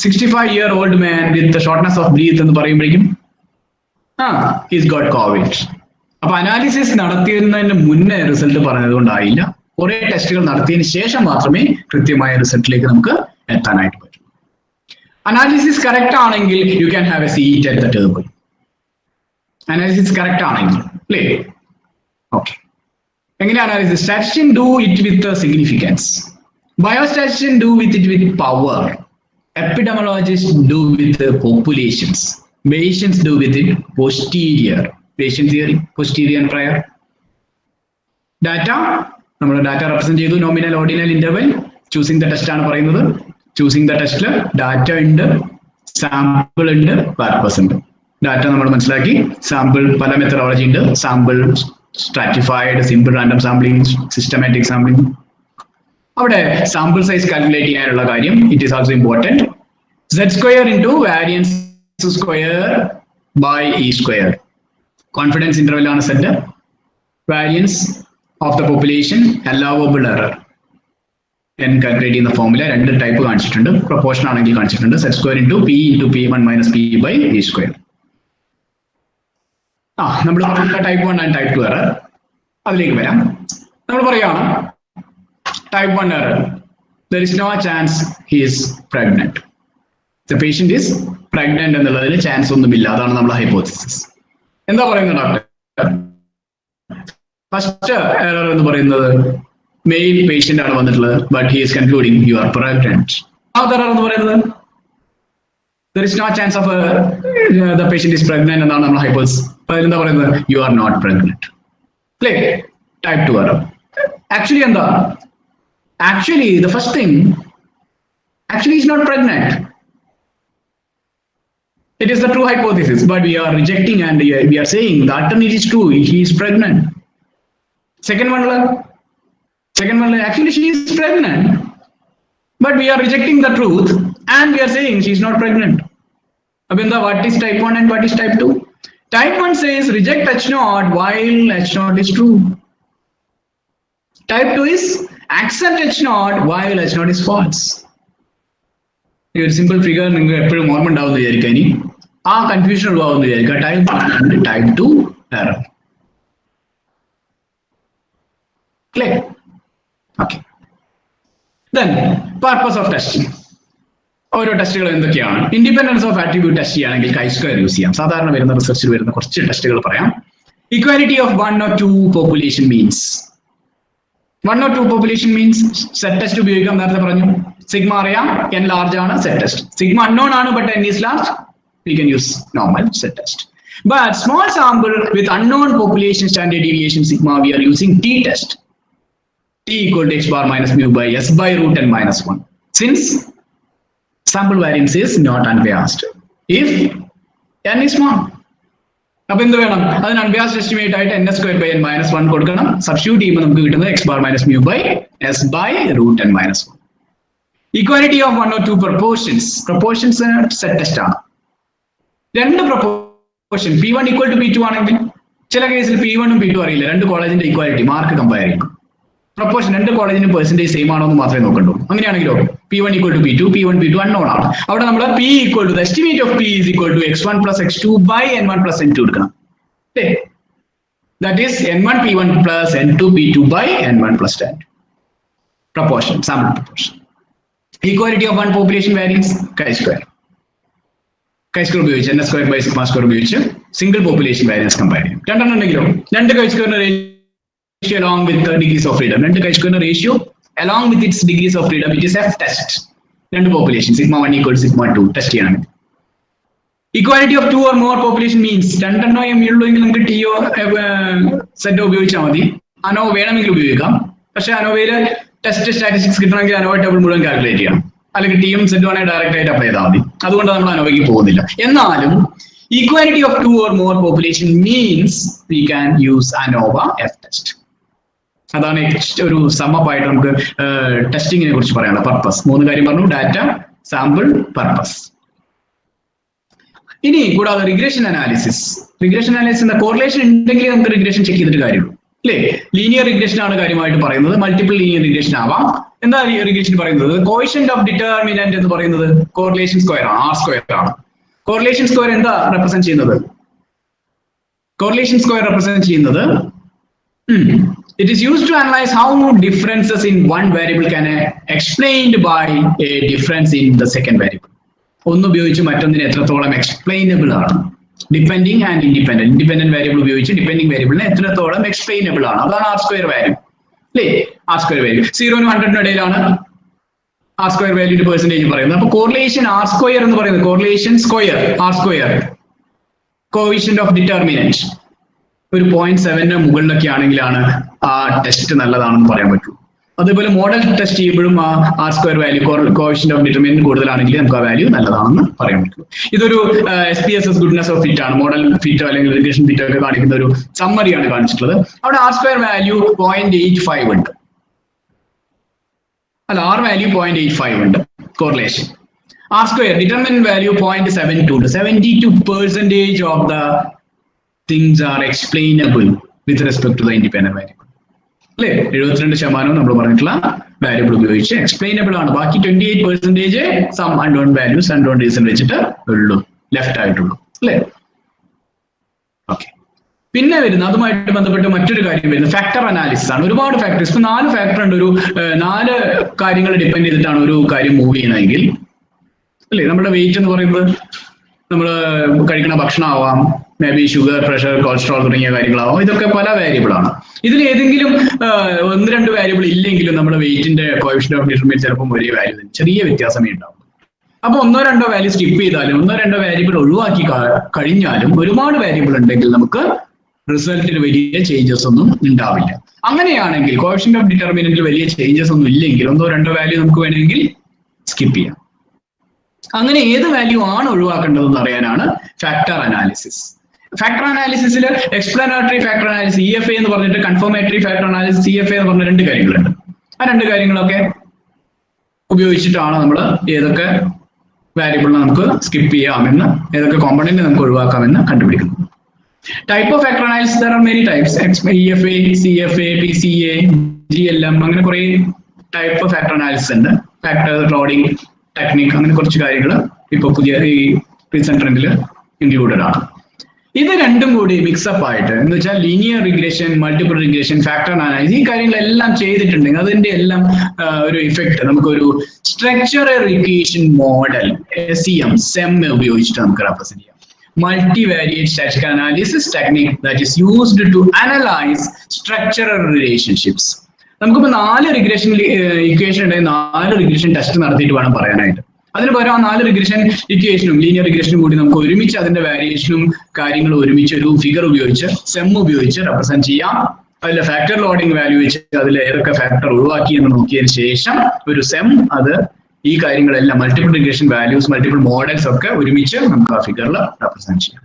65-year-old man with shortness of breath എന്ന് പറയുമ്പോഴേക്കും he's got COVID. അപ്പൊ അനാലിസിസ് നടത്തിയതിന് മുന്നേ റിസൾട്ട് പറഞ്ഞത് കൊണ്ടായില്ല, കുറെ ടെസ്റ്റുകൾ നടത്തിയതിന് ശേഷം മാത്രമേ കൃത്യമായ റിസൾട്ടിലേക്ക് നമുക്ക് എത്താനായിട്ട് പറ്റൂ. അനാലിസിസ് കറക്റ്റ് ആണെങ്കിൽ you can have a seat at the table. Analysis correct ആണെങ്കിൽ അല്ലേ? ഓക്കെ, എങ്ങനെ analysis? Statistician do it with significance, biostatistician do with it with power, epidemiologist do with populations, Bayesians do with it posterior, Bayesian theory, posterior and prior. Data, നമ്മൾ ഡാറ്റ റെപ്രസെന്റ് ചെയ്തു, nominal ordinal interval. Choosing the test ആണ് പറയുന്നത്. ചൂസിങ് ദ ടെസ്റ്റില് ഡാറ്റ ഉണ്ട്, സാമ്പിൾ ഉണ്ട്, പർപ്പസ് ഉണ്ട്. ഡാറ്റ നമ്മൾ മനസ്സിലാക്കി. സാമ്പിൾ പല മെത്തഡോളജി ഉണ്ട്. Sample stratified, simple random sampling, systematic sampling. അവിടെ സാമ്പിൾ സൈസ് കാൽക്കുലേറ്റ് ചെയ്യാനുള്ള കാര്യം it is also important. Z² into variance square by E square. Confidence interval ആണ് set. Variance of the population, allowable error. n calculate ചെയ്യുന്ന ഫോർമുല രണ്ട് ടൈപ്പ് കാണിച്ചിട്ടുണ്ട്. പ്രൊപ്പോർഷൻ ആണെങ്കിൽ കാണിച്ചിട്ടുണ്ട്. Z² into P into P1 minus P by E square. നമ്മൾ ടൈപ്പ് 1 ആൻഡ് ടൈപ്പ് 2 എറർ അതിലേക്ക് വരാം. നമ്മൾ പറയുകയാണ് type 1 error, there is no chance he is pregnant. The patient is pregnant എന്നുള്ളതിന് ചാൻസ് ഒന്നുമില്ല. അതാണ് നമ്മുടെ ഹൈപ്പോത്തിസിസ്. എന്താ പറയുന്നത് ഡോക്ടർ? ഫസ്റ്റ് എറർ എന്ന് പറയുന്നത് മെയിൽ പേഷ്യന്റ് ആണ് വന്നിട്ടുള്ളത്, but he is concluding you are pregnant. Error എന്ന് പറയുന്നത് there is no chance of the patient is pregnant എന്നാണ് നമ്മുടെ ഹൈപ്പോത്തിസിസ്. അതിലെന്താ പറയുന്നത്? യു ആർ നോട്ട് പ്രഗ്നന്റ് അല്ലേ? Type 2 error. ആക്ച്വലി എന്താ? Actually the first thing, actually is not pregnant. It is the true hypothesis, but we are rejecting and we are saying the alternate is true. He is pregnant. Second one, actually she is pregnant, but we are rejecting the truth and we are saying she is not pregnant. Abinda, what is type 1 and what is type 2? Type 1 says reject H0 while H0 is true. Type 2 is accept H0 while H0 is false. ഒരു സിമ്പിൾ ഫിഗർ നിങ്ങൾ എപ്പോഴും ഓർമ്മ ഉണ്ടാവുന്ന വിചാരിക്കുക. ഇനി ആ കൺഫ്യൂഷൻ ഒഴിവാകുന്ന വിചാരിക്കുക. Type 1 and type 2 error. Clear? Okay. Then purpose of testing. ഓരോ ടെസ്റ്റുകൾ എന്തൊക്കെയാണ്? ഇൻഡിപെൻഡൻസ് ഓഫ് ആട്രിബ്യൂട്ട് ടെസ്റ്റ് ചെയ്യുകയാണെങ്കിൽ chi-square യൂസ് ചെയ്യാം. സാധാരണ വരുന്ന റിസർച്ചിൽ വരുന്ന കുറച്ച് ടെസ്റ്റുകൾ പറയാം. Equality of 1 or 2 population means. 1 or 2 population means set test ഉപയോഗിക്കാം. നേരത്തെ പറഞ്ഞു സിഗ്മ അറിയാം, n large ആണ്, set test. സിഗ്മ unknown ആണ്, but n is large, we can use normal set test. But small sample with unknown population standard deviation sigma, we are using t test. T equal to x bar minus mu by s by root n minus 1. Since sample variance is not unbiased. If n is small. അപ്പൊ എന്ത് വേണം? അതിന് അൺബിയാസ്ഡ് എസ്റ്റിമേറ്റ് ആയിട്ട് n square by n minus 1 കൊടുക്കണം. സബ്സ്റ്റിറ്റ്യൂട്ട് ചെയ്യുമ്പോൾ നമുക്ക് കിട്ടുന്നത് x bar minus mu by s by root n minus 1. Equality of 1 or 2 proportions. Proportions set test ആണ്. രണ്ട് proportion P1 equal to P2 ആണെങ്കിൽ ചില കേസിൽ P1 ഉം P2 അറിയില്ല. രണ്ട് കോളേജിന്റെ ഇക്വാലിറ്റി മാർക്ക് കമ്പയർ ചെയ്യും. പ്രൊപ്പോർഷൻ രണ്ട് കോളേജിനും പെർസെന്റേജ് സെയിം ആണോ എന്ന് മാത്രമേ നോക്കണ്ടൂ. അങ്ങനെയാണെങ്കിലോ P1 equal to P2, P1 P2 unknown ആണ്. അവിടെ നമ്മൾ P equal to the estimate of P is equal to x1 plus x2 by n1 plus n2 എടുക്കണം. That is n1 P1 plus n2 P2 by n1 plus n2. Proportion, sample proportion. Equality of 1 population variance, chi-square. Chi-square ഉപയോഗിച്ച് n square by sigma square ഉപയോഗിച്ച് സിംഗിൾ പോപ്പുലേഷൻ വാരിയൻസ് കമ്പയർ ചെയ്യും. രണ്ടെണ്ണം ഉണ്ടെങ്കിലോ രണ്ട് chi-square ratio along with the degrees of freedom. രണ്ട് chi-square ratio along with its degrees of freedom, it is F test. രണ്ട് population sigma 1 equal to sigma 2 test ചെയ്യണം. Equality of 2 or more population means രണ്ടെണ്ണോ ഉള്ളൂവെങ്കിൽ നമുക്ക് ടിയോ സെറ്റ് ഉപയോഗിച്ചാൽ മതി. അനോ വേണമെങ്കിൽ ഉപയോഗിക്കാം. പക്ഷെ അനോവയില് ടെസ്റ്റ് സ്റ്റാറ്റിസ്റ്റിക്സ് കിട്ടണമെങ്കിൽ അനോവ ടേബിൾ മുഴുവൻ കാൽക്കുലേറ്റ് ചെയ്യണം. അല്ലെങ്കിൽ ടിയും സെറ്റും ആണെങ്കിൽ ഡയറക്റ്റ് ആയിട്ട് അപ്ലൈ ചെയ്താൽ മതി. അതുകൊണ്ട് നമ്മൾ അനോവയ്ക്ക് പോകുന്നില്ല. എന്നാലും equality of 2 or more population means we can use ANOVA F test. അതാണ് ഒരു സമ്മപ്പ് ആയിട്ട് നമുക്ക് ടെസ്റ്റിങ്ങിനെ കുറിച്ച് പറയാനുള്ള പർപ്പസ്. മൂന്ന് കാര്യം പറഞ്ഞു: ഡാറ്റ, സാമ്പിൾ, പർപ്പസ്. ഇനി കൂടാതെ regression analysis. Regression analysis correlation ഉണ്ടെങ്കിൽ നമുക്ക് റിഗ്രഷൻ ചെക്ക് ചെയ്തിട്ട് കാര്യമുള്ളൂ, അല്ലേ? ലീനിയർ റിഗ്രഷൻ ആണ് കാര്യമായിട്ട് പറയുന്നത്. മൾട്ടിപ്പിൾ ലീനിയർ റിഗ്രഷൻ ആവാം. എന്താ റിഗ്രഷൻ പറയുന്നത്? കോഎഫിഷ്യന്റ് ഓഫ് ഡിറ്റർമിനന്റ് എന്ന് പറയുന്നത് കോറിലേഷൻ സ്ക്വയർ ആണ്, R സ്ക്വയർ ആണ്. കോറിലേഷൻ സ്ക്വയർ എന്താ റെപ്രസെന്റ് ചെയ്യുന്നത്? കോറിലേഷൻ സ്ക്വയർ റെപ്രസെന്റ് ചെയ്യുന്നത് it is used to analyze how differences in one variable can be explained by a difference in the second variable. ഒന്ന് ഉപയോഗിച്ച് മറ്റൊന്നിനെ എത്രത്തോളം എക്സ്പ്ലെയിനബിൾ ആണ്. Depending and independent. Independent variable ഉപയോഗിച്ച് ഡിപ്പെൻഡിങ് വേരിയബിളിനെ എത്രത്തോളം എക്സ്പ്ലെയിനബിൾ ആണ്. അതാണ് R സ്ക്വയർ വാല്യൂ, അല്ലേ? R സ്ക്വയർ വാല്യൂ 0 to 100 ഇടയിലാണ് R സ്ക്വയർ വാല്യൂന്റെ പെർസെന്റേജ് പറയുന്നത്. അപ്പൊ കോറിലേഷൻ R സ്ക്വയർ എന്ന് പറയുന്നത് correlation square R square coefficient of determinant ഒരു 0.7 മുകളിലൊക്കെ ആണെങ്കിലാണ് ആ ടെസ്റ്റ് നല്ലതാണെന്ന് പറയാൻ പറ്റുള്ളൂ. അതേപോലെ മോഡൽ ടെസ്റ്റ് ചെയ്യുമ്പോഴും ആ R square value coefficient of determinant കൂടുതലാണെങ്കിൽ നമുക്ക് ആ വാല്യൂ നല്ലതാണെന്ന് പറയാൻ പറ്റുള്ളൂ. ഇതൊരു SPSS ഗുഡ്നെസ് ഓഫ് ഫിറ്റ് ആണ്. മോഡൽ ഫിറ്റോ അല്ലെങ്കിൽ റിഗ്രഷൻ ഫിറ്റോ ഒക്കെ കാണിക്കുന്ന ഒരു സമ്മറിയാണ് കാണിച്ചിട്ടുള്ളത്. അവിടെ R സ്ക്വയർ വാല്യൂ 0.85 ഉണ്ട്. അല്ല, R വാല്യൂ 0.85 ഉണ്ട് correlation. R square determinant value 0.72 ഉണ്ട്. 72% of the things are explainable with respect to the independent variable. അല്ലേ? 72% നമ്മൾ പറഞ്ഞിട്ടുള്ള വാരിയബിൾ ഉപയോഗിച്ച് എക്സ്പ്ലെയിനബിൾ ആണ്. ബാക്കി 28% some unknown values unknown reason വെച്ചിട്ട് ഉള്ളൂ, ലെഫ്റ്റ് ആയിട്ടുള്ളൂ, അല്ലേ? ഓക്കെ. പിന്നെ വരുന്ന അതുമായിട്ട് ബന്ധപ്പെട്ട് മറ്റൊരു കാര്യം വരുന്നത് ഫാക്ടർ അനാലിസിസ് ആണ്. ഒരുപാട് ഫാക്ടേഴ്സ്, ഇപ്പൊ 4 ഫാക്ടർ ഉണ്ട്. ഒരു 4 കാര്യങ്ങൾ ഡിപ്പെൻഡ് ചെയ്തിട്ടാണ് ഒരു കാര്യം മൂവ് ചെയ്യുന്നതെങ്കിൽ, അല്ലേ? നമ്മുടെ വെയിറ്റ് എന്ന് പറയുന്നത് നമ്മൾ കഴിക്കുന്ന ഭക്ഷണം ആവാം, may be sugar, pressure, cholesterol തുടങ്ങിയ കാര്യങ്ങളാവാം. ഇതൊക്കെ പല വേരിയബിൾ ആണ്. ഇതിൽ ഏതെങ്കിലും 1-2 വേരിയബിൾ ഇല്ലെങ്കിലും നമ്മുടെ വെയിറ്റിന്റെ കോഎഫിഷ്യന്റ് ഓഫ് ഡിറ്റർമിനന്റ് ചിലപ്പോൾ ഒരേ വാല്യൂ ചെറിയ വ്യത്യാസമേ ഉണ്ടാവും. അപ്പൊ 1-2 വാല്യൂ സ്കിപ്പ് ചെയ്താലും 1-2 വേരിയബിൾ ഒഴിവാക്കി കഴിഞ്ഞാലും ഒരുപാട് വേരിയബിൾ ഉണ്ടെങ്കിൽ നമുക്ക് റിസൾട്ടിൽ വലിയ ചേഞ്ചസ് ഒന്നും ഉണ്ടാവില്ല. അങ്ങനെയാണെങ്കിൽ കോഎഫിഷ്യന്റ് ഓഫ് ഡിറ്റർമിനന്റിൽ വലിയ ചേഞ്ചസ് ഒന്നും ഇല്ലെങ്കിൽ 1-2 വാല്യൂ നമുക്ക് വേണമെങ്കിൽ സ്കിപ്പ് ചെയ്യാം. അങ്ങനെ ഏത് വാല്യൂ ആണ് ഒഴിവാക്കേണ്ടതെന്ന് അറിയാനാണ് ഫാക്ടർ അനാലിസിസ്. ഫാക്ടർ അനാലിസിസിൽ എക്സ്പ്ലനേറ്ററി ഫാക്ടർ അനാലിസിസ് EFA എന്ന് പറഞ്ഞിട്ട് കൺഫർമേറ്ററി ഫാക്ടർ അനാലിസിസ് CFA എന്ന് പറഞ്ഞ 2 കാര്യങ്ങളുണ്ട്. ആ 2 കാര്യങ്ങളൊക്കെ ഉപയോഗിച്ചിട്ടാണ് നമ്മൾ ഏതൊക്കെ വാരിയബിളിനെ നമുക്ക് സ്കിപ്പ് ചെയ്യാമെന്ന്, ഏതൊക്കെ കോമ്പണന്റ് നമുക്ക് ഒഴിവാക്കാമെന്ന് കണ്ടുപിടിക്കുന്നത്. Type of factor analysis, there are many types. EFA, CFA, PCA, GLM, അങ്ങനെ കുറേ ടൈപ്പ് ഓഫ് ഫാക്ടർ അനാലിസിസ് ഉണ്ട്. ഫാക്ടർ ലോഡിംഗ് ടെക്നിക്, അങ്ങനെ കുറച്ച് കാര്യങ്ങൾ ഇപ്പോൾ പുതിയ ഈ റീസെന്റ് ട്രെൻഡിൽ ഇൻക്ലൂഡഡ് ആണ്. ഇത് രണ്ടും കൂടി മിക്സപ്പ് ആയിട്ട് എന്ന് വെച്ചാൽ linear regression, multiple regression, factor analysis, ഈ കാര്യങ്ങളെല്ലാം ചെയ്തിട്ടുണ്ടെങ്കിൽ അതിന്റെ എല്ലാം ഒരു ഇഫക്റ്റ് നമുക്കൊരു സ്ട്രക്ചറൽ ഇക്വേഷൻ മോഡൽ SEM ഉപയോഗിച്ചിട്ട് നമുക്ക് റെപ്രസെന്റ് ചെയ്യാം. Multivariate statistical analysis technique that is used to analyze structural relationships. നമുക്കിപ്പോൾ 4 റിഗ്രഷൻ ഇക്വേഷൻ ഉണ്ടെങ്കിൽ 4 റിഗ്രഷൻ ടെസ്റ്റ് നടത്തിയിട്ട് വേണം പറയാനായിട്ട്. അതിന് പകരം ആ 4 റിഗ്രഷൻ ഇക്വേഷനും ലീനിയർ റിഗ്രഷനും കൂടി നമുക്ക് ഒരുമിച്ച് അതിന്റെ വാരിയേഷനും കാര്യങ്ങളും ഒരുമിച്ച് ഒരു ഫിഗർ ഉപയോഗിച്ച് SEM ഉപയോഗിച്ച് റെപ്രസെന്റ് ചെയ്യാം. അതിലെ ഫാക്ടർ ലോഡിംഗ് വാല്യൂ വെച്ച് അതിൽ ഏതൊക്കെ ഫാക്ടർ ഒഴിവാക്കി എന്ന് നോക്കിയതിന് ശേഷം ഒരു SEM അത് ഈ കാര്യങ്ങളെല്ലാം multiple regression values, multiple models ഒക്കെ ഒരുമിച്ച് നമുക്ക് ആ ഫിഗറിൽ റെപ്രസെന്റ് ചെയ്യാം.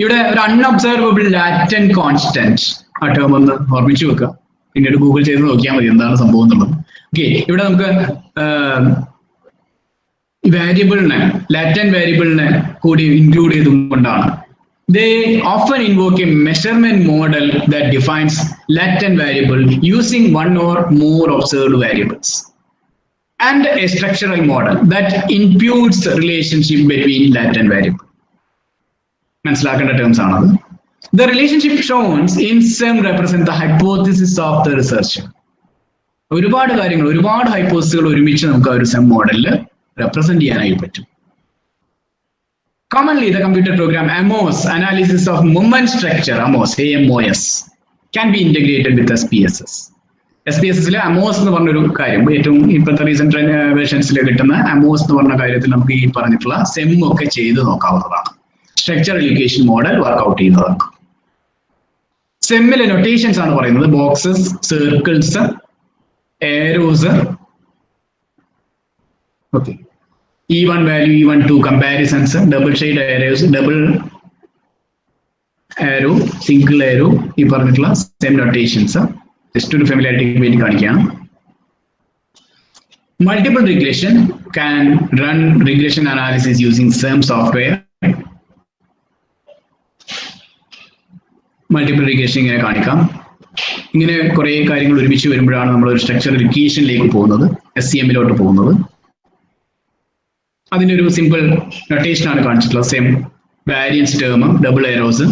ഇവിടെ ഒരു അൺഒബ്സർവബിൾ ലാറ്റന്റ് കോൺസ്റ്റന്റ് ആ ടേം ഒന്ന് ഓർമ്മിച്ചു വെക്കുക, പിന്നീട് ഗൂഗിൾ ചെയ്ത് നോക്കിയാൽ മതി എന്താണ് സംഭവം എന്നുള്ളത്. ഓക്കെ, ഇവിടെ നമുക്ക് വേരിയബിളിനെ, ലാറ്റന്റ് വേരിയബിളിനെ കൂടി ഇൻക്ലൂഡ് ചെയ്തുകൊണ്ടാണ്. They often invoke a measurement model that defines latent variable using one or more observed variables, and a structural model that imputes the relationship between latent variable. മനസ്സിലാക്കേണ്ട ടേംസ് ആണത്. The relationship shown in SEM represent the hypothesis of the researcher. ഒരുപാട് കാര്യങ്ങൾ, ഒരുപാട് ഹൈപ്പോസിസുകൾ ഒരുമിച്ച് നമുക്ക് ആ ഒരു SEM മോഡലിൽ റെപ്രസെന്റ് ചെയ്യാനായി പറ്റും. Commonly, the computer program AMOS, analysis of moment structure, AMOS, can be integrated with SPSS. SPSS AMOS എന്ന് പറഞ്ഞൊരു കാര്യം, ഏറ്റവും ഇപ്പോഴത്തെ റീസെന്റ് വേർഷൻസിൽ കിട്ടുന്ന AMOS എന്ന് പറഞ്ഞ കാര്യത്തിൽ നമുക്ക് ഈ പറഞ്ഞിട്ടുള്ള SEM ഒക്കെ ചെയ്ത് നോക്കാവുന്നതാണ്. സ്ട്രക്ചറൽ ഇക്വേഷൻ മോഡൽ വർക്ക്ഔട്ട് ചെയ്യുന്നതാണ്. SEMമിലെ നൊട്ടേഷൻസ് ആണ് പറയുന്നത്. Boxes, circles, arrows. Okay, E1 value, E1 2 comparisons, double shade arrows, double arrow, single arrow, ഈ പറഞ്ഞിട്ടുള്ള SEM notations just ഒരു ഫെമിലിയാരിറ്റിക്ക് വേണ്ടി കാണിക്കുകയാണ്. Multiple regression can run regression analysis using SEM software. Multiple regression ഇങ്ങനെ കാണിക്കാം. ഇങ്ങനെ കുറെ കാര്യങ്ങൾ ഒരുമിച്ച് വരുമ്പോഴാണ് നമ്മൾ ഒരു സ്ട്രക്ചറൽ ഇക്വേഷനിലേക്ക് പോകുന്നത്, SEMലോട്ട് പോകുന്നത്. അതിൻ്റെ ഒരു സിമ്പിൾ നൊട്ടേഷൻ ആണ് കാണിച്ചിട്ടുള്ളത്. SEM variance term, double arrows,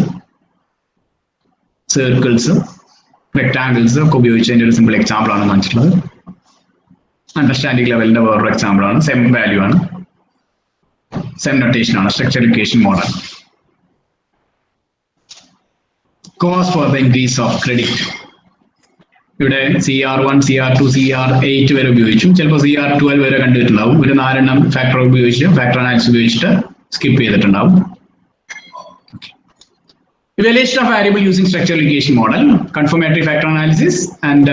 circles, rectangles ഒക്കെ ഉപയോഗിച്ചതിൻ്റെ ഒരു സിമ്പിൾ എക്സാമ്പിൾ ആണ് കാണിച്ചിട്ടുള്ളത്. അണ്ടർസ്റ്റാൻഡിംഗ് ലെവലിന്റെ വേറൊരു എക്സാമ്പിൾ ആണ്. SEM വാല്യൂ ആണ്, SEM നൊട്ടേഷൻ ആണ്, structural equation model. Cause for the increase of credit. ഇവിടെ CR1, CR2, CR8 വരെ ഉപയോഗിച്ചു. ചിലപ്പോൾ CR12 വരെ കണ്ടിട്ടുണ്ടാവും. ഒരു 4 ഫാക്ടർ ഉപയോഗിച്ച്, ഫാക്ടർ അനാലിസിസ് ഉപയോഗിച്ചിട്ട് സ്കിപ്പ് ചെയ്തിട്ടുണ്ടാവും. Evaluation of variable using structural equation model, confirmatory factor analysis, and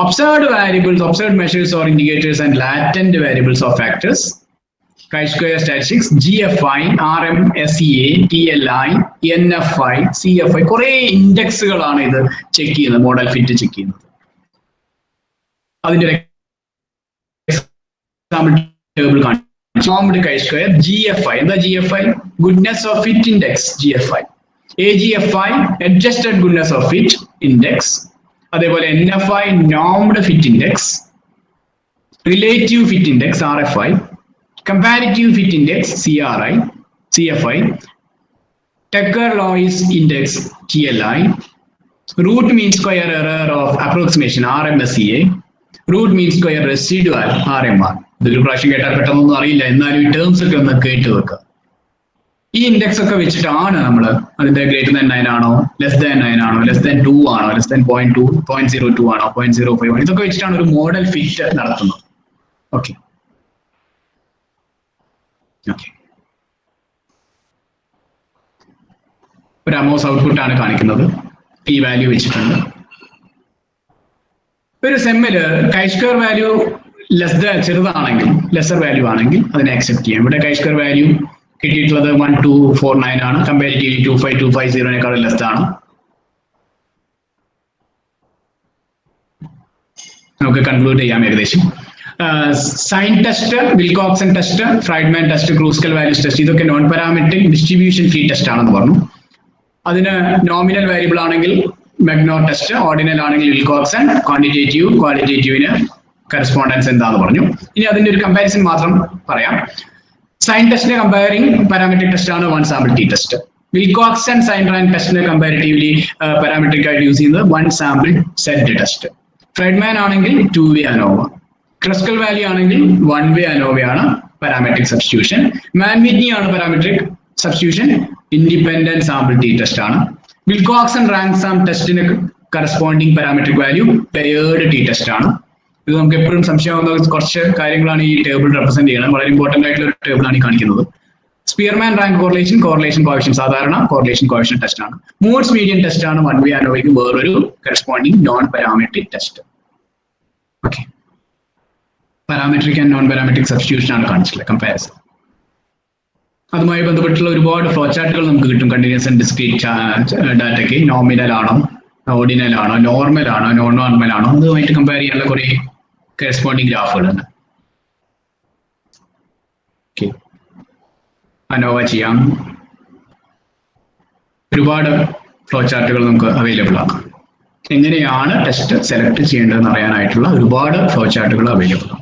observed variables, observed measures or indicators, and latent variables of factors. Chi-square statistics, GFI, RM, SEA, TLI, NFI, CFI, കുറെ ഇൻഡെക്സുകളാണ് ഇത് ചെക്ക് ചെയ്യുന്നത്, മോഡൽ ഫിറ്റ് ചെക്ക് ചെയ്യുന്നത്. അതിന്റെ എക്സാമ്പിൾ ടേബിൾ കാണിച്ചു. Chi-square, GFI, എന്താ GFI? Goodness of fit index, GFI. AGFI, adjusted goodness of fit index. അതേപോലെ NFI, normed fit index. Relative fit index, RFI. Comparative fit index, CFI, Tucker-Lewis index, TLI, root mean square error of approximation, RMSEA, root mean square residual, RMR. ഇതൊരു പ്രാവശ്യം കേട്ടാൽ പെട്ടെന്നൊന്നും അറിയില്ല, എന്നാലും ഈ ടേംസ് ഒക്കെ ഒന്ന് കേട്ട് വെക്കുക. ഈ ഇൻഡെക്സ് ഒക്കെ വെച്ചിട്ടാണ് നമ്മൾ അതിന്റെ ഗ്രേറ്റർ ദാൻ 9 ആണോ, ലെസ് ദാൻ 9 ആണോ, ലെസ് ദാൻ 2 ആണോ, ലെസ് ദാൻ 0.2, 0.02 ആണോ, 0.05 ആണോ, ഇതൊക്കെ വെച്ചിട്ടാണ് ഒരു മോഡൽ ഫിറ്റ് നടത്തുന്നത്. ഓക്കെ, ഒരു അമോസ് ഔട്ട്പുട്ട് ആണ് കാണിക്കുന്നത്. ഈ വാല്യൂ വെച്ചിട്ടുണ്ട്. ഒരു സെമ്മില് Chi-square വാല്യൂ ചെറുതാണെങ്കിൽ, ലെസർ വാല്യൂ ആണെങ്കിൽ അതിനെ അക്സെപ്റ്റ് ചെയ്യാം. ഇവിടെ Chi-square വാല്യൂ കിട്ടിയിട്ടുള്ളത് 1249 ആണ്. കമ്പാരിറ്റീവ്ലി 25250 ലെസ് ആണ്. നമുക്ക് കൺക്ലൂഡ് ചെയ്യാം ഏകദേശം. Sign test, Wilcoxon test, Friedman test, Kruskal Wallis test, ഇതൊക്കെ non parametric distribution free test ആണെന്ന് പറഞ്ഞു. അതിന് നോമിനൽ വേരിയബിൾ ആണെങ്കിൽ മെഗ്നോ ടെസ്റ്റ്, ഓർഡിനൽ ആണെങ്കിൽ വിൽകോക്സൺ, ക്വാണ്ടിറ്റേറ്റീവ് ക്വാളിറ്റേറ്റീവിന് കറസ്പോണ്ടൻസ് എന്താന്ന് പറഞ്ഞു. ഇനി അതിന്റെ ഒരു കമ്പാരിസൺ മാത്രം പറയാം. സൈൻ ടെസ്റ്റിനെ കമ്പയറിംഗ് പാരാമെട്രിക് ടെസ്റ്റ് ആണ് one sample T test. Wilcoxon sign rank ടെസ്റ്റിനെ കമ്പാരിറ്റീവ്ലി പാരാമെട്രിക് ആയിട്ട് യൂസ് ചെയ്യുന്നത് one sample set test. Friedman ആണെങ്കിൽ 2-way അനോവ. ക്രസ്കൽ വാലി ആണെങ്കിൽ 1-way അനോവയാണ് പാരാമെട്രിക് സബ്സ്റ്റിറ്റ്യൂഷൻ. മാൻവിറ്റ്നി ആണ് parametric substitution, independent sample T test ആണ്. വിൽകോക്സൺ റാങ്ക് സാം ടെസ്റ്റിന് corresponding parametric value paired T test ആണ്. ഇത് നമുക്ക് എപ്പോഴും സംശയമാകുന്ന കുറച്ച് കാര്യങ്ങളാണ് ഈ ടേബിൾ റെപ്രസെന്റ് ചെയ്യുന്നത്. വളരെ ഇമ്പോർട്ടന്റ് ആയിട്ടുള്ള ഒരു ടേബിൾ ആണ് ഈ കാണിക്കുന്നത്. സ്പിയർമാൻ റാങ്ക് കോറിലേഷൻ കോഎഫിഷ്യന്റ് സാധാരണ കോറിലേഷൻ കോഎഫിഷ്യന്റ് ടെസ്റ്റ് ആണ്. മൂഡ്സ് മീഡിയൻ ടെസ്റ്റ് ആണ് 1-way അനോവയ്ക്ക് വേറൊരു corresponding non parametric test. Okay, parametric and non parametric substitution ആണ് കാണിച്ചിട്ടുള്ളത് കമ്പാരിസൺ. അതുമായി ബന്ധപ്പെട്ടുള്ള ഒരുപാട് ഫ്ലോ ചാർട്ടുകൾ നമുക്ക് കിട്ടും. കണ്ടിന്യൂസ് ആൻഡ് ഡിസ്ക്രീറ്റ് ഡാറ്റയ്ക്ക് നോമിനൽ ആണോ, ഓർഡിനൽ ആണോ, നോർമൽ ആണോ, നോൺ നോർമൽ ആണോ, അതുമായിട്ട് കമ്പയർ ചെയ്യാനുള്ള കുറെ കറസ്പോണ്ടിങ് ഗ്രാഫുകളുണ്ട്. ഓക്കെ, അനോവ ചെയ്യാം. ഒരുപാട് ഫ്ലോ ചാർട്ടുകൾ നമുക്ക് അവൈലബിൾ ആണ്. എങ്ങനെയാണ് ടെസ്റ്റ് സെലക്ട് ചെയ്യേണ്ടതെന്ന് അറിയാനായിട്ടുള്ള ഒരുപാട് ഫ്ലോ ചാർട്ടുകൾ അവൈലബിൾ ആണ്.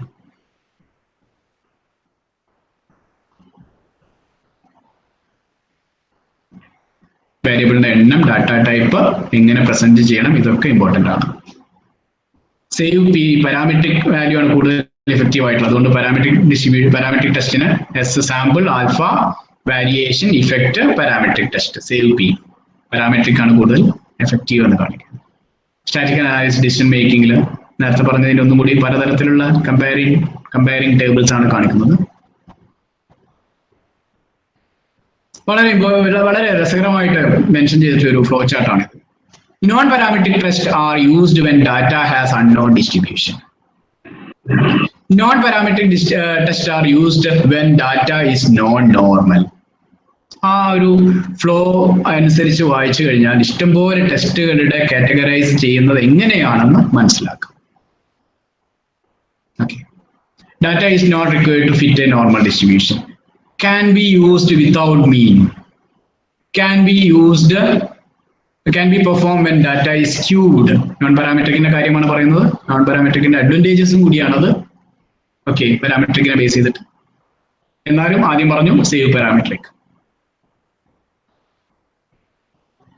വേരിയബിളിന്റെ എണ്ണം, ഡാറ്റ ടൈപ്പ്, എങ്ങനെ പ്രസന്റ് ചെയ്യണം, ഇതൊക്കെ ഇമ്പോർട്ടന്റ് ആണ്. സേവ് പി പാരാമെട്രിക് വാല്യൂ ആണ് കൂടുതൽ എഫക്റ്റീവ് ആയിട്ടുള്ളത്. അതുകൊണ്ട് പാരാമെട്രിക് ടെസ്റ്റിന് S sample, alpha, variation, effect, parametric test, save P parametric ആണ് കൂടുതൽ എഫക്റ്റീവ് എന്ന് കാണിക്കുന്നത്. സ്റ്റാറ്റിക് അനാലിസിസ് ഡിസിഷൻ മേക്കിംഗിൽ നേരത്തെ പറഞ്ഞതിന്റെ ഒന്നും കൂടി പലതരത്തിലുള്ള കമ്പയറിംഗ് ടേബിൾസ് ആണ് കാണിക്കുന്നത്. വളരെ രസകരമായിട്ട് മെൻഷൻ ചെയ്തിട്ട് ഒരു ഫ്ലോ ചാർട്ടാണ് ഇത്. Non parametric test are used when data has unknown distribution. Non parametric test are used when data is known normal. ആ ഒരു ഫ്ലോ അനുസരിച്ച് വായിച്ചു കഴിഞ്ഞാൽ ഇഷ്ടംപോലെ ടെസ്റ്റുകളുടെ കാറ്റഗറൈസ് ചെയ്യുന്നത് എങ്ങനെയാണെന്ന് മനസ്സിലാക്കാം. Okay, data is not required to fit a normal distribution. Can be used without mean. Can be performed when data is skewed. Non പാരാമെട്രിക്കിന്റെ കാര്യമാണ് പറയുന്നത്. നോൺ പാരാമെട്രിക്കിന്റെ അഡ്വാൻറ്റേജസും കൂടിയാണത്. ഓക്കെ, പാരാമെട്രിക്കിനെ ബേസ് ചെയ്തിട്ട്. എന്നാലും ആദ്യം പറഞ്ഞു സേവ് പാരാമെട്രിക്.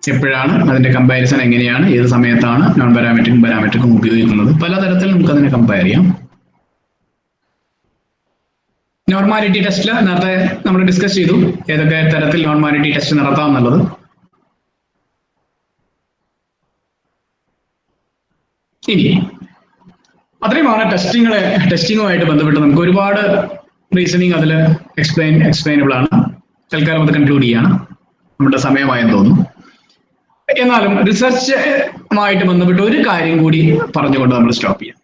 എപ്പോഴാണ് അതിന്റെ കമ്പാരിസൺ, എങ്ങനെയാണ്, ഏത് സമയത്താണ് നോൺ പാരാമെട്രിക്കും ഉപയോഗിക്കുന്നത്, പലതരത്തിൽ നമുക്ക് അതിനെ കമ്പയർ ചെയ്യാം. നോർമാലിറ്റി ടെസ്റ്റിൽ നേരത്തെ നമ്മൾ ഡിസ്കസ് ചെയ്തു ഏതൊക്കെ തരത്തിൽ നോർമാലിറ്റി ടെസ്റ്റ് നടത്താം എന്നുള്ളത്. ഇനി അത്രയുമാണ് ടെസ്റ്റിങ്ങുമായിട്ട് ബന്ധപ്പെട്ട് നമുക്ക് ഒരുപാട് റീസണിങ് അതിൽ എക്സ്പ്ലെയിനബിൾ ആണ്. തൽക്കാലം അത് കൺക്ലൂഡ് ചെയ്യാണ്, നമ്മുടെ സമയമായെന്ന് തോന്നുന്നു. എന്നാലും റിസർച്ചുമായിട്ട് ബന്ധപ്പെട്ട് ഒരു കാര്യം കൂടി പറഞ്ഞുകൊണ്ട് നമ്മൾ സ്റ്റോപ്പ് ചെയ്യാം.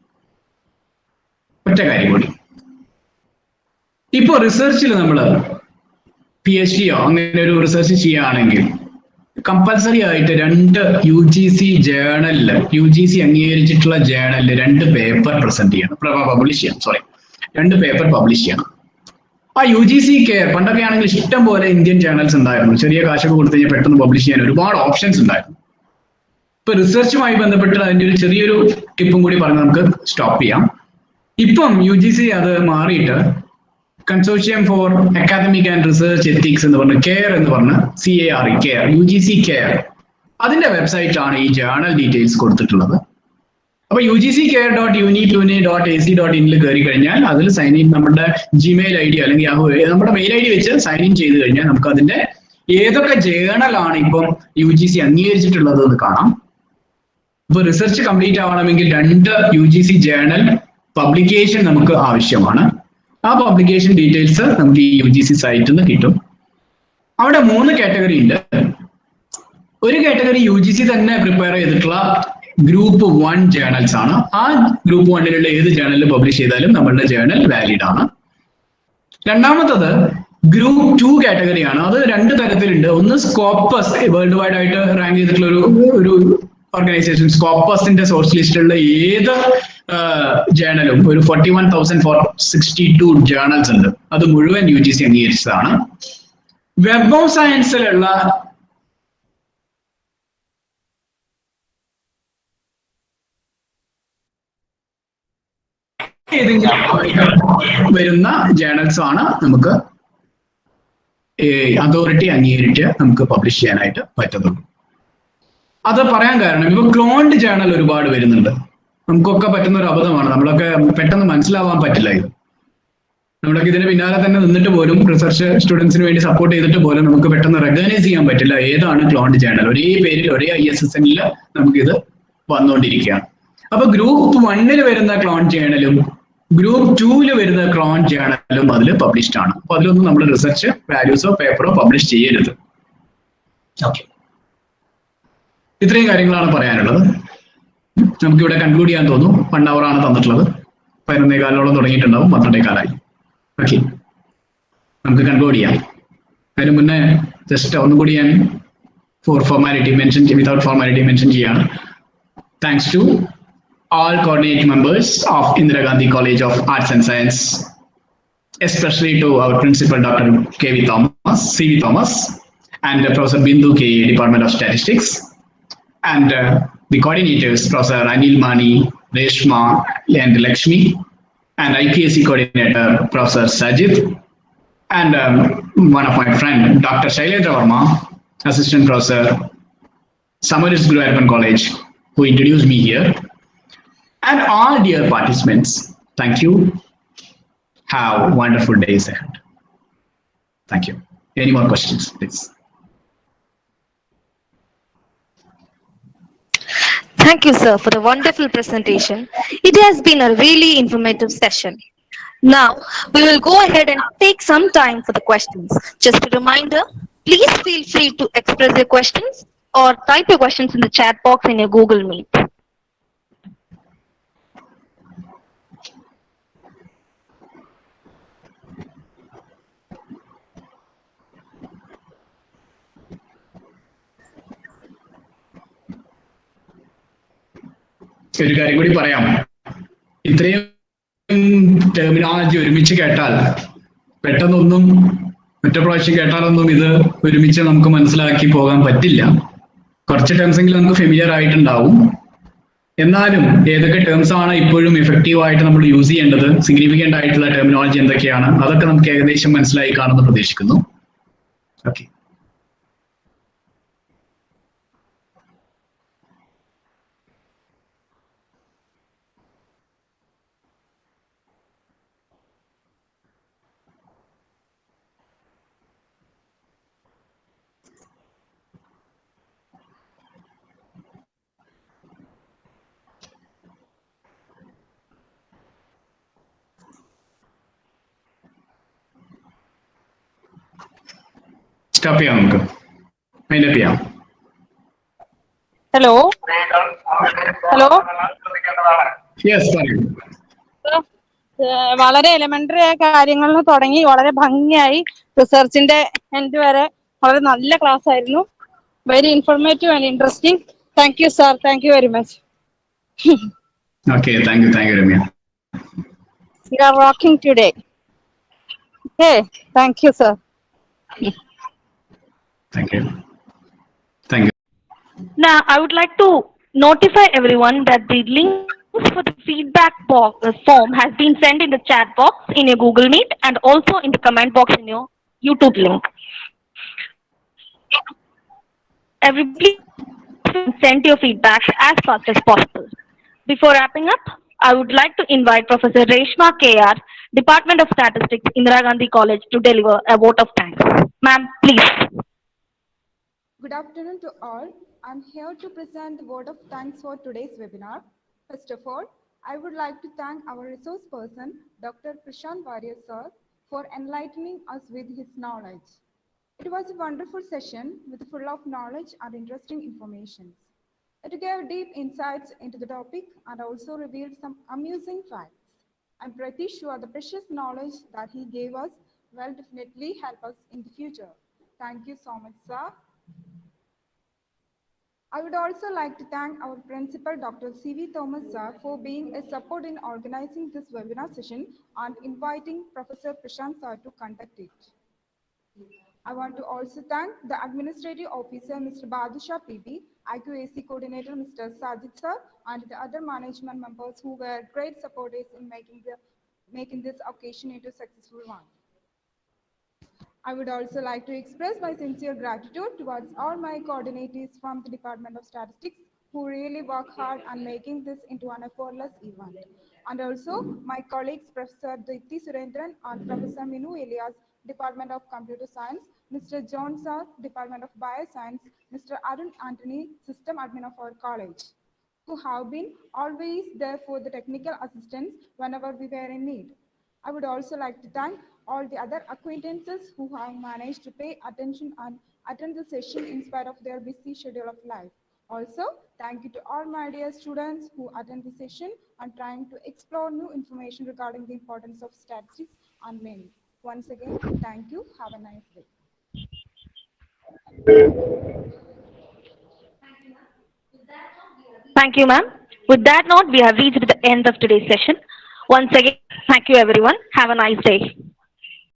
ഒറ്റ കാര്യം കൂടി. ഇപ്പൊ റിസർച്ചിൽ നമ്മൾ PhD അങ്ങനെ ഒരു റിസർച്ച് ചെയ്യുകയാണെങ്കിൽ കമ്പൽസറി ആയിട്ട് 2 UGC ജേണലില്, UGC അംഗീകരിച്ചിട്ടുള്ള ജേണലില് 2 പേപ്പർ പ്രസന്റ് ചെയ്യണം, പബ്ലിഷ് ചെയ്യണം. 2 പേപ്പർ പബ്ലിഷ് ചെയ്യണം. ആ UGC കെയർ പണ്ടൊക്കെ ആണെങ്കിൽ ഇഷ്ടം പോലെ ഇന്ത്യൻ ജേണൽസ് ഉണ്ടായിരുന്നു. ചെറിയ കാശൊക്കെ കൊടുത്തു കഴിഞ്ഞാൽ പെട്ടെന്ന് പബ്ലിഷ് ചെയ്യാൻ ഒരുപാട് ഓപ്ഷൻസ് ഉണ്ടായിരുന്നു. ഇപ്പൊ റിസർച്ചുമായി ബന്ധപ്പെട്ട് അതിന്റെ ഒരു ചെറിയൊരു ടിപ്പും കൂടി പറഞ്ഞ് നമുക്ക് സ്റ്റോപ്പ് ചെയ്യാം. ഇപ്പം UGC അത് മാറിയിട്ട് consortium for academic and research ethics എന്ന് പറഞ്ഞ് കെയർ എന്ന് പറഞ്ഞ് CARE കെയർ UGC കെയർ അതിന്റെ വെബ്സൈറ്റിലാണ് ഈ ജേണൽ ഡീറ്റെയിൽസ് കൊടുത്തിട്ടുള്ളത്. അപ്പൊ UGCCare.unipune.ac.in കയറി കഴിഞ്ഞാൽ അതിൽ സൈൻ ഇൻ നമ്മുടെ Gmail ID അല്ലെങ്കിൽ നമ്മുടെ മെയിൽ ID വെച്ച് സൈൻ ഇൻ ചെയ്ത് കഴിഞ്ഞാൽ നമുക്ക് അതിന്റെ ഏതൊക്കെ ജേണലാണ് ഇപ്പം UGC അംഗീകരിച്ചിട്ടുള്ളത് എന്ന് കാണാം. ഇപ്പൊ റിസർച്ച് കംപ്ലീറ്റ് ആവണമെങ്കിൽ 2 UGC ജേണൽ പബ്ലിക്കേഷൻ നമുക്ക് ആവശ്യമാണ്. ആ പബ്ലിക്കേഷൻ ഡീറ്റെയിൽസ് നമുക്ക് ഈ UGC സൈറ്റിൽ നിന്ന് കിട്ടും. അവിടെ 3 കാറ്റഗറി ഉണ്ട്. ഒരു കാറ്റഗറി UGC തന്നെ പ്രിപ്പയർ ചെയ്തിട്ടുള്ള ഗ്രൂപ്പ് 1 ജേണൽസ് ആണ്. ആ ഗ്രൂപ്പ് 1ലുള്ള ഏത് ജേണലിൽ പബ്ലിഷ് ചെയ്താലും നമ്മളുടെ ജേണൽ വാലിഡ് ആണ്. രണ്ടാമത്തത് ഗ്രൂപ്പ് 2 കാറ്റഗറിയാണ്. അത് 2 തരത്തിലുണ്ട്. ഒന്ന് സ്കോപ്പസ്, വേൾഡ് വൈഡ് ആയിട്ട് റാങ്ക് ചെയ്തിട്ടുള്ള ഒരു ഓർഗനൈസേഷൻ സ്കോപ്പസിന്റെ സോഴ്സ് ലിസ്റ്റിലുള്ള ഏത് ജേണലും ഒരു 41,462 ജേണൽസ് ഉണ്ട്. അത് മുഴുവൻ UGC അംഗീകരിച്ചതാണ്. വെബ് ഓഫ് സയൻസിലുള്ള ഏതെങ്കിലും വരുന്ന ജേണൽസ് ആണ് നമുക്ക് അതോറിറ്റി അംഗീകരിച്ച് നമുക്ക് പബ്ലിഷ് ചെയ്യാനായിട്ട് പറ്റത്തുള്ളൂ. അത് പറയാൻ കാരണം ഇപ്പൊ ക്ലോൺഡ് ജേണൽ ഒരുപാട് വരുന്നുണ്ട്. നമുക്കൊക്കെ പറ്റുന്ന ഒരു അബദ്ധമാണ്, നമ്മളൊക്കെ പെട്ടെന്ന് മനസ്സിലാവാൻ പറ്റില്ല ഇത്. നമ്മളൊക്കെ ഇതിന് പിന്നാലെ തന്നെ നിന്നിട്ട് പോലും റിസർച്ച് സ്റ്റുഡൻസിന് വേണ്ടി സപ്പോർട്ട് ചെയ്തിട്ട് പോലും നമുക്ക് പെട്ടെന്ന് റെക്കഗ്നൈസ് ചെയ്യാൻ പറ്റില്ല ഏതാണ് ക്ലോൺഡ് ജേണൽ. ഒരേ പേരിൽ ഒരേ ISSNൽ നമുക്കിത് വന്നുകൊണ്ടിരിക്കുകയാണ്. അപ്പൊ ഗ്രൂപ്പ് 1 വരുന്ന ക്ലോൺ ജേണലും ഗ്രൂപ്പ് 2 വരുന്ന ക്ലോൺ ജേണലും അതിൽ പബ്ലിഷ്ഡ് ആണ്. അപ്പൊ അതിലൊന്നും നമ്മൾ റിസർച്ച് വാല്യൂസോ പേപ്പറോ പബ്ലിഷ് ചെയ്യരുത്. ഓക്കെ, ഇത്രയും കാര്യങ്ങളാണ് പറയാനുള്ളത്. നമുക്കിവിടെ കൺക്ലൂഡ് ചെയ്യാൻ തോന്നുന്നു. 1 hour ആണ് തന്നിട്ടുള്ളത്. 11:15 തുടങ്ങിയിട്ടുണ്ടാവും, 12:15. ഓക്കെ, നമുക്ക് കൺക്ലൂഡ് ചെയ്യാം. അതിന് മുന്നേ ജസ്റ്റ് ഒന്നും കൂടി ഞാൻ വിതൗട്ട് ഫോർമാലിറ്റി മെൻഷൻ ചെയ്യാണ്. Thanks to all coordinating members of Indira Gandhi College of Arts and Science, especially to our principal Dr. C.V. Thomas, and Professor Bindu K, Department of Statistics, and the coordinators, Professor Anil Mani, Reshma, and Lakshmi, and IPSC coordinator, Professor Sajid, and one of my friend, Dr. Shailendra Verma, Assistant Professor, Samaris Guru Arpan College, who introduced me here. And all dear participants, thank you. Have wonderful days ahead. Thank you. Any more questions, please? Thank you, sir, for the wonderful presentation. It has been a really informative session. Now, we will go ahead and take some time for the questions. Just a reminder, please feel free to express your questions or type your questions in the chat box in your Google Meet. ഒരു കാര്യം കൂടി പറയാം. ഇത്രയും ടെർമിനോളജി ഒരുമിച്ച് കേട്ടാൽ പെട്ടെന്നൊന്നും ഒറ്റ പ്രാവശ്യം കേട്ടാലൊന്നും ഇത് ഒരുമിച്ച് നമുക്ക് മനസ്സിലാക്കി പോകാൻ പറ്റില്ല. കുറച്ച് ടേംസെങ്കിലും നമുക്ക് ഫെമിലിയർ ആയിട്ടുണ്ടാവും. എന്നാലും ഏതൊക്കെ ടേംസ് ആണ് ഇപ്പോഴും എഫക്റ്റീവ് ആയിട്ട് നമ്മൾ യൂസ് ചെയ്യേണ്ടത്, സിഗ്നിഫിക്കന്റ് ആയിട്ടുള്ള ടെർമിനോളജി എന്തൊക്കെയാണ്, അതൊക്കെ നമുക്ക് ഏകദേശം മനസ്സിലായി കാണുമെന്ന് പ്രതീക്ഷിക്കുന്നു. ഓക്കെ, സ്റ്റോപ്പ് ചെയ്യാം, നമുക്ക് മൈൻഡപ്പ് ചെയ്യാം. ഹലോ യെസ്, പറയൂ. വളരെ എലിമെന്ററി ആയ കാര്യങ്ങളിൽ തുടങ്ങി വളരെ ഭംഗിയായി റിസർച്ചിന്റെ എൻഡ് വരെ വളരെ നല്ല ക്ലാസ് ആയിരുന്നു. Very informative and interesting. Thank you sir, thank you very much. Okay, thank you Ramya. You are rocking today. Okay, thank you sir. Thank you. Now, I would like to notify everyone that the link for the feedback box form has been sent in the chat box in your Google Meet and also in the comment box in your YouTube link. Everybody send your feedback as fast as possible. Before wrapping up, I would like to invite Professor Reshma KR, Department of Statistics, Indira Gandhi College, to deliver a vote of thanks. Ma'am, please. Good afternoon to all. I'm here to present the vote of thanks for today's webinar. First of all, I would like to thank our resource person, Dr. Prashant Warrior sir, for enlightening us with his knowledge. It was a wonderful session with full of knowledge and interesting information. It gave deep insights into the topic and also revealed some amusing facts. I'm pretty sure the precious knowledge that he gave us will definitely help us in the future. Thank you so much, sir. I would also like to thank our principal, Dr. C.V. Thomas sir, for being a support in organizing this webinar session and inviting Professor Prashant sir to conduct it. I want to also thank the administrative officer, Mr. Badusha PB, IQAC coordinator, Mr. Sajid sir, and the other management members who were great supporters in making this occasion into a successful one. I would also like to express my sincere gratitude towards all my coordinators from the Department of Statistics who really work hard on making this into an effortless event. And also my colleagues, Professor Dipti Surendran and Professor Minu Elias, Department of Computer Science, Mr. John Sir, Department of Bioscience, Mr. Arun Anthony, System Admin of our college, who have been always there for the technical assistance whenever we were in need. I would also like to thank all the other acquaintances who have managed to pay attention and attend the session in spite of their busy schedule of life. Also, thank you to all my dear students who attend the session and trying to explore new information regarding the importance of statistics and many. Once again, thank you. Have a nice day. Thank you, ma'am. With that note, we have reached the end of today's session. Once again, thank you everyone. Have a nice day.